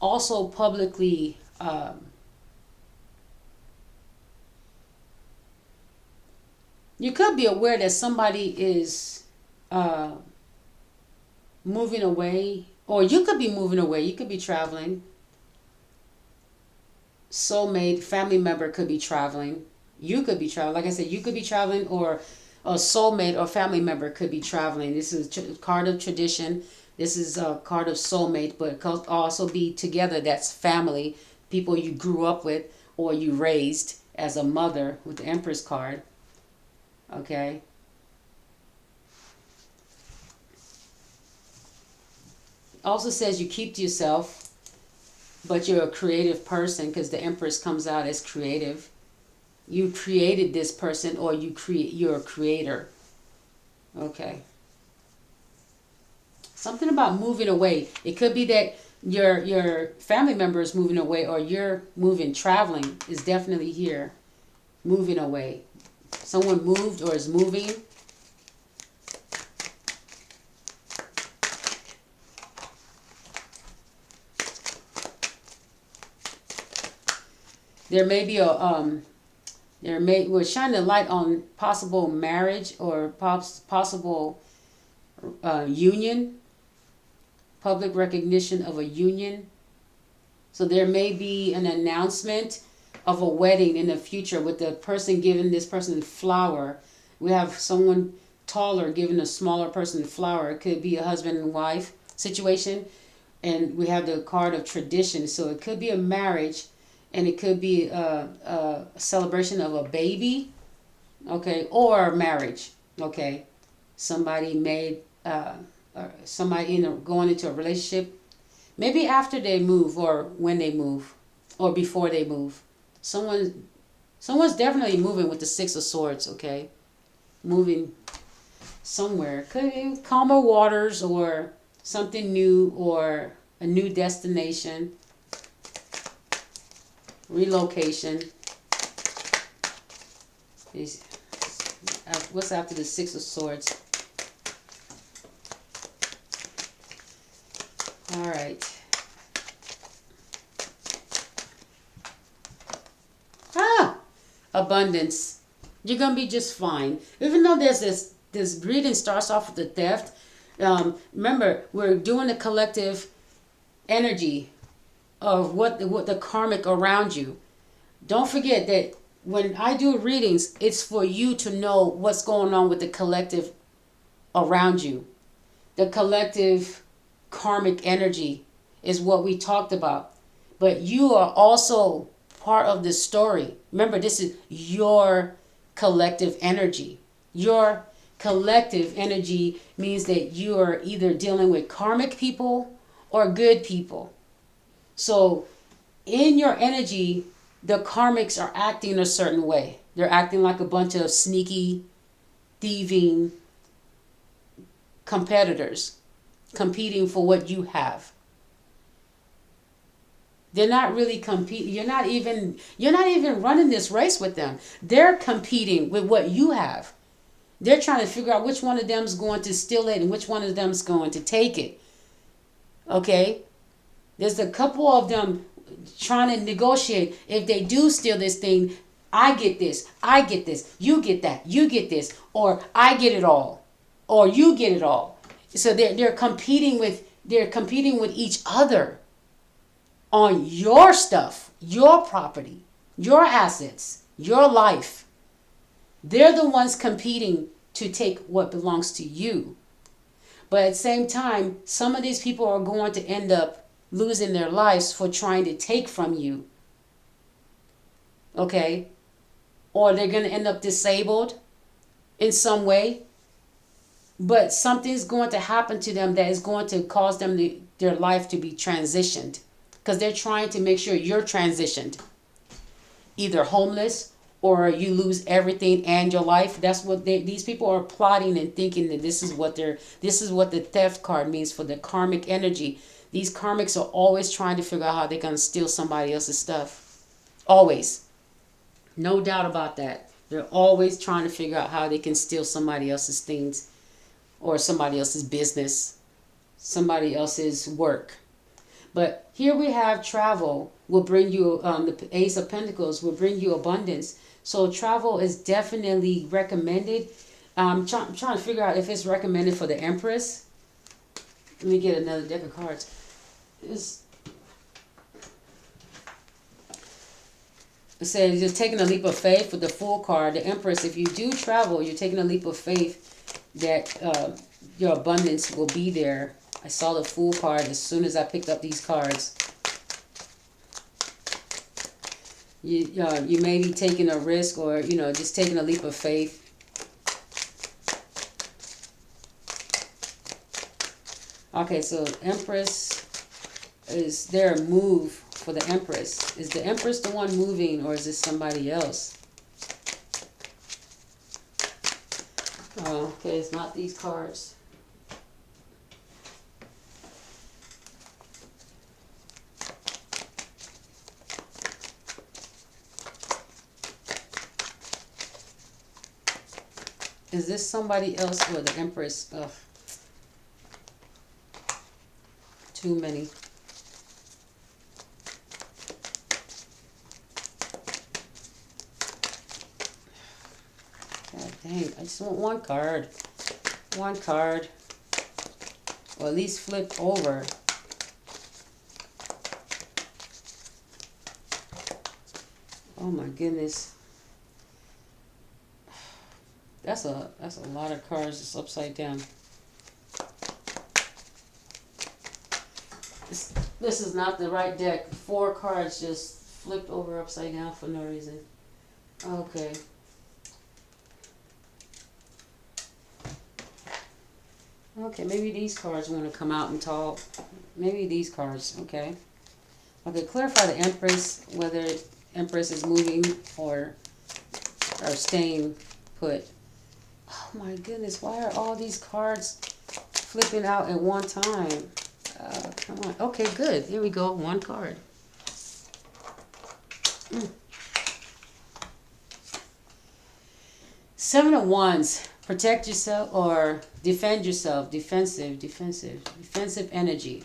also publicly you could be aware that somebody is moving away, or you could be moving away. You could be traveling. Soulmate, family member could be traveling. You could be traveling. Like I said, you could be traveling, or a soulmate or family member could be traveling. This is a card of tradition. This is a card of soulmate, but it could also be together. That's family, people you grew up with or you raised as a mother with the Empress card. Okay. Also says you keep to yourself, but you're a creative person, because the Empress comes out as creative. You created this person, or you're a creator. Okay. Something about moving away. It could be that your family member is moving away, or you're moving. Traveling is definitely here. Moving away. Someone moved or is moving. There may be we're shining a light on possible marriage, or possible union, public recognition of a union. So there may be an announcement of a wedding in the future, with the person giving this person flower. We have someone taller giving a smaller person flower. It could be a husband and wife situation. And we have the card of tradition. So it could be a marriage, and it could be a celebration of a baby, okay, or marriage, okay. Somebody made somebody going into a relationship, maybe after they move or when they move or before they move. Someone's definitely moving with the Six of Swords, okay, moving somewhere. Could be calmer waters or something new or a new destination, relocation. What's after the Six of Swords? All right. Abundance. You're gonna be just fine. Even though there's this reading starts off with the theft. Remember, we're doing a collective energy of what the karmic around you. Don't forget that when I do readings, it's for you to know what's going on with the collective around you. The collective karmic energy is what we talked about. But you are also part of the story. Remember, this is your collective energy. Your collective energy means that you are either dealing with karmic people or good people. So in your energy, the karmics are acting a certain way. They're acting like a bunch of sneaky, thieving competitors competing for what you have. They're not really competing. You're not even running this race with them. They're competing with what you have. They're trying to figure out which one of them is going to steal it and which one of them is going to take it. Okay? There's a couple of them trying to negotiate. If they do steal this thing, I get this, you get that, you get this, or I get it all, or you get it all. So they're competing with each other on your stuff, your property, your assets, your life. They're the ones competing to take what belongs to you. But at the same time, some of these people are going to end up losing their lives for trying to take from you. Okay? Or they're going to end up disabled in some way. But something's going to happen to them that is going to cause them their life to be transitioned. Because they're trying to make sure you're transitioned. Either homeless or you lose everything and your life. That's what these people are plotting and thinking that this is what the theft card means for the karmic energy. These karmics are always trying to figure out how they're going to steal somebody else's stuff. Always. No doubt about that. They're always trying to figure out how they can steal somebody else's things or somebody else's business, somebody else's work. But here we have travel will bring you, the Ace of Pentacles will bring you abundance. So travel is definitely recommended. I'm trying to figure out if it's recommended for the Empress. Let me get another deck of cards. It says you're taking a leap of faith with the Fool card. The Empress, if you do travel, you're taking a leap of faith that your abundance will be there. I saw the Fool card as soon as I picked up these cards. You may be taking a risk or, just taking a leap of faith. Okay, so Empress, is there a move for the Empress? Is the Empress the one moving or is this somebody else? Oh, okay, it's not these cards. Is this somebody else or the Empress? Ugh. Too many. God dang, I just want one card. One card. Or at least flip over. Oh my goodness. That's a lot of cards just upside down. This is not the right deck. 4 cards just flipped over upside down for no reason. Okay. Okay, maybe these cards want to come out and talk. Maybe these cards, okay. Okay, clarify the Empress, whether Empress is moving or staying put. Oh my goodness, why are all these cards flipping out at one time? Come on. Okay, good. Here we go. One card. Seven of Wands. Protect yourself or defend yourself. Defensive energy.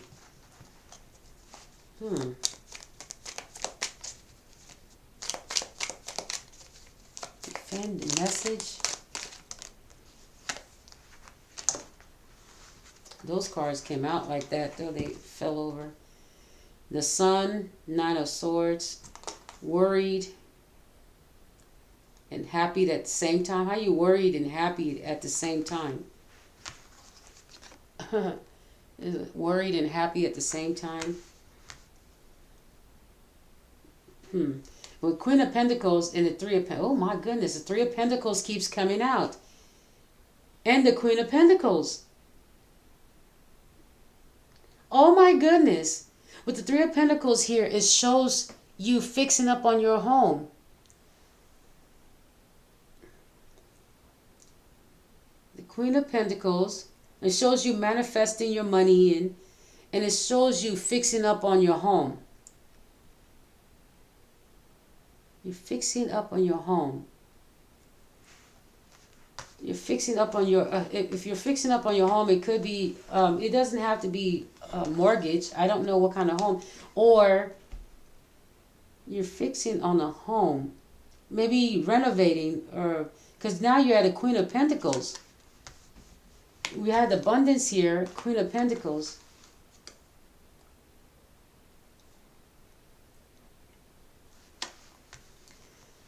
Defend the message. Those cards came out like that, though they fell over. The Sun, Nine of Swords, worried and happy at the same time. How you worried and happy at the same time? Worried and happy at the same time. With Queen of Pentacles and the Three of Pentacles. Oh my goodness, the Three of Pentacles keeps coming out. And the Queen of Pentacles. Oh my goodness. With the Three of Pentacles here, it shows you fixing up on your home. The Queen of Pentacles, it shows you manifesting your money in, and it shows you fixing up on your home. You're fixing up on your home. You're fixing up on your, if you're fixing up on your home, it could be, it doesn't have to be a mortgage. I don't know what kind of home. Or you're fixing on a home. Maybe renovating, or, because now you're at a Queen of Pentacles. We had abundance here, Queen of Pentacles.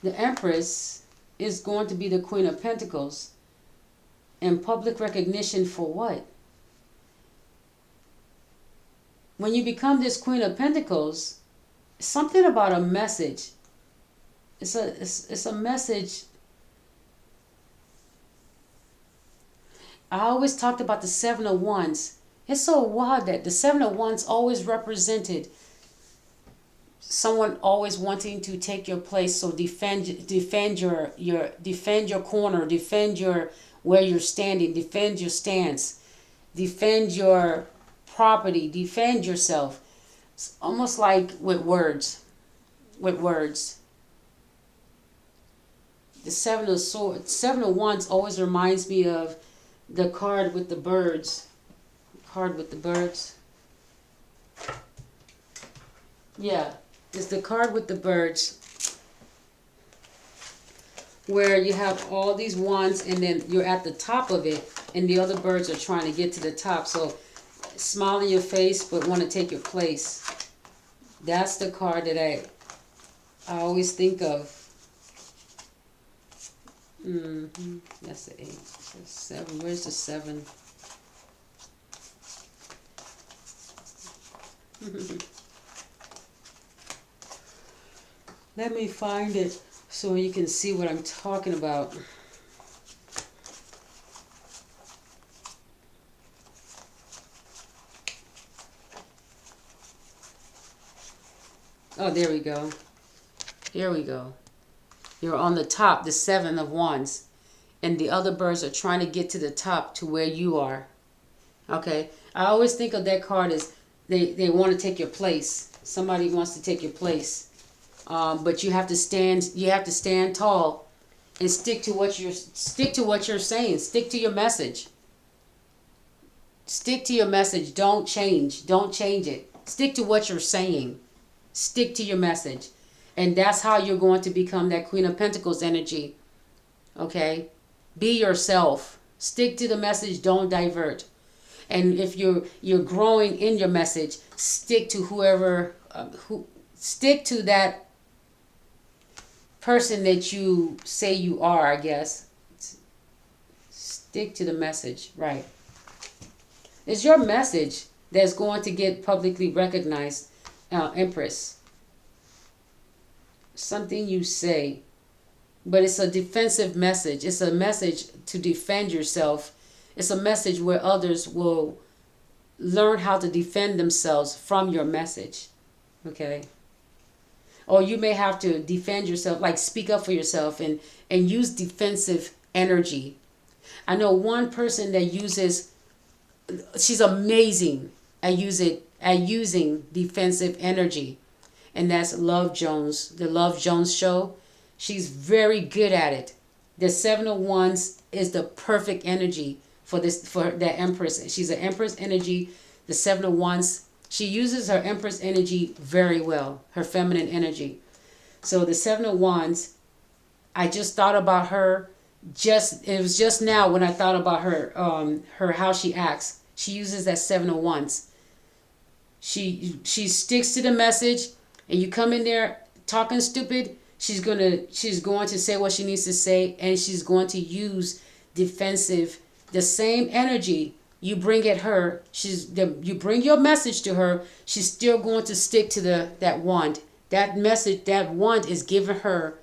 The Empress is going to be the Queen of Pentacles. And public recognition for what? When you become this Queen of Pentacles, something about a message. It's a message. I always talked about the Seven of Wands. It's so wild that the Seven of Wands always represented someone always wanting to take your place. So defend your corner, defend your where you're standing, defend your stance, defend your property, defend yourself. It's almost like with words. The Seven of Swords, Seven of Wands always reminds me of the card with the birds. Yeah, it's the card with the birds, where you have all these wands and then you're at the top of it and the other birds are trying to get to the top. So smile in your face but want to take your place. That's the card that I always think of. That's the 8. The 7. Where's the 7? Let me find it so you can see what I'm talking about. Oh, there we go. Here we go. You're on the top, the Seven of Wands. And the other birds are trying to get to the top to where you are. Okay? I always think of that card as they want to take your place. Somebody wants to take your place. But you have to stand tall and stick to what you're saying. Stick to your message. Stick to your message. Don't change it. Stick to what you're saying. Stick to your message. And that's how you're going to become that Queen of Pentacles energy. Okay? Be yourself. Stick to the message. Don't divert. And if you're growing in your message, stick to stick to that person that you say you are, I guess. Stick to the message, right? It's your message that's going to get publicly recognized, Empress. something you say, but it's a defensive message. It's a message to defend yourself. It's a message where others will learn how to defend themselves from your message. Okay? Or you may have to defend yourself, like speak up for yourself and use defensive energy. I know one person that uses, she's amazing at using defensive energy, and that's Love Jones, the Love Jones show. She's very good at it. The Seven of Wands is the perfect energy for this, for that Empress. She's an Empress energy. The Seven of Wands, she uses her Empress energy very well, her feminine energy. So the Seven of Wands, I just thought about her. It was just now when I thought about her, her how she acts. She uses that Seven of Wands. She sticks to the message, and you come in there talking stupid. She's going to say what she needs to say, and she's going to use defensive, the same energy you bring at her. You bring your message to her. She's still going to stick to that wand. That message, that wand is given her.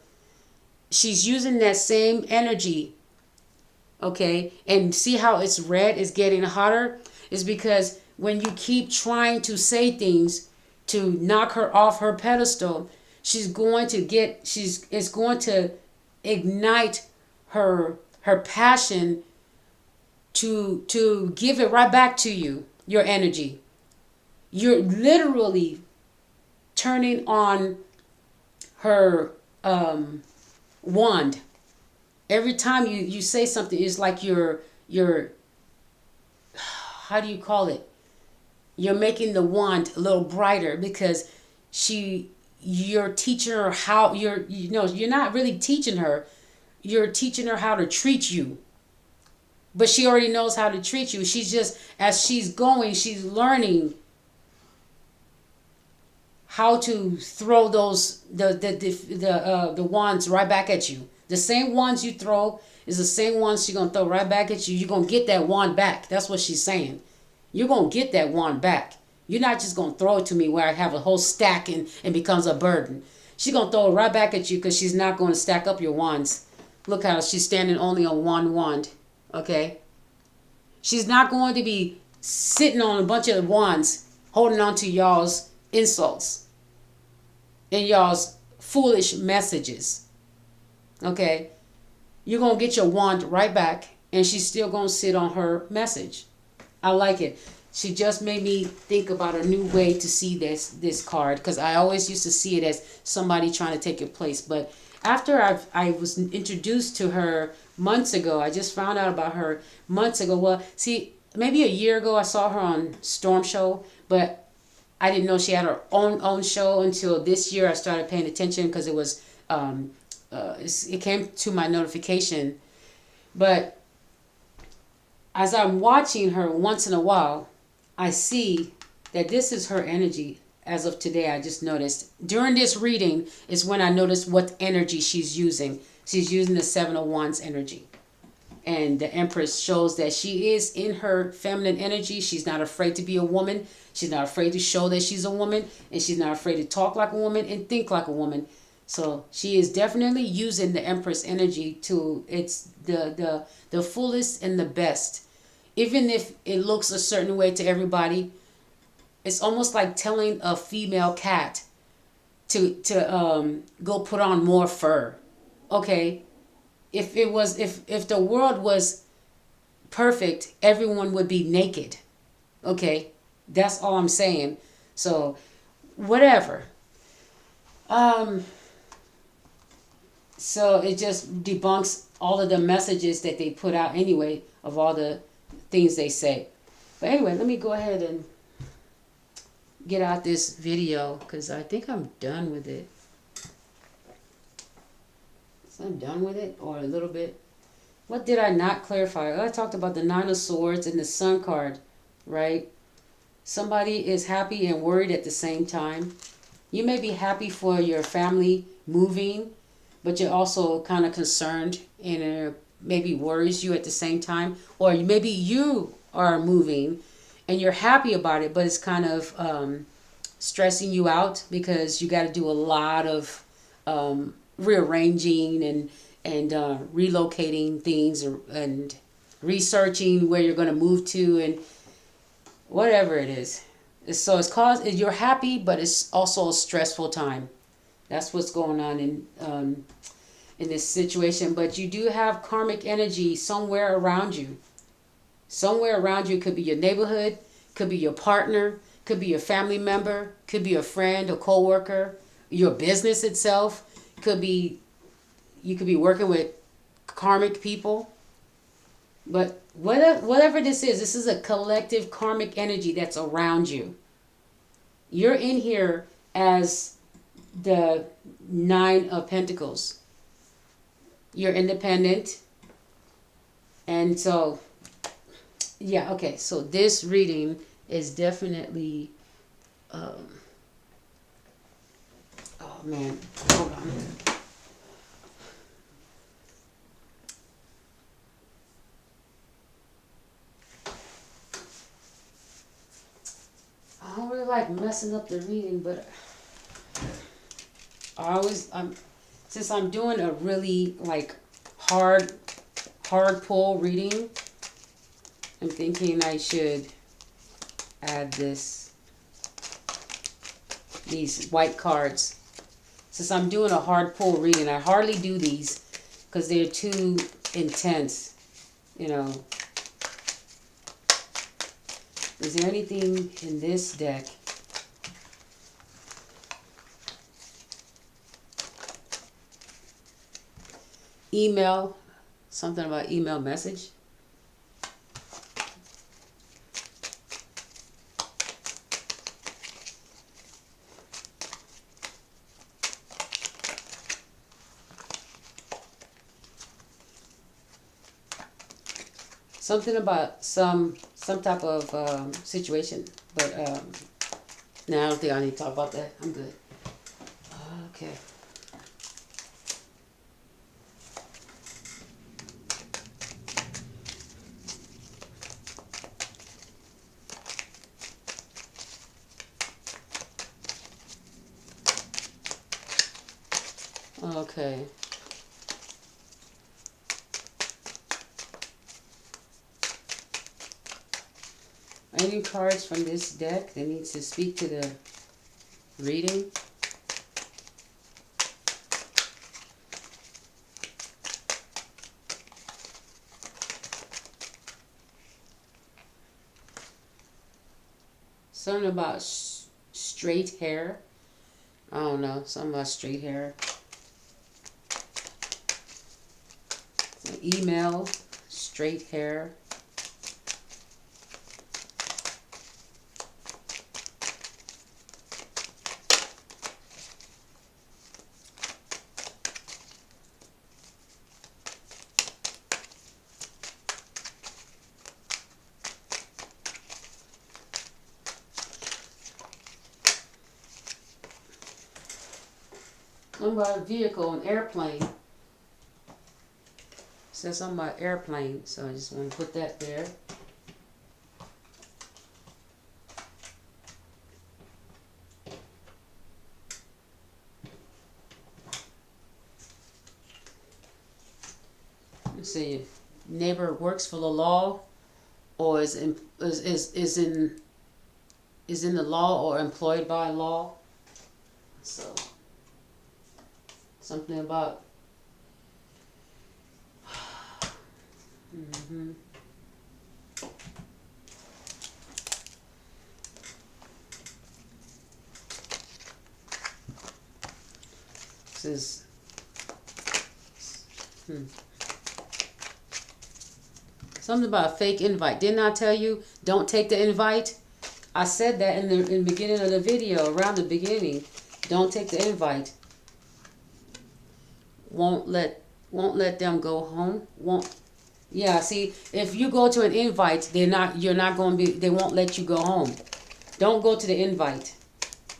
She's using that same energy. Okay, and see how it's red is getting hotter? Is because when you keep trying to say things to knock her off her pedestal, it's going to ignite her passion to give it right back to you, your energy. You're literally turning on her wand. Every time you say something, it's like you're how do you call it? You're making the wand a little brighter, because you're teaching her how, you're not really teaching her. You're teaching her how to treat you. But she already knows how to treat you. She's just, as she's going, she's learning how to throw the wands right back at you. The same wands you throw is the same ones she's going to throw right back at you. You're going to get that wand back. That's what she's saying. You're going to get that wand back. You're not just going to throw it to me where I have a whole stack and it becomes a burden. She's going to throw it right back at you, because she's not going to stack up your wands. Look how she's standing only on one wand. Okay? She's not going to be sitting on a bunch of wands holding on to y'all's insults and y'all's foolish messages. Okay? You're going to get your wand right back, and she's still going to sit on her message. I like it. She just made me think about a new way to see this card, because I always used to see it as somebody trying to take your place. But after I was introduced to her months ago, I just found out about her months ago. Well, see, maybe a year ago I saw her on Storm Show, but I didn't know she had her own show until this year. I started paying attention because it was it came to my notification. But as I'm watching her once in a while, I see that this is her energy. As of today, I just noticed. During this reading is when I noticed what energy she's using. She's using the Seven of Wands energy. And the Empress shows that she is in her feminine energy. She's not afraid to be a woman. She's not afraid to show that she's a woman. And she's not afraid to talk like a woman and think like a woman. So she is definitely using the Empress energy to its the fullest and the best. Even if it looks a certain way to everybody, it's almost like telling a female cat to go put on more fur. Okay, if the world was perfect, everyone would be naked. Okay, that's all I'm saying. So, whatever. So it just debunks all of the messages that they put out anyway, of all the things they say. But anyway, let me go ahead and get out this video, because I think I'm done with it. So I'm done with it, or a little bit. What did I not clarify? I talked about the Nine of Swords and the Sun card, right? Somebody is happy and worried at the same time. You may be happy for your family moving, but you're also kind of concerned, and it maybe worries you at the same time. Or maybe you are moving and you're happy about it, but it's kind of stressing you out, because you got to do a lot of rearranging and relocating things, and researching where you're going to move to, and whatever it is. So you're happy, but it's also a stressful time. That's what's going on in this situation. But you do have karmic energy somewhere around you. Somewhere around you. Could be your neighborhood, could be your partner, could be your family member, could be a friend, a co-worker, your business itself. Could be, you could be working with karmic people. But whatever this is a collective karmic energy that's around you. You're in here as the Nine of Pentacles. You're independent. And so, yeah, okay. So this reading is definitely, oh man, hold on. I don't really like messing up the reading, but since I'm doing a really like hard pull reading, I'm thinking I should add these white cards. Since I'm doing a hard pull reading, I hardly do these because they're too intense, you know. Is there anything in this deck? Email, something about email message. Something about some type of situation, but no, I don't think I need to talk about that. I'm good. Okay. Okay. Any cards from this deck that needs to speak to the reading? Something about straight hair. I don't know. Something about straight hair. Email, straight hair. Something about a vehicle, an airplane. Says something about airplane, so I just want to put that there. Let's see, neighbor works for the law, or is in the law or employed by law. So something about This is something about a fake invite. Didn't I tell you don't take the invite? I said that in the beginning of the video, around the beginning. Don't take the invite. Won't let them go home. Yeah, see, if you go to an invite, they won't let you go home. Don't go to the invite.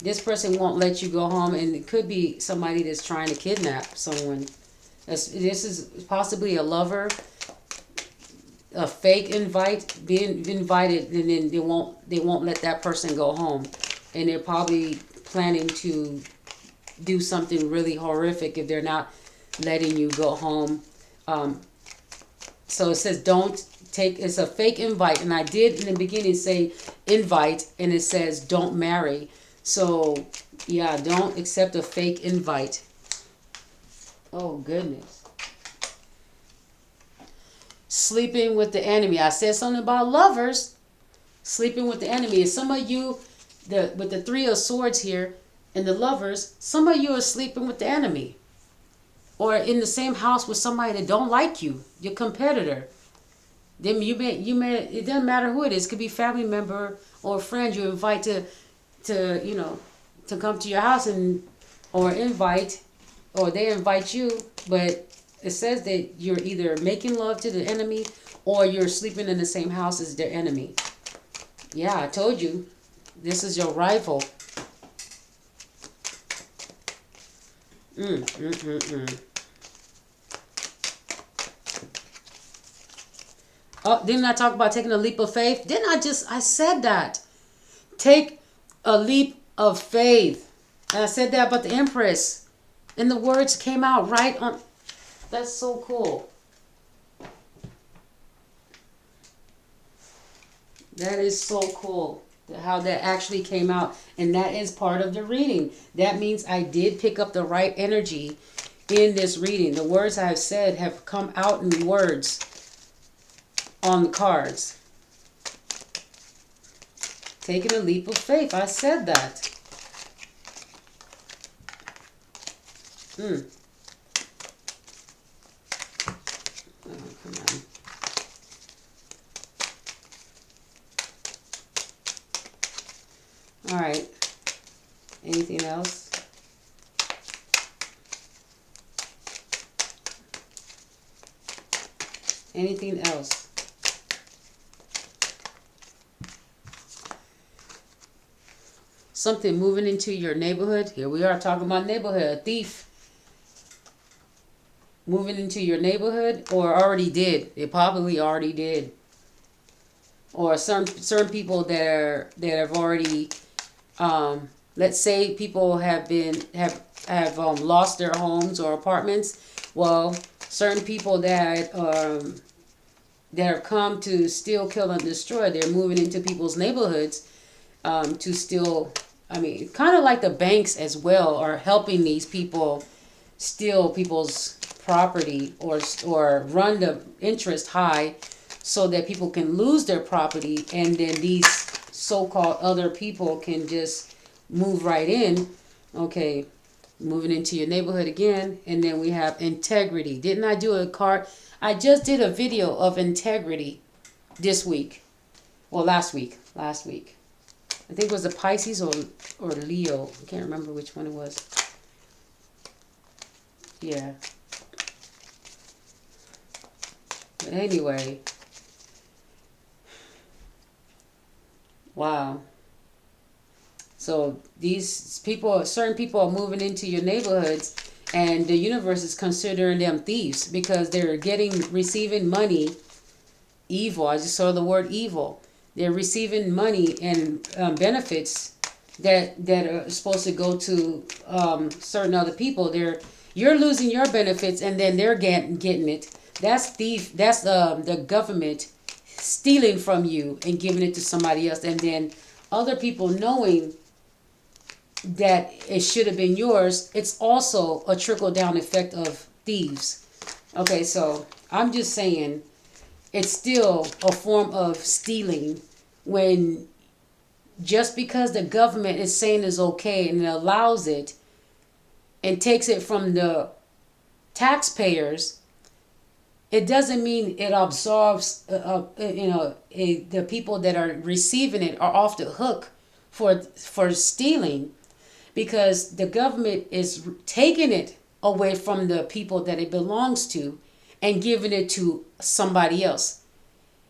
This person won't let you go home, and it could be somebody that's trying to kidnap someone. This is possibly a lover, a fake invite, being invited, and then they won't let that person go home, and they're probably planning to do something really horrific if they're not letting you go home. So it says don't take, it's a fake invite. And I did in the beginning say invite, and it says don't marry. So yeah, don't accept a fake invite. Oh goodness. Sleeping with the enemy. I said something about lovers. Sleeping with the enemy. And some of you, with the Three of Swords here and the lovers, some of you are sleeping with the enemy. Or in the same house with somebody that don't like you, your competitor. Then you may, it doesn't matter who it is. It could be family member or a friend you invite to come to your house, or they invite you, but it says that you're either making love to the enemy or you're sleeping in the same house as their enemy. Yeah, I told you. This is your rival. Oh, didn't I talk about taking a leap of faith? I said that. Take a leap of faith. And I said that about the Empress. And the words came out right on. That's so cool. That is so cool. How that actually came out. And that is part of the reading. That means I did pick up the right energy in this reading. The words I've said have come out in words on the cards. Taking a leap of faith. I said that. Oh, come on. All right. Anything else? Anything else? Something moving into your neighborhood. Here we are talking about neighborhood. A thief moving into your neighborhood, or already did. It probably already did. Or certain people that have already, let's say people have lost their homes or apartments. Well, certain people that have come to steal, kill, and destroy, they're moving into people's neighborhoods to steal. I mean, kind of like the banks as well are helping these people steal people's property or run the interest high so that people can lose their property, and then these so-called other people can just move right in. Okay, moving into your neighborhood again. And then we have integrity. Didn't I do a card? I just did a video of integrity this week. Well, last week. I think it was the Pisces or Leo. I can't remember which one it was. Yeah. But anyway. Wow. So these people, certain people are moving into your neighborhoods, and the universe is considering them thieves because they're receiving money. Evil. I just saw the word evil. They're receiving money and benefits that are supposed to go to certain other people. You're losing your benefits, and then they're getting it. That's thief. That's the government stealing from you and giving it to somebody else, and then other people knowing that it should have been yours. It's also a trickle-down effect of thieves. Okay, so I'm just saying it's still a form of stealing when just because the government is saying it's okay and it allows it and takes it from the taxpayers, it doesn't mean it absorbs, the people that are receiving it are off the hook for stealing, because the government is taking it away from the people that it belongs to and giving it to somebody else.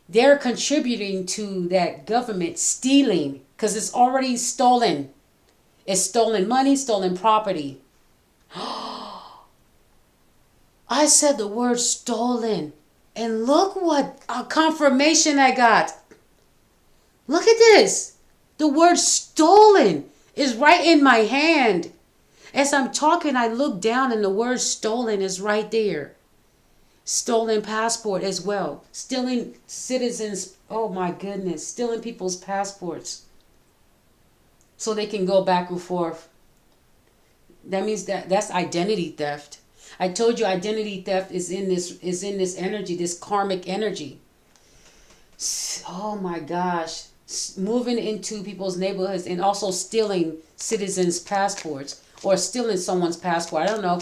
They're contributing to that government stealing because it's already stolen. It's stolen money, stolen property. I said the word stolen, and look what a confirmation I got. Look at this. The word stolen is right in my hand. As I'm talking, I look down and the word stolen is right there. Stolen passport as well. Stealing citizens, oh my goodness, stealing people's passports so they can go back and forth. That means that's identity theft. I told you identity theft is in this energy, this karmic energy. Oh my gosh. Moving into people's neighborhoods and also stealing citizens' passports or stealing someone's passport. I don't know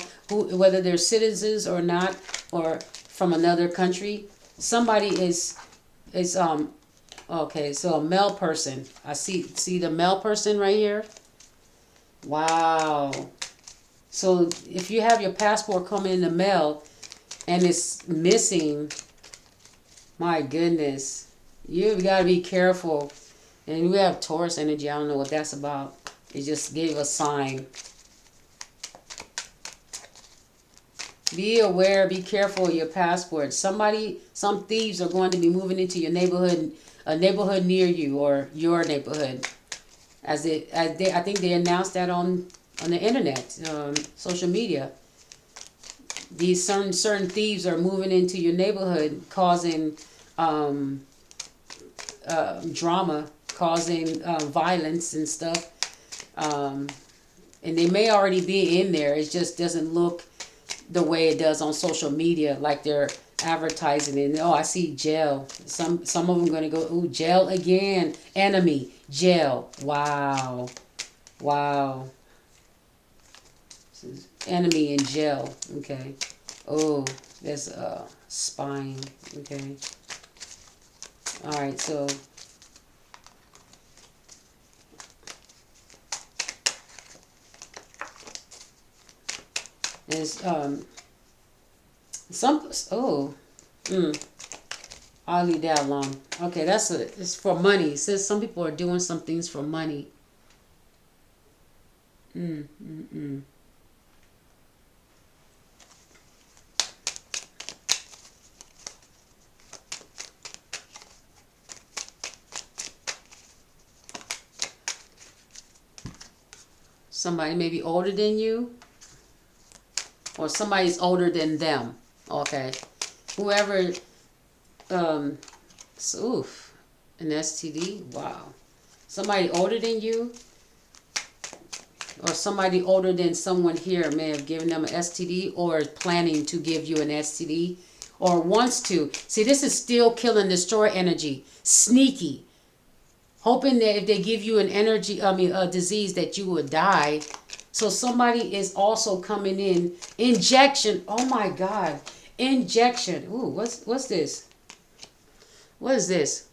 whether they're citizens or not or from another country. Somebody is okay, so a male person. I see the male person right here. Wow. So if you have your passport coming in the mail and it's missing, my goodness, you've got to be careful. And we have Taurus energy. I don't know what that's about. It just gave a sign. Be aware. Be careful of your passport. Some thieves are going to be moving into your neighborhood, a neighborhood near you or your neighborhood. I think they announced that on the internet, social media. These certain thieves are moving into your neighborhood, causing drama, causing violence and stuff. And they may already be in there. It just doesn't look the way it does on social media, like they're advertising it. Oh, I see jail. Some of them going to go, ooh, jail again. Enemy, jail. Wow. Enemy in jail. Okay. Oh, there's spying. Okay. All right, so there's I'll leave that alone. Okay, it's for money. It says some people are doing some things for money. Somebody maybe older than you, or somebody's older than them. Okay, whoever. An STD. Wow, somebody older than you, or somebody older than someone here may have given them an STD, or is planning to give you an STD, or wants to. See, this is still kill and destroy energy. Sneaky. Hoping that if they give you a disease that you will die. So somebody is also coming in. Injection. Oh my God. Injection. Ooh, what's this? What is this?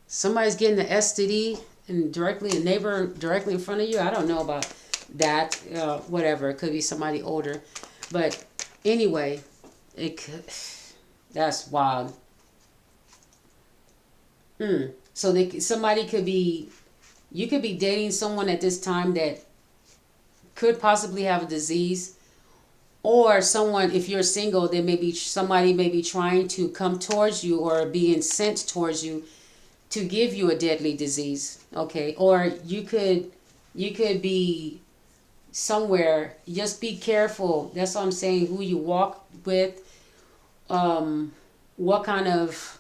Somebody's getting the STD and a neighbor directly in front of you. I don't know about that. Whatever. It could be somebody older. But anyway, that's wild. So somebody could be, you could be dating someone at this time that could possibly have a disease, or someone, if you're single, somebody may be trying to come towards you or being sent towards you to give you a deadly disease. Okay, or you could be somewhere. Just be careful. That's what I'm saying. Who you walk with, what kind of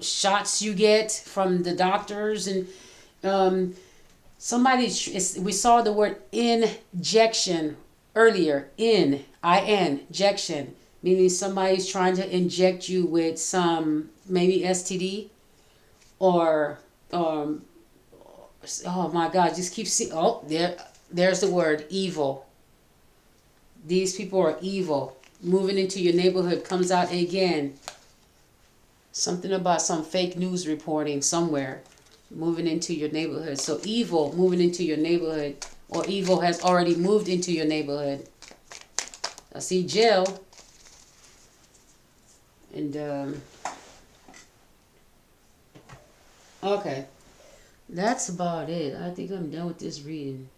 shots you get from the doctors, and we saw the word injection earlier. Injection, meaning somebody's trying to inject you with some maybe STD, or oh my God, just keep seeing. There's the word evil. These people are evil. Moving into your neighborhood comes out again. Something about some fake news reporting somewhere. Moving into your neighborhood. So evil moving into your neighborhood, or evil has already moved into your neighborhood. I see jail. And okay, that's about it. I think I'm done with this reading.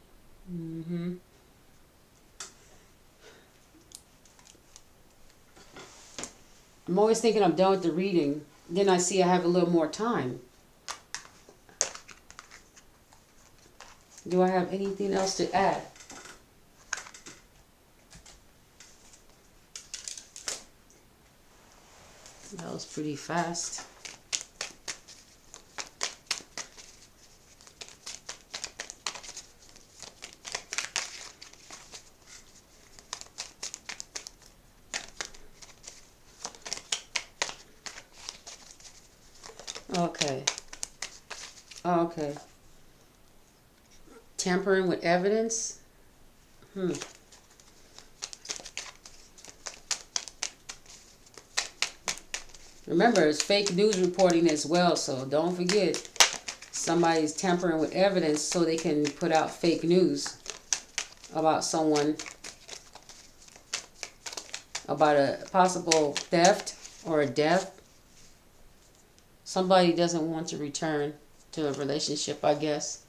I'm always thinking I'm done with the reading. Then I see I have a little more time. Do I have anything else to add? That was pretty fast. Okay. Okay. Tampering with evidence? Remember, it's fake news reporting as well, so don't forget. Somebody's tampering with evidence so they can put out fake news about someone, about a possible theft or a death. Somebody doesn't want to return to a relationship, I guess.